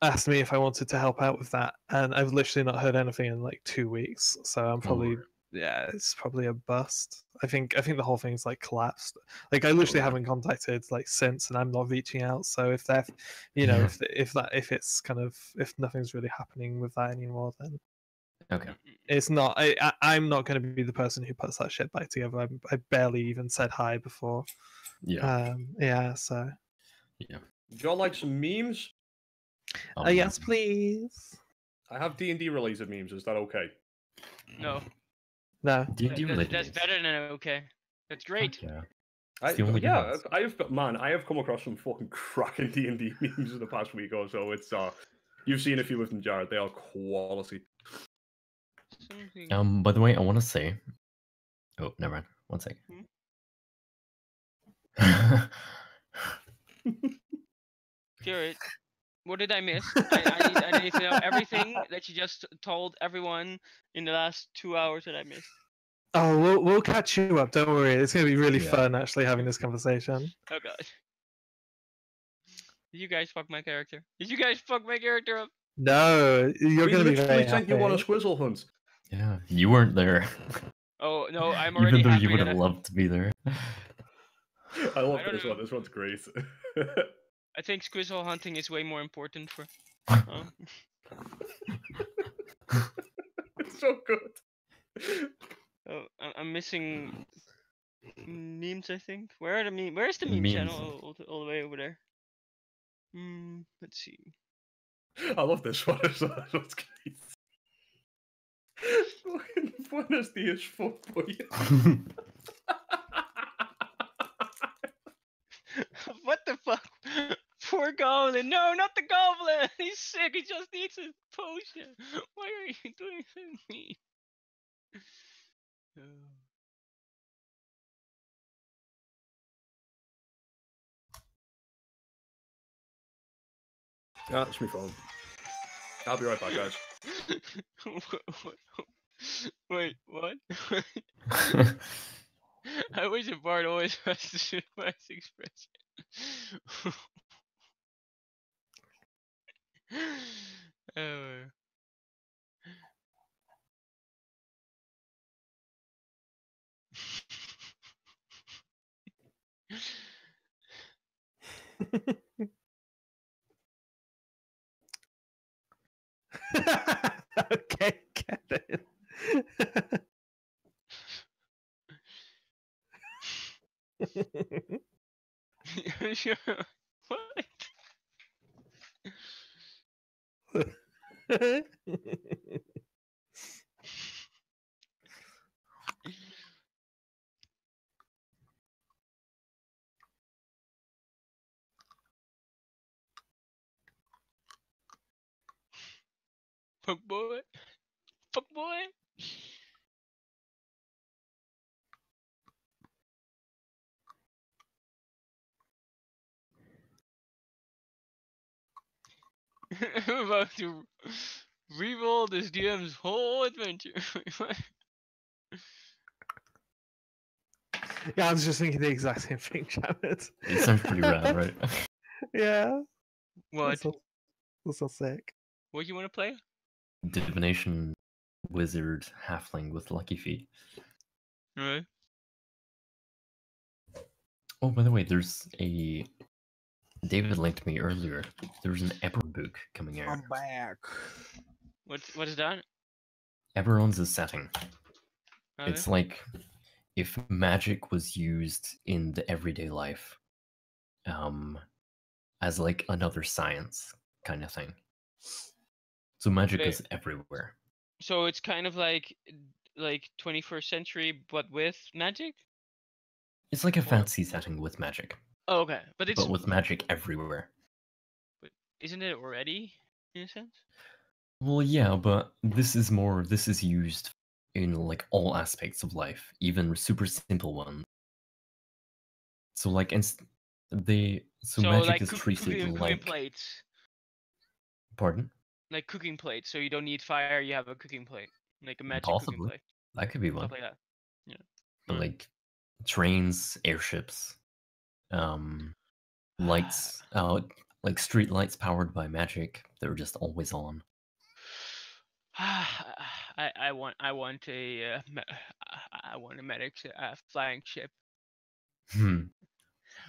asked me if I wanted to help out with that, and I've literally not heard anything in like 2 weeks. So I'm probably it's probably a bust. I think the whole thing's like collapsed. Like I literally haven't contacted like since, and I'm not reaching out. So if that, if it's kind of if nothing's really happening with that anymore, then it's not. I'm not going to be the person who puts that shit back together. I barely even said hi before. So. Do y'all like some memes? Yes, please. I have D&D related memes. Is that okay? No. No. That's better than okay. That's great. I have come across some fucking cracking D&D memes in the past week or so. It's you've seen a few of them, Jared. They are quality. By the way, I want to say. Oh, never mind. 1 second. Jared, what did I miss? I need to know everything that you just told everyone in the last 2 hours that I missed. Oh, we'll catch you up. Don't worry. It's going to be really fun actually having this conversation. Oh god. Did you guys fuck my character? Did you guys fuck my character up? No, you're going to be very sent you on a squizzle hunt. Yeah, you weren't there. Oh no, I'm already. Even though happy you would that have loved to be there. I love this one. This one's great. I think squizzle hunting is way more important for. It's so good. Oh, I'm missing memes. I think. Where are the memes? Where's the meme channel all the way over there? Let's see. I love this one. This one's great. Fucking buenos dias, fuckboy. What the fuck? Poor goblin. No, not the goblin. He's sick. He just needs his potion. Why are you doing this to me? Yeah, that's my phone. I'll be right back, guys. Wait, what? I wish a bard always has to shoot my expression. Oh. Okay, Kevin. Sure. What? Fuck boy. Fuck boy. I'm about to re-roll this DM's whole adventure. Yeah, I was just thinking the exact same thing, Janet. It sounds pretty rad, right? Yeah. What? That's so sick. What you want to play? Divination wizard halfling with lucky feet. Right. Oh, by the way, there's a David linked me earlier. There's an Eberron book coming out. I'm back. What is that? Eberron's a setting. Okay. It's like if magic was used in the everyday life, as like another science kind of thing. So magic Okay. is everywhere. So it's kind of like 21st century, but with magic. It's like a fancy setting with magic, Oh, okay, but it's but with magic everywhere. isn't it already in a sense? Well, yeah, but this is used in like all aspects of life, even super simple ones. So like, magic like is treated cooking like. plates. Pardon? Like cooking plates, so you don't need fire. You have a cooking plate, like a magic cooking Possibly. plate, That could be one. stuff like that. Yeah. But Right. like trains, airships, lights, like street lights powered by magic. They're just always on. I want a medic flying ship.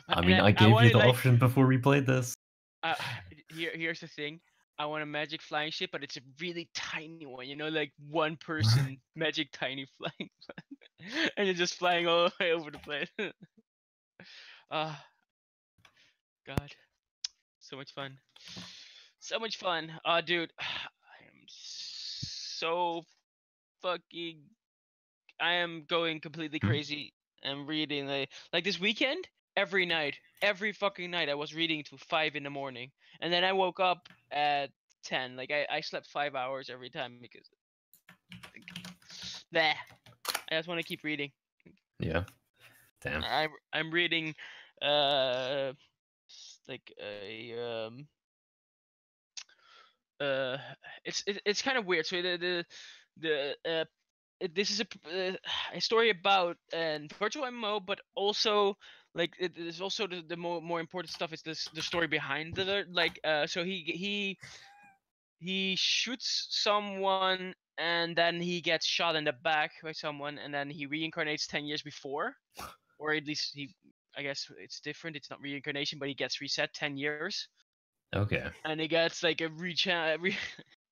I mean, I gave you wanted, the like, option before we played this. Here's the thing. I want a magic flying ship, but it's a really tiny one. You know, like one person magic tiny flying, and you're just flying all the way over the place. God, so much fun. So much fun. Dude, I am so fucking. I am going completely crazy. I'm reading like this weekend. Every night, every fucking night, I was reading to 5 in the morning, and then I woke up at 10. Like I slept 5 hours every time because, I just want to keep reading. Yeah. Damn. I'm reading, like a it's kind of weird. So this is a story about a virtual MMO, but also like there's also the more important stuff is the story behind so he shoots someone and then he gets shot in the back by someone and then he reincarnates 10 years before, or at least I guess it's different. It's not reincarnation, but he gets reset 10 years. Okay. And he gets like a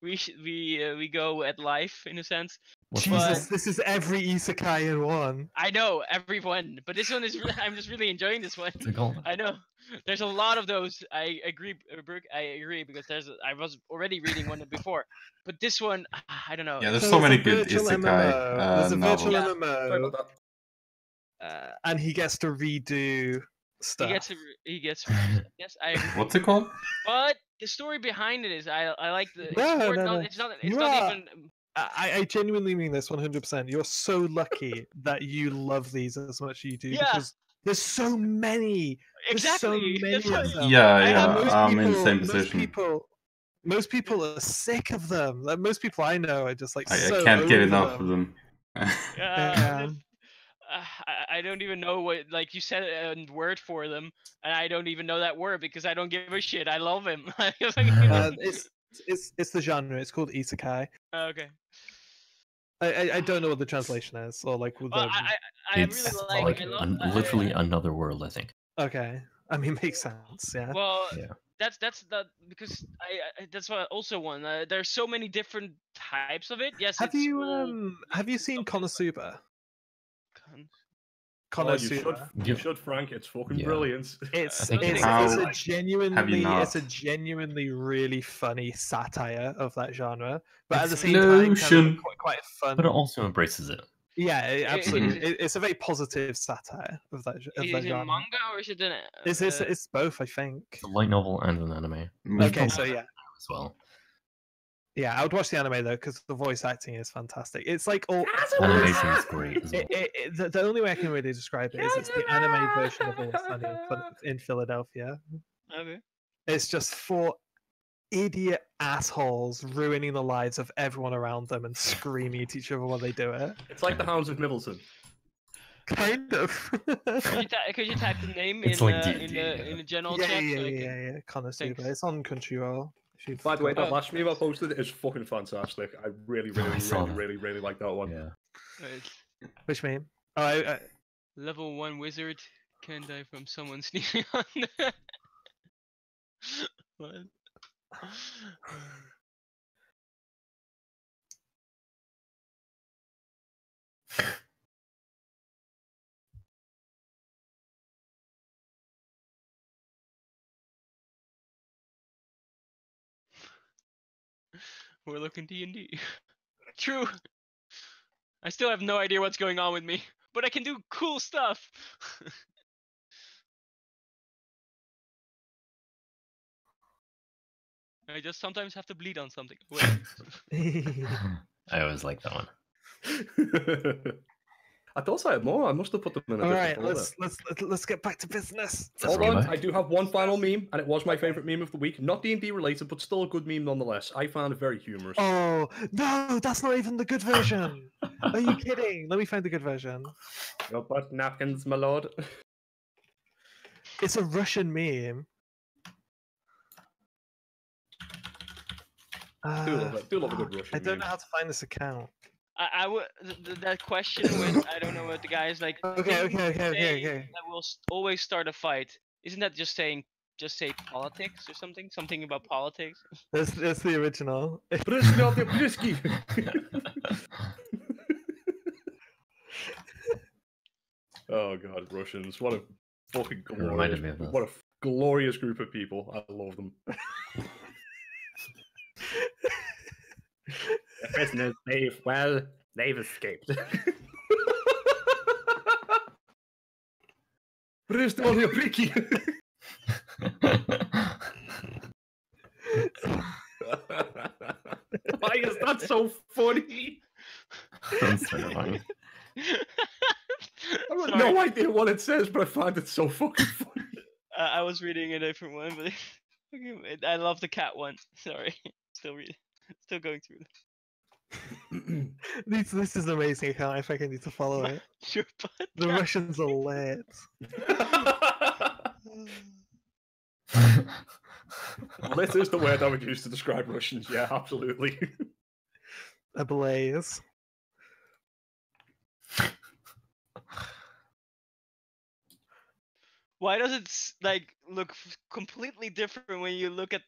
we go at life in a sense. Jesus, this is every isekai in one. I know everyone, but this one is. I'm just really enjoying this one. What's it called? I know. There's a lot of those. I agree, Brooke. I agree because I was already reading one before, but this one, I don't know. Yeah, there's so many good virtual isekai There's a virtual novels. MMO, and he gets to redo stuff. He gets. Yes, I agree. What's it called? But the story behind it is I like the. No. It's not You even. I genuinely mean this 100%. You're so lucky that you love these as much as you do. Yeah. Because there's so many. There's Exactly. so many That's of what- them. Yeah, I'm in the same most position. Most people are sick of them. Like most people I know are just like I so can't get over enough of them. Yeah. I don't even know what, like, you said a word for them, and I don't even know that word because I don't give a shit. I love him. It's the genre. It's called isekai. Okay. I don't know what the translation is, or like with Well, the. I It's really like I love literally another world, I think. Okay, I mean, makes sense. Yeah. Well, Yeah. that's that because that's what also one. There's so many different types of it. Yes, Have it's you all have you seen something- Konosuba? Oh, you Konosuba. should, Frank. It's fucking Yeah. brilliant. It's think it's, How it's a have you genuinely it's a not? genuinely really funny satire of that genre, but at the same time, kind of Explosion. quite fun. But it also embraces it. Yeah, absolutely. Is It's a very positive satire of that it genre. manga or is it an? It's both, I think. It's a light novel and an anime Okay, Metal. so yeah, as well. yeah, I would watch the anime though because the voice acting is fantastic. It's like all Animation is great as well. the only way I can really describe it is it's the anime version of Always Sunny in Philadelphia. Okay. It's just four idiot assholes ruining the lives of everyone around them and screaming at each other while they do it. It's like the Hounds of Middleton. Kind of. Could you type the name It's in like in D&D, the general yeah, chat? yeah, so I yeah, can- yeah. Konosuba. Thanks. It's on Crunchyroll. If you've By the way, got that last meme I posted is fucking fantastic. I really, really, I saw really, that. really, really like that one. Yeah. Right. Which meme? Oh, Level 1 wizard can die from someone sneezing on them. What? We're looking D&D. True. I still have no idea what's going on with me, but I can do cool stuff. I just sometimes have to bleed on something. Wait. I always like that one. I thought I had more. I must have put them in a all different right, folder. let's get back to business. Let's Hold get on, back. I do have one final meme, and it was my favorite meme of the week. Not D&D related, but still a good meme nonetheless. I found it very humorous. Oh no, that's not even the good version. Are you kidding? Let me find the good version. Your butt napkins, my lord. It's a Russian meme. Do love a good Russian I don't meme. know how to find this account. I would that question with I don't know what the guy is like. Okay. That will always start a fight. Isn't that just say politics or something? Something about politics. That's the original. Brezhnev the Brisky. Oh god, Russians! What a fucking reminded me of this. what a glorious group of people. I love them. The prisoners, they've escaped. Brezhnev the Brisky. Why is that so funny? That's terrifying. I have Sorry. no idea what it says, but I find it so fucking funny. I was reading a different one, but I love the cat one. Sorry, still going through. This is an amazing account. I think I need to follow it. Sure, but The Russians are lit. Lit is the word I would use to describe Russians. Yeah, absolutely. Ablaze. why does it like look completely different when you look at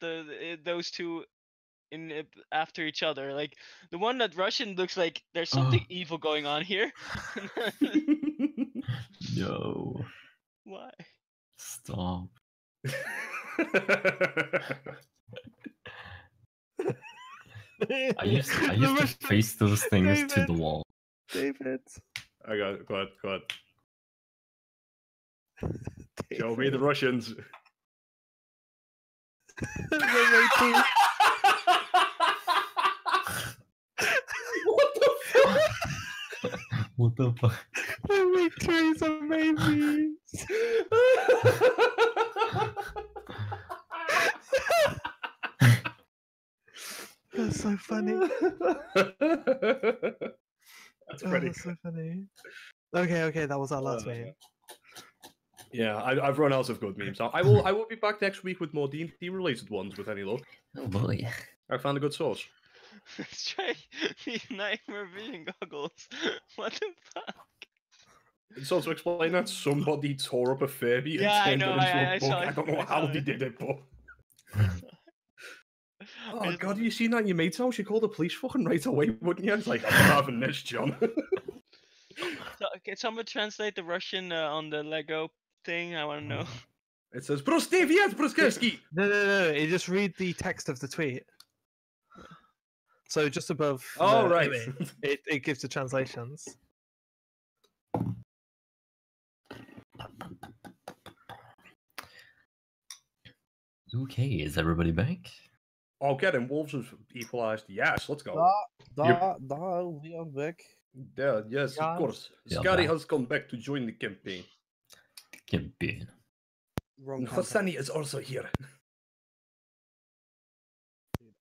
those two in after each other? Like the one that Russian looks like there's something evil going on here. Yo, Why? stop. I used to face those things to the wall. David. I got it. Go ahead. Show me the Russians. What the fuck? What the fuck? They make Teresa babies. That's so funny. That's pretty. That's so funny. Okay, that was our last meme. Yeah, I've run out of good memes. I will be back next week with more D&D related ones with any luck. Oh boy. I found a good source. Let's try these nightmare vision goggles. What the fuck? So to explain that, somebody tore up a Furby and Yeah, I turned know, it into I a book. saw I it, don't know I how saw they it. did it, but... I Oh just god, love have you seen that in your mate's house? You call the police fucking right away, wouldn't you? It's like, I'm not having this, John. So, can someone translate the Russian on the Lego thing? I want to know. It says, Prostiviet Proskerski! No. You just read the text of the tweet. So just above Oh, the right. image, it gives the translations. Okay, is everybody back? Oh, getting wolves have equalized. Yes, let's go. We are back. Yeah, yes, of Yes. course. Yeah, Scary back. has come back to join the campaign. Campaign. Wrong And campaign. Hassani is also here.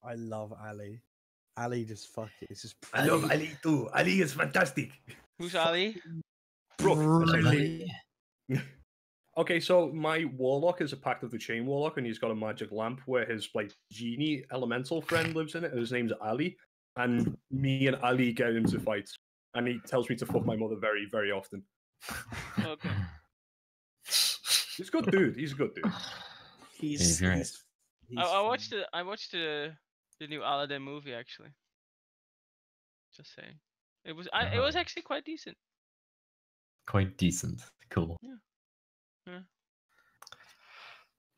I love Ali. Ali just fuck it. It's just I love Ali too. Ali is fantastic. Who's Ali? Brooke, essentially. Okay, so my warlock is a Pact of the Chain warlock, and he's got a magic lamp where his like genie elemental friend lives in it. And his name's Ali, and me and Ali get into fights, and he tells me to fuck my mother very, very often. Okay. He's a good dude. He's a good dude. He's great. I watched the new Aladdin movie actually. Just saying. It was it was actually quite decent. Quite decent. Cool. Yeah.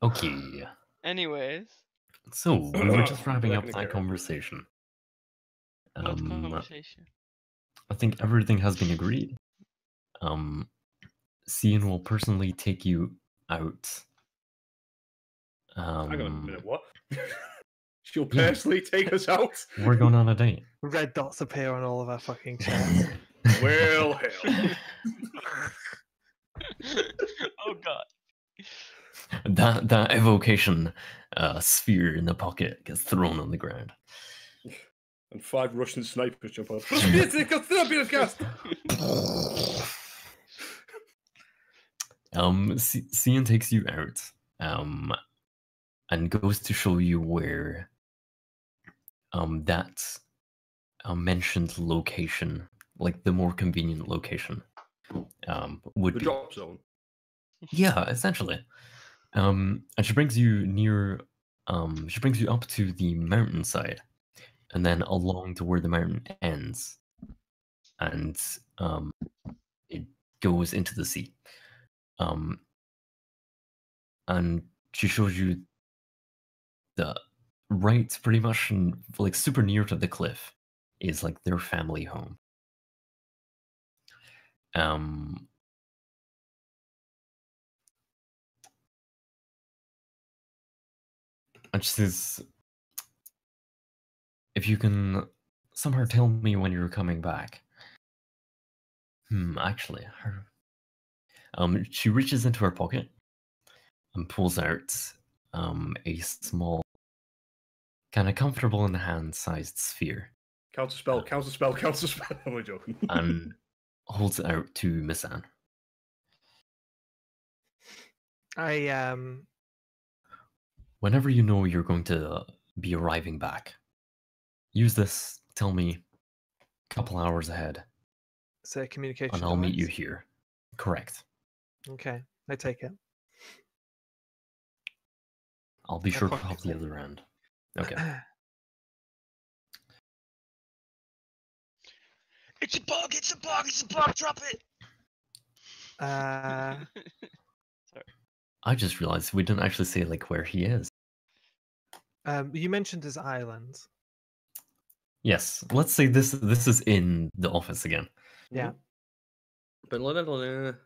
Okay. Anyways, So we were just wrapping up Back in the that carrot. conversation. what conversation? I think everything has been agreed. Cian will personally take you out. Hang on a minute, what? She'll Yeah. personally take us out? We're going on a date. Red dots appear on all of our fucking chats. Well, hell. Oh god. That evocation sphere in the pocket gets thrown on the ground. And 5 Russian snipers jump out. Cian takes you out, and goes to show you where that mentioned location, like the more convenient location, would The be. drop zone. Yeah, essentially. And she brings you near. She brings you up to the mountainside, and then along to where the mountain ends, and it goes into the sea. And she shows you the right, pretty much, like super near to the cliff, is like their family home. And she says, if you can somehow tell me when you're coming back. Actually, she reaches into her pocket and pulls out a small, kind of comfortable in the hand-sized sphere, Counterspell, counterspell, counterspell. I'm only joking. and holds it out to Miss Anne. Whenever you know you're going to be arriving back, use this. Tell me a couple hours ahead, So communication. and I'll meet you device? here. Correct. Okay, I take it. I'll be sure to point hop the other end. Okay. It's a bug! It's a bug! It's a bug! Drop it! I just realized we didn't actually say like where he is. You mentioned his island. Yes, let's say this is in the office again. Yeah.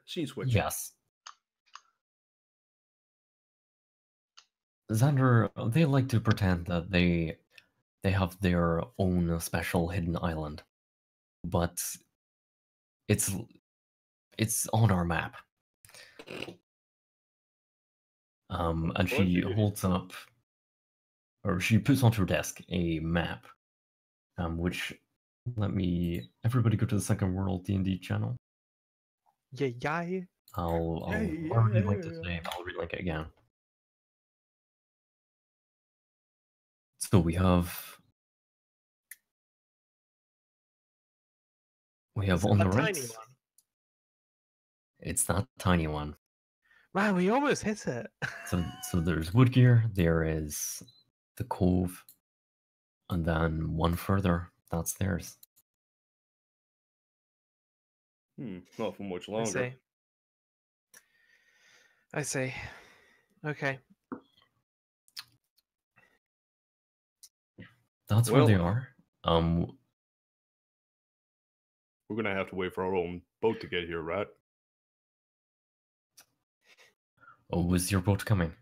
Scene switch. Yes. Xander, they like to pretend that they have their own special hidden island, but it's on our map. And she holds up, or she puts onto her desk a map, which, let me, everybody go to the Sunken World D&D channel. Yeah. I'll Yeah, relink this yeah. name. I'll relink it again. So we have Is it on a the right. tiny one? It's that tiny one. Wow, we almost hit it. So there's Woodgear. There is the Cove, and then one further. That's theirs. Not for much I longer. see. I see. Okay. That's where they Well- are. We're gonna have to wait for our own boat to get here, right? Oh, was your boat coming?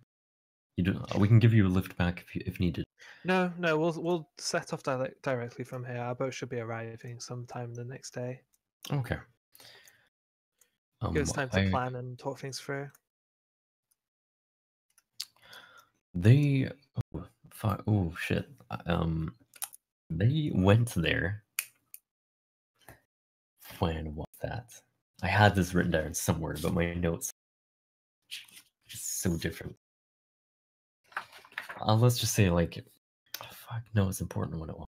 We can give you a lift back if needed. No, we'll set off directly from here. Our boat should be arriving sometime the next day. Okay. Give us time to plan and talk things through. They. Oh shit. They went there. When was that? I had this written down somewhere, but my notes are so different. Let's just say like, fuck. No, it's important when it was.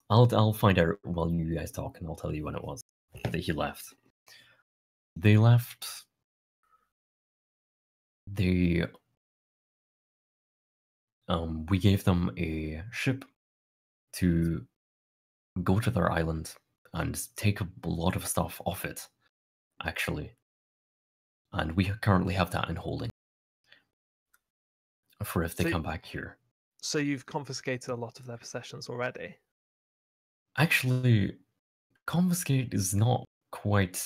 I'll find out while you guys talk, and I'll tell you when it was that he left. They left. We gave them a ship to go to their island and take a lot of stuff off it, actually. And we currently have that in holding for if they So- come back here. So you've confiscated a lot of their possessions already. Actually, confiscate is not quite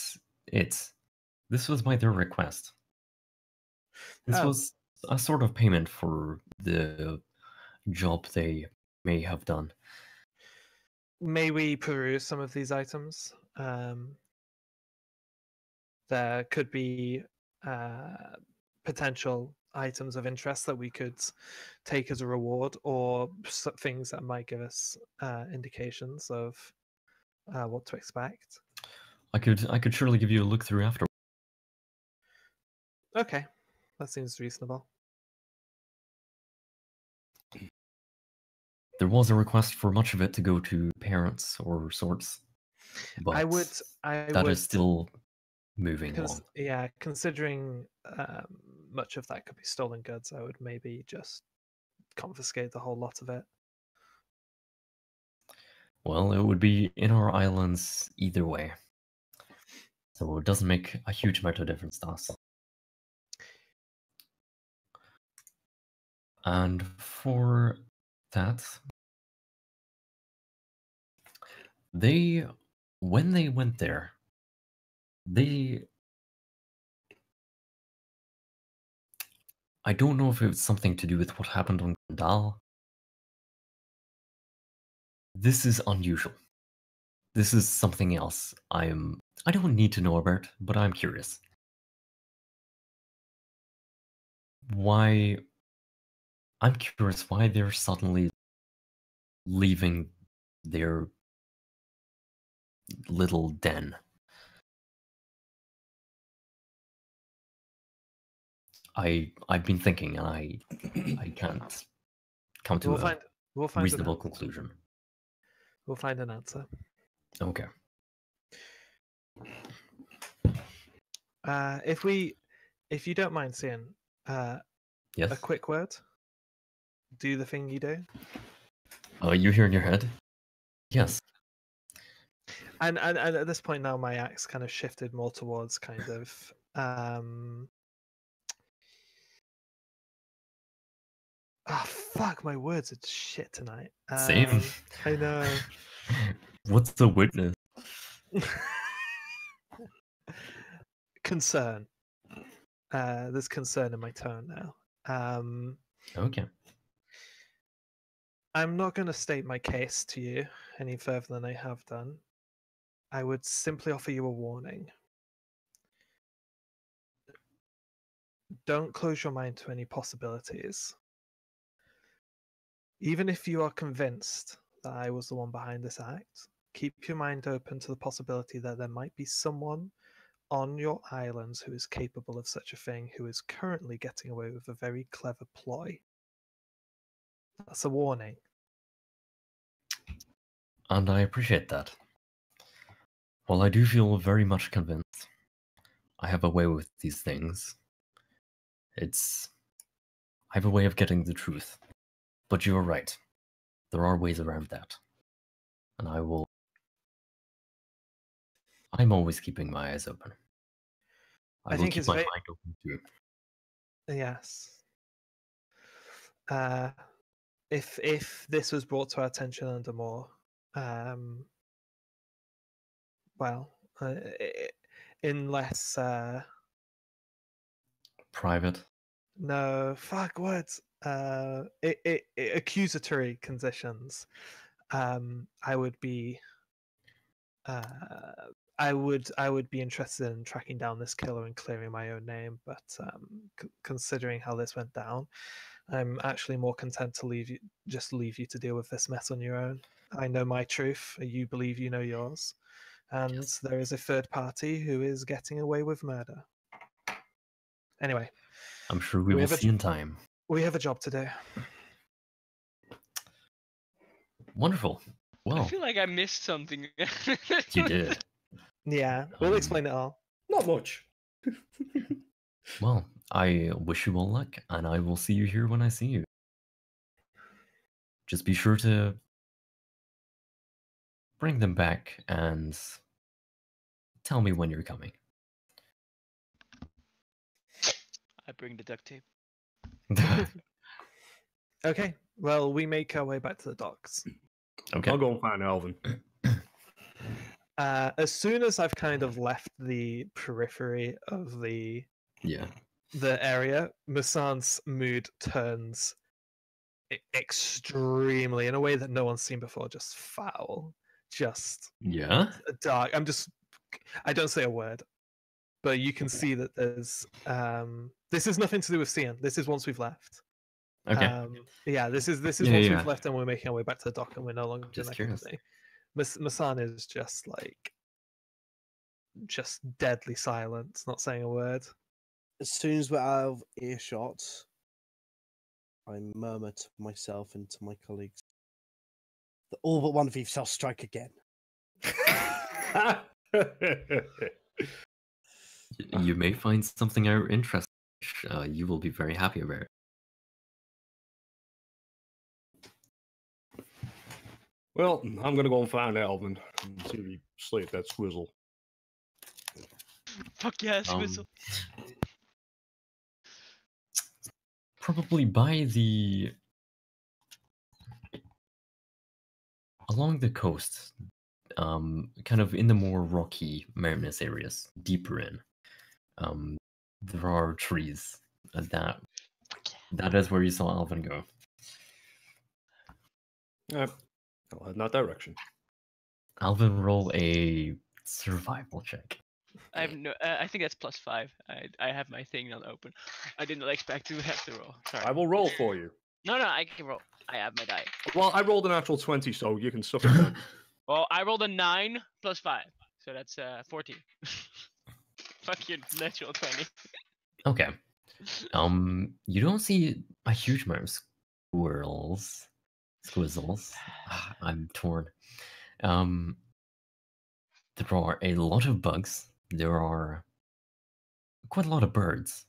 it. This was by their request. This Oh. was a sort of payment for the job they may have done. May we peruse some of these items? There could be potential items of interest that we could take as a reward, or things that might give us indications of what to expect. I could surely give you a look through after. Okay, that seems reasonable. There was a request for much of it to go to parents or sorts, but I would that is still moving along. Yeah, considering much of that could be stolen goods, I would maybe just confiscate the whole lot of it. Well, it would be in our islands either way, so it doesn't make a huge amount of difference to us. And for that, when they went there, I don't know if it was something to do with what happened on Gandal. This is unusual. This is something else I don't need to know about, but I'm curious. I'm curious why they're suddenly leaving their little den. I've been thinking, and I can't come to We'll a find reasonable conclusion. We'll find an answer. Okay. If you don't mind seeing Yes. a quick word, do the thing you do. You hear in your head? Yes. And at this point now, my axe kind of shifted more towards kind of fuck, my words are shit tonight. Same. I know. What's the witness? Concern. There's concern in my tone now. Okay. I'm not going to state my case to you any further than I have done. I would simply offer you a warning. Don't close your mind to any possibilities. Even if you are convinced that I was the one behind this act, keep your mind open to the possibility that there might be someone on your islands who is capable of such a thing, who is currently getting away with a very clever ploy. That's a warning. And I appreciate that. While I do feel very much convinced I have a way with these things, I have a way of getting the truth. But you're right. There are ways around that. And I'm always keeping my eyes open. I will think keep it's my very- mind open too. Yes. If this was brought to our attention under more, in less Private. no fuck words, accusatory conditions, I would be I would be interested in tracking down this killer and clearing my own name, but considering how this went down, I'm actually more content to leave you to deal with this mess on your own. I know my truth, you believe you know yours, and there is a third party who is getting away with murder. Anyway, I'm sure we will see in time. we have a job to do. Wonderful. I Well, feel like I missed something. you did. Yeah, we'll explain it all. Not much. Well, I wish you all luck, and I will see you here when I see you. Just be sure to bring them back and tell me when you're coming. I bring the duct tape. Okay, well, we make our way back to the docks. Okay. I'll go and find Alvin. As soon as I've kind of left the periphery of the Yeah. area, Musan's mood turns extremely, in a way that no one's seen before, just foul, just Yeah. dark. I don't say a word, but you can see that there's this is nothing to do with Cian. This is once we've left. Okay. Yeah, this is Yeah, once yeah. we've left and we're making our way back to the dock and we're no longer Just in their curious. company. Musan is just deadly silent, not saying a word. As soon as we're out of earshot, I murmur to myself and to my colleagues that all but one of you shall strike again. You may find something out interesting. You will be very happy about. Well, I'm gonna go and find Alvin and see if he slayed that squizzle. Fuck yes, whistle. Probably by along the coast, kind of in the more rocky, mountainous areas, deeper in, there are trees. That is where you saw Alvin go. I'll head in that direction. Alvin, roll a survival check. I have no. I think that's +5. I have my thing not open. I did not expect to have to roll. Sorry. I will roll for you. No, I can roll. I have my die. Well, I rolled a natural 20, so you can suck it then. Well, I rolled a 9 + 5, so that's 14. Fuck your natural 20. Okay. You don't see a huge amount of squizzles. I'm torn. There are a lot of bugs. There are quite a lot of birds.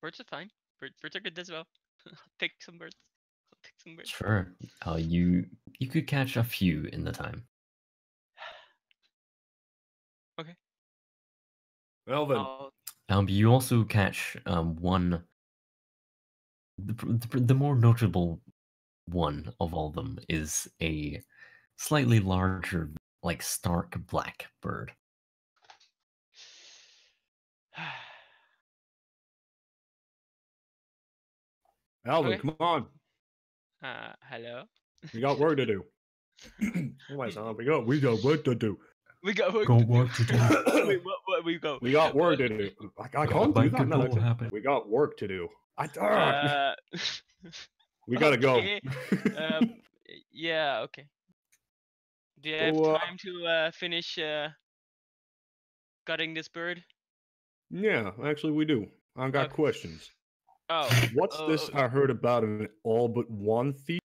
Birds are fine. Birds are good as well. I'll take some birds. Sure. You could catch a few in the time. Okay. Alvin. You also catch one. The more notable one of all of them is a slightly larger, like stark black bird. Alvin, Okay. come on. Hello. We got work to do. Oh my son, we got work to do. We got work. work to do. Wait, what we go? We got work to do. I can't do make that. it No, all happen. we got work to do. We gotta okay. go. Yeah. Okay. Do you have So, time to finish gutting this bird? Yeah, actually, we do. I got Okay. questions. Oh, What's this I heard about an all but one thief?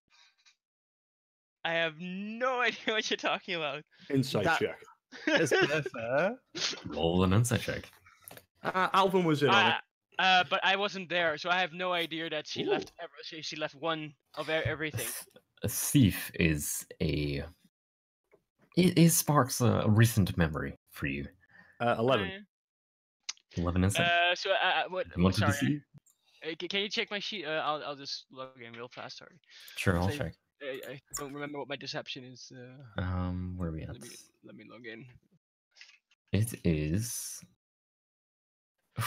I have no idea what you're talking about. Insight That- check. It's fair. Roll an insight check. Alvin was in on it. But I wasn't there, so I have no idea that she left. She left one of everything. A thief is a. It sparks a recent memory for you. 11. 11 insight. What? You want to Sorry. deceive? Can you check my sheet? I'll just log in real fast. Sorry. Sure, I'll Say- check. I don't remember what my deception is. Where are we at? Let me log in. It is.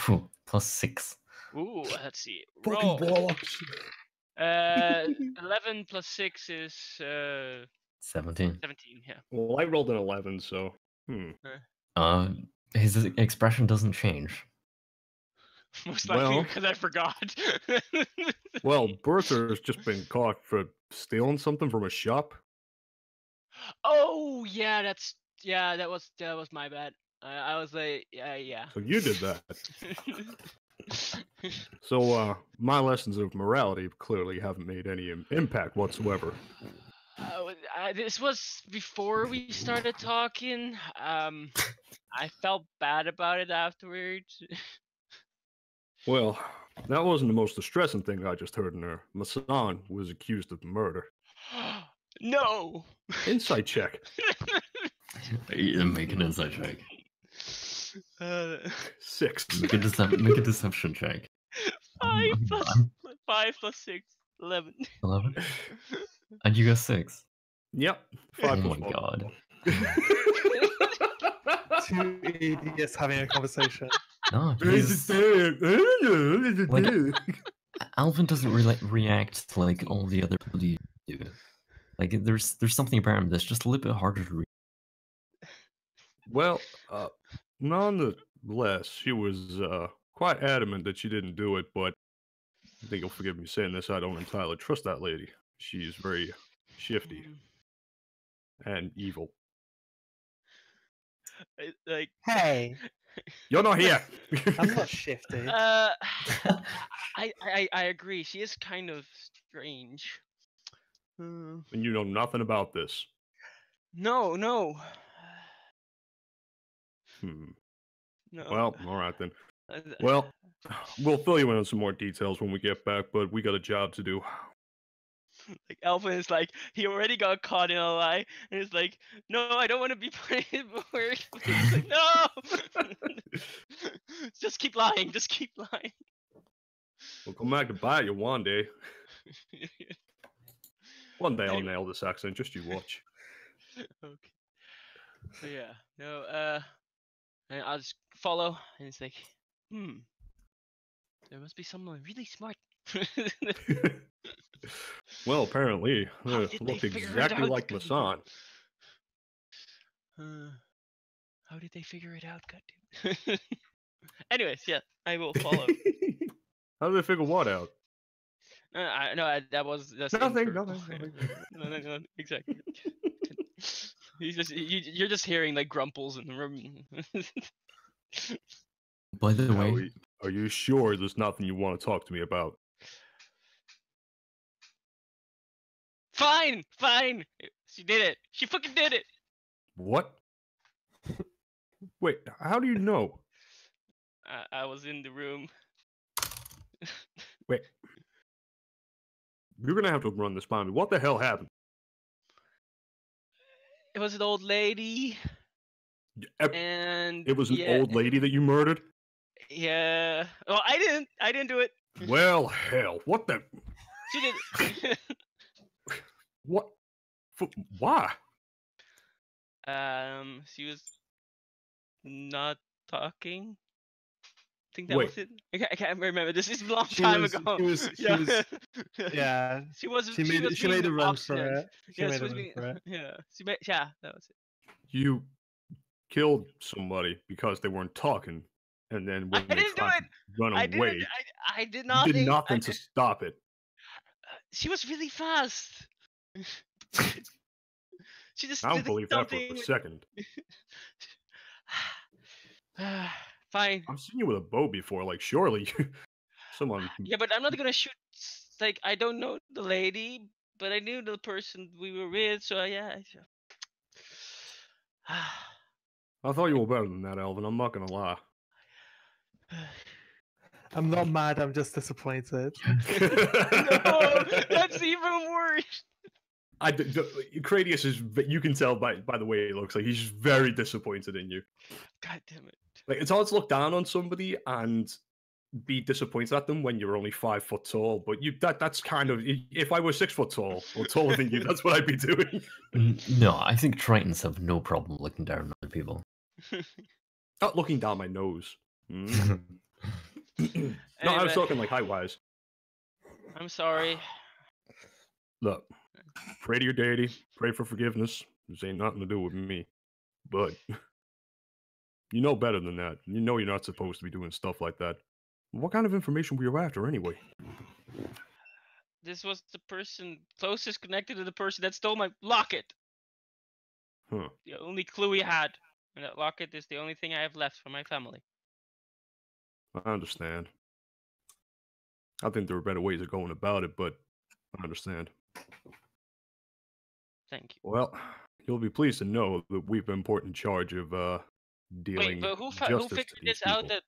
Ooh, +6. Ooh, let's see. Fucking Roll. bollocks. 11 plus 6 is 17. 17. Yeah. Well, I rolled an 11, so. His expression doesn't change. Most likely Well- because I forgot. Well, Bertha has just been caught for stealing something from a shop. Oh yeah, that was my bad. I was like, yeah. So you did that. So, my lessons of morality clearly haven't made any impact whatsoever. This was before we started talking. I felt bad about it afterwards. Well, that wasn't the most distressing thing I just heard in there. Masan was accused of murder. No. Insight check. Make an insight check. 6. Make a deception check. 5 plus 6, 11. 11? And you got 6. Yep. Oh 5 my plus 4. god. Two idiots having a conversation. No, Alvin doesn't really react like all the other people do. Like there's something about him that's just a little bit harder to read. Well, nonetheless, she was quite adamant that she didn't do it, but I think you'll forgive me saying this, I don't entirely trust that lady. She's very shifty and evil. Like, Hey, You're not here! I'm not shifty. I agree. She is kind of strange. And you know nothing about this. No. No. No. Well, alright then. Well, we'll fill you in on some more details when we get back, but we got a job to do. Like Alvin is like, he already got caught in a lie, and he's like, no, I don't want to be punished for it. He's like, no, just keep lying, just keep lying. We'll come back to bite you one day. One day I'll Anyway. nail this accent, just you watch. Okay. So yeah, no, and I'll just follow, and it's like, there must be someone really smart. Well, apparently, How did they looked figure it exactly out? like Masan. How did they figure it out? God. Anyways, yeah, I will follow. How did they figure what out? That's Nothing, incorrect. nothing. No, exactly. You're just hearing like grumples in the room. By the way, Are you sure there's nothing you want to talk to me about? Fine. She did it. She fucking did it. What? Wait, how do you know? I was in the room. Wait. You're gonna have to run this by me. What the hell happened? It was an old lady, It and was an yeah, old lady that you murdered? Yeah. Well, I didn't do it. Well, hell, what the... She did. What? Why? She was not talking. I think that Wait. was it. I can't remember. This is a long She time was- ago. she was- Yeah, She was. she made was she made a being run for obstinate. it. She Yeah, made she a was run being. for it. Yeah. She made. Yeah, that was it. You killed somebody because they weren't talking, and then when I they didn't do tried it. to run I away, didn't. I did you nothing. did nothing I to did- stop it. She was really fast. She just I don't did believe that for something. a second. Fine. I've seen you with a bow before. Like, surely, someone. Yeah, but I'm not gonna shoot. Like, I don't know the lady, but I knew the person we were with, so yeah. I thought you were better than that, Alvin. I'm not gonna lie. I'm not mad. I'm just disappointed. No, that's even worse. Cradius is. You can tell by the way he looks. Like he's very disappointed in you. God damn it. Like it's hard to look down on somebody and be disappointed at them when you're only 5 foot tall. But that's kind of if I were 6 foot tall or taller than you, that's what I'd be doing. No, I think Tritons have no problem looking down on other people. Not looking down my nose. Mm. No, I was talking like height wise. I'm sorry. Look, pray to your deity, pray for forgiveness. This ain't nothing to do with me. But you know better than that. You know you're not supposed to be doing stuff like that. What kind of information were you after anyway? This was the person closest connected to the person that stole my locket. Huh. The only clue we had. And that locket is the only thing I have left for my family. I understand. I think there are better ways of going about it, but I understand. Thank you. Well, you'll be pleased to know that we've been put in charge of dealing Wait, but who justice figured to these this out? people.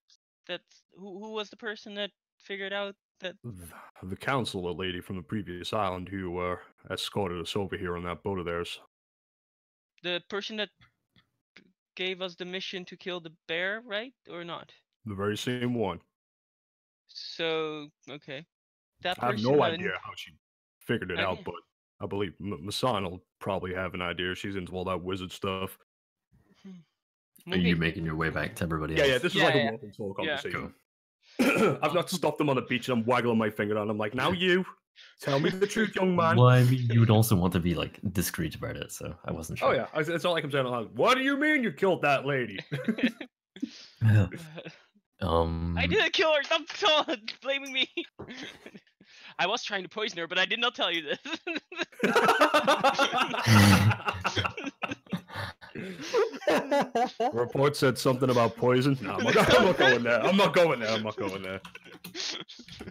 Who was the person that figured out that? The counselor lady from the previous island who escorted us over here on that boat of theirs. The person that gave us the mission to kill the bear, right? Or not? The very same one. So, okay. That I have person no had- idea how she figured it out, Okay. but I believe Masan will probably have an idea. She's into all that wizard stuff. Are you making your way back to everybody else? Yeah, this is Yeah, like yeah. a walk and talk Yeah. conversation. I've not stopped them on the beach and I'm waggling my finger and I'm like, now you, tell me the truth, young man. Well, I mean, you would also want to be like discreet about it, so I wasn't sure. Oh yeah, it's not like I'm saying, like, what do you mean you killed that lady? I didn't kill her. Stop blaming me. I was trying to poison her, but I did not tell you this. Report said something about poison. No, I'm not going there. I'm not going there.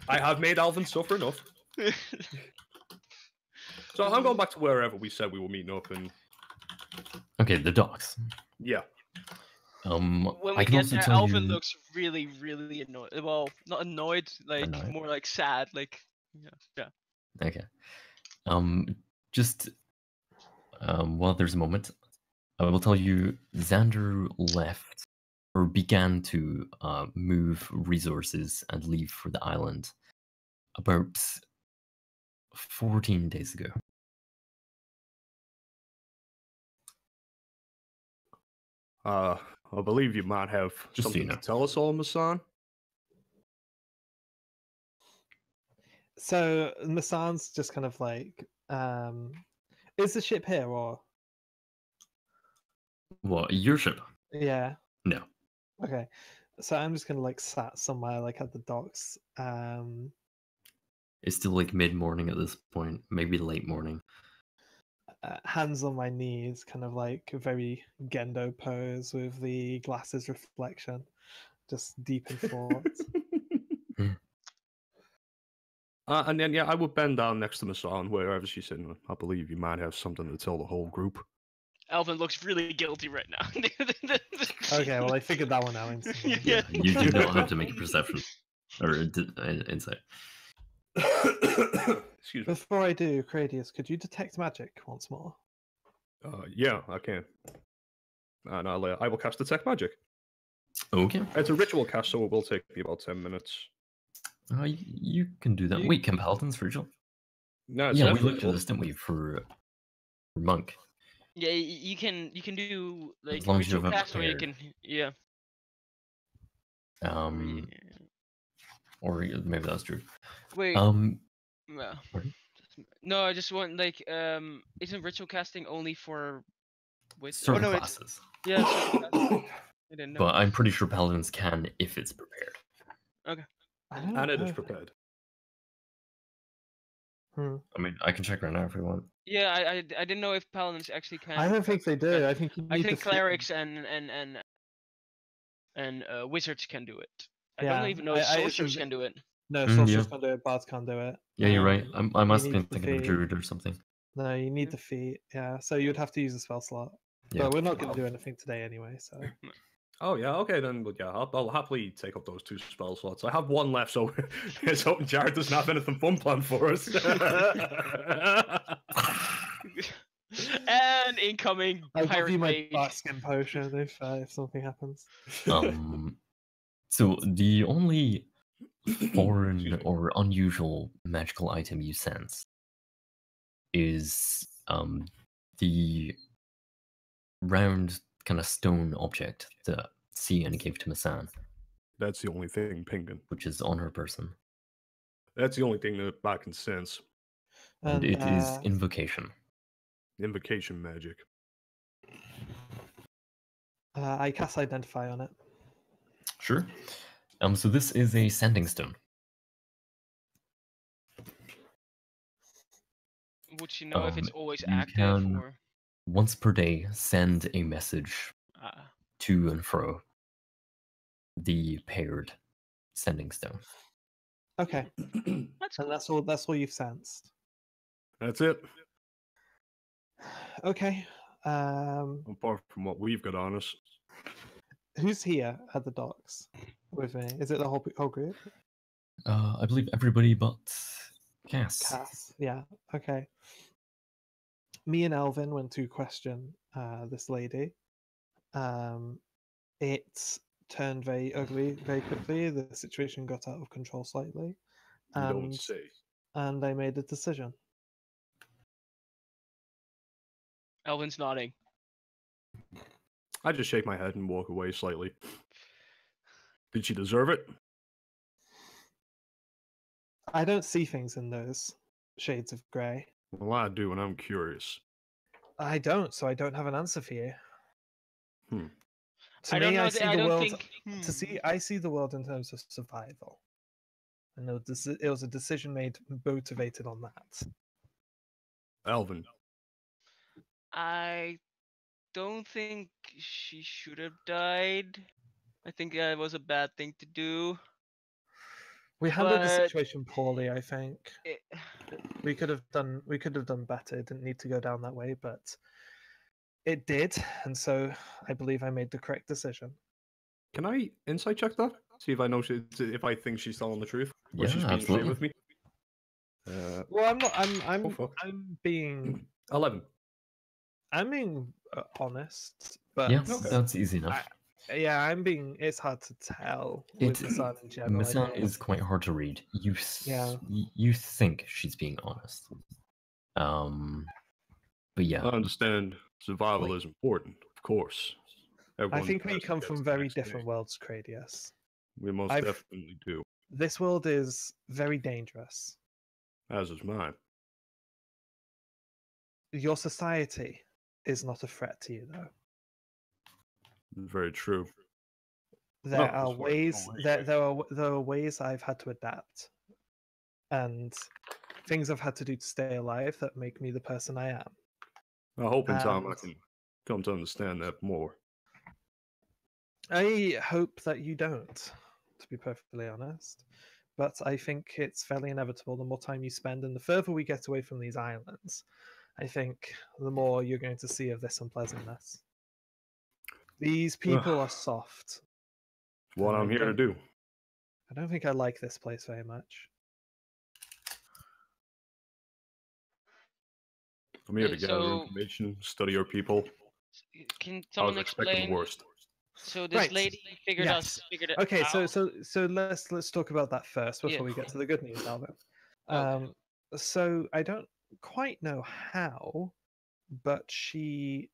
I have made Alvin suffer enough. So I'm going back to wherever we said we were meeting up, and Okay, the docks. yeah. When I we can get also there, tell Alvin you... looks really, really annoyed. Well, not annoyed, like Annoyed? more like sad. Like, yeah. Okay. Just while there's a moment, I will tell you Xander left or began to move resources and leave for the island about 14 days ago. I believe you might have Just so something you know. to tell us all, Masan. So Masan's just kind of like, is the ship here or? What, your ship? Yeah. No. Okay. So I'm just gonna like sat somewhere like at the docks. It's still like mid-morning at this point, maybe late morning. Hands on my knees, kind of like a very Gendo pose with the glasses reflection, just deep in thought. And then, yeah, I would bend down next to Masan, wherever she's sitting. I believe you might have something to tell the whole group. Alvin looks really guilty right now. Okay, well I figured that one out instantly. Yeah. You do not have to make a perception or insight. Excuse me. Before I do, Cradius, could you detect magic once more? Yeah, I can. And I will cast Detect Magic. Okay. It's a ritual cast, so it will take me about 10 minutes. You can do that. Wait, can paladins ritual? No, it's Yeah, we definitely looked at this, didn't we, for monk? Yeah, you can do like As long as you ritual have it cast, or you can prepared. Or maybe that's true. Wait. Pardon? No, I just want like isn't ritual casting only for with Certain no, classes. yeah. I didn't know. But I'm pretty sure paladins can if it's prepared. Okay. And it is prepared. I mean, I can check right now if we want. Yeah, I didn't know if paladins actually can. I don't think they do. I think you need I think to clerics and and wizards can do it. I Yeah, don't even know I if sorcerers assumed- can do it. No, Mm, sorcerers yeah. can't do it. Bards can't do it. Yeah, you're right. I must you have need been the thinking of a feat. druid or something. No, you need the feat. Yeah, so you'd have to use a spell slot. Yeah. But we're not going to do anything today anyway. So Oh yeah, okay then. But yeah, I'll happily take up those 2 spell slots. I have 1 left, so let's hope Jared doesn't have anything fun planned for us. And incoming I'll give pirate you my mage. Barskin potion if something happens. So the only foreign Excuse me. or unusual magical item you sense is the round kind of stone object that Cian gave to Masan, That's the only thing, Penguin. which is on her person, That's the only thing that I can sense. and it is invocation. Invocation magic. I cast Identify on it. Sure. So this is a sending stone. Would she know if it's always you active can- or? Once per day, send a message to and fro the paired sending stone. Okay, That's and cool. that's all you've sensed. That's it. Okay. Apart from what we've got on us. Who's here at the docks with me? Is it the whole group? I believe everybody but Cass. Cass. Yeah. Okay. Me and Elvin went to question this lady. It turned very ugly very quickly. The situation got out of control slightly, You don't and say. and I made a decision. Elvin's nodding. I just shake my head and walk away slightly. Did she deserve it? I don't see things in those shades of grey. Well, I do, and I'm curious. I don't, so I don't have an answer for you. Hmm. To I me, don't know. I see I the don't world. think. I see the world in terms of survival. And it was a decision made motivated on that. Alvin. I don't think she should have died. I think that was a bad thing to do. We handled the But- situation poorly. I think It, we could have done better. It didn't need to go down that way, but it did, and so I believe I made the correct decision. Can I insight check that? See if I know if I think she's telling the truth. Or Yeah, she's being straight absolutely. with me. Well, I'm not. I'm. Oh, fuck. I'm being. 11. I'm being honest, but Yeah, Okay. that's easy enough. yeah, I'm being. It's hard to tell with Masan in general. I Masan think. is quite hard to read. Yeah. You think she's being honest. But yeah, I understand survival is important, of course. I Everyone think we has to come get from to the very next day. different worlds, Cradius. We most I've- definitely do. This world is very dangerous. As is mine. Your society is not a threat to you, though. Very true. There No, are as far as ways. knowledge, There are ways I've had to adapt, and things I've had to do to stay alive that make me the person I am. I hope in time I And- can come to understand that more. I hope that you don't, to be perfectly honest. But I think it's fairly inevitable. The more time you spend and the further we get away from these islands, I think the more you're going to see of this unpleasantness. These people are soft. It's what And I'm I here to don't- do. I don't think I like this place very much. I'm here to Okay, gather so- information, study our people. can I was someone expecting explain? the worst. So this Right, lady figured yes. it Okay, out. so let's talk about that first before Yeah. we get to the good news, Alvin. Okay. So I don't quite know how, but she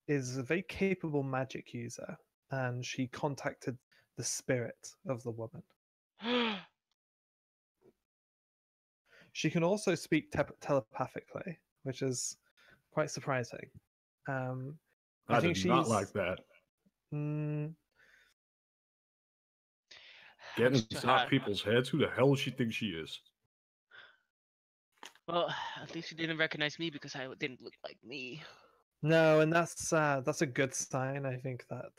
is a very capable magic user, and she contacted the spirit of the woman. She can also speak telepathically, which is quite surprising. I think did not she's- like that. mm, Getting So inside how- people's heads. Who the hell does she think she is? Well, at least she didn't recognize me because I didn't look like me. no, and that's a good sign. I think that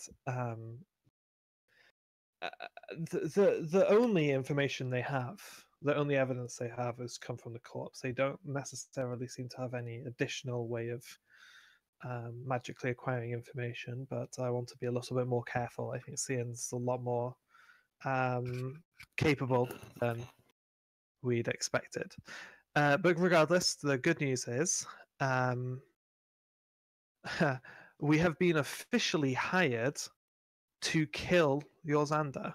the only information they have, the only evidence they have, has come from the corpse. They don't necessarily seem to have any additional way of magically acquiring information. But I want to be a little bit more careful. I think Cian's a lot more capable than we'd expected. But regardless, the good news is we have been officially hired to kill your Xander.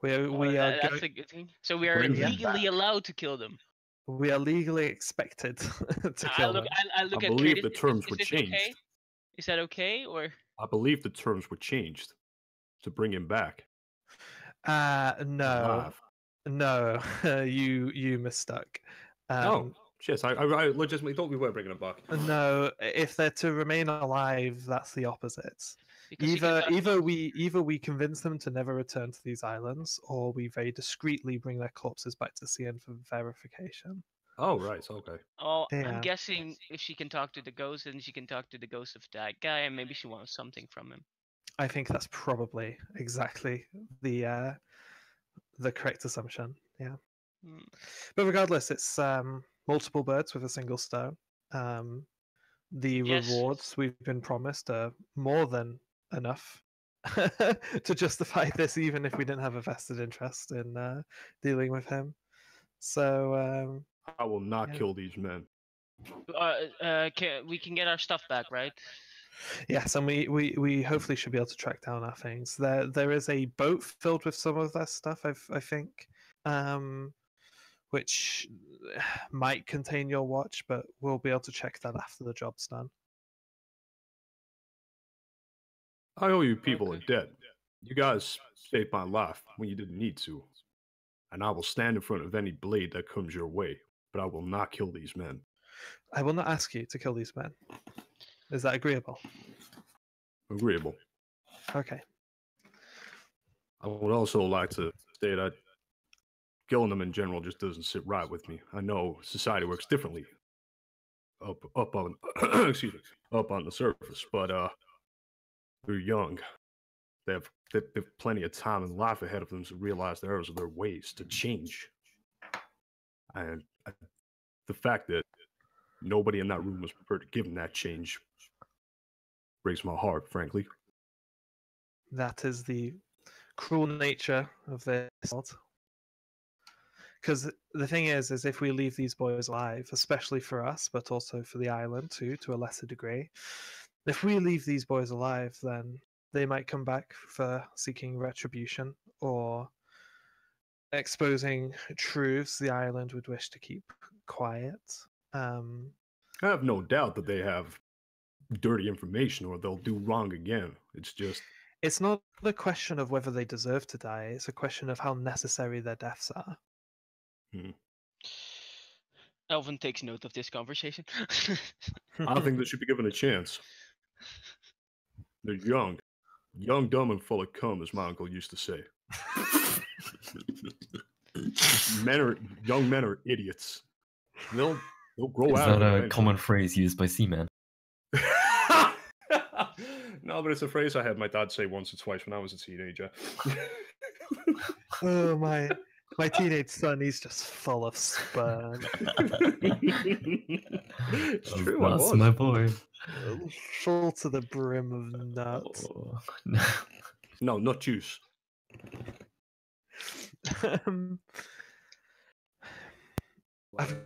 That's a good thing. So we are Bring him legally allowed to kill them. We are legally expected to kill them. I look I at believe Curtis. the terms were this changed. Okay? Is that okay, or? I believe the terms were changed to bring him back. No, Alive. no, you mistook. Oh, shit! I legitimately thought we were bringing him back. No, if they're to remain alive, that's the opposite. Because Either we convince them to never return to these islands, or we very discreetly bring their corpses back to CN for verification. Oh, right. Okay. Oh, Yeah. I'm guessing if she can talk to the ghost, then she can talk to the ghost of that guy, and maybe she wants something from him. I think that's probably exactly the correct assumption. Yeah. Hmm. But regardless, it's multiple birds with a single stone. The Yes. rewards we've been promised are more than enough to justify this, even if we didn't have a vested interest in dealing with him. So I will not Yeah. kill these men. We can get our stuff back, right? yes, and we hopefully should be able to track down our things. There is a boat filled with some of that stuff. I think. Which might contain your watch, but we'll be able to check that after the job's done. I owe you people Okay. a debt. You guys saved my life when you didn't need to. And I will stand in front of any blade that comes your way, but I will not kill these men. I will not ask you to kill these men. Is that agreeable? Agreeable. Okay. I would also like to say that killing them in general just doesn't sit right with me. I know society works differently up on excuse me, up on the surface, but they're young. They have plenty of time and life ahead of them to realize the errors of their ways, to change. And the fact that nobody in that room was prepared to give them that change breaks my heart, frankly. That is the cruel nature of this world. Because the thing is if we leave these boys alive, especially for us, but also for the island too, to a lesser degree, if we leave these boys alive, then they might come back for seeking retribution or exposing truths the island would wish to keep quiet. I have no doubt that they have dirty information or they'll do wrong again. It's just... It's not a question of whether they deserve to die. It's a question of how necessary their deaths are. Elvin takes note of this conversation. I think they should be given a chance. They're young. Young, dumb, and full of cum, as my uncle used to say. Young men are idiots. They'll grow Is out that of it a eventually. common phrase used by seamen? No, but it's a phrase I had my dad say once or twice when I was a teenager. Oh, my teenage son, he's just full of sperm. It's true, I That's was. my boy. Full to the brim of nuts. Oh, No, not juice. I've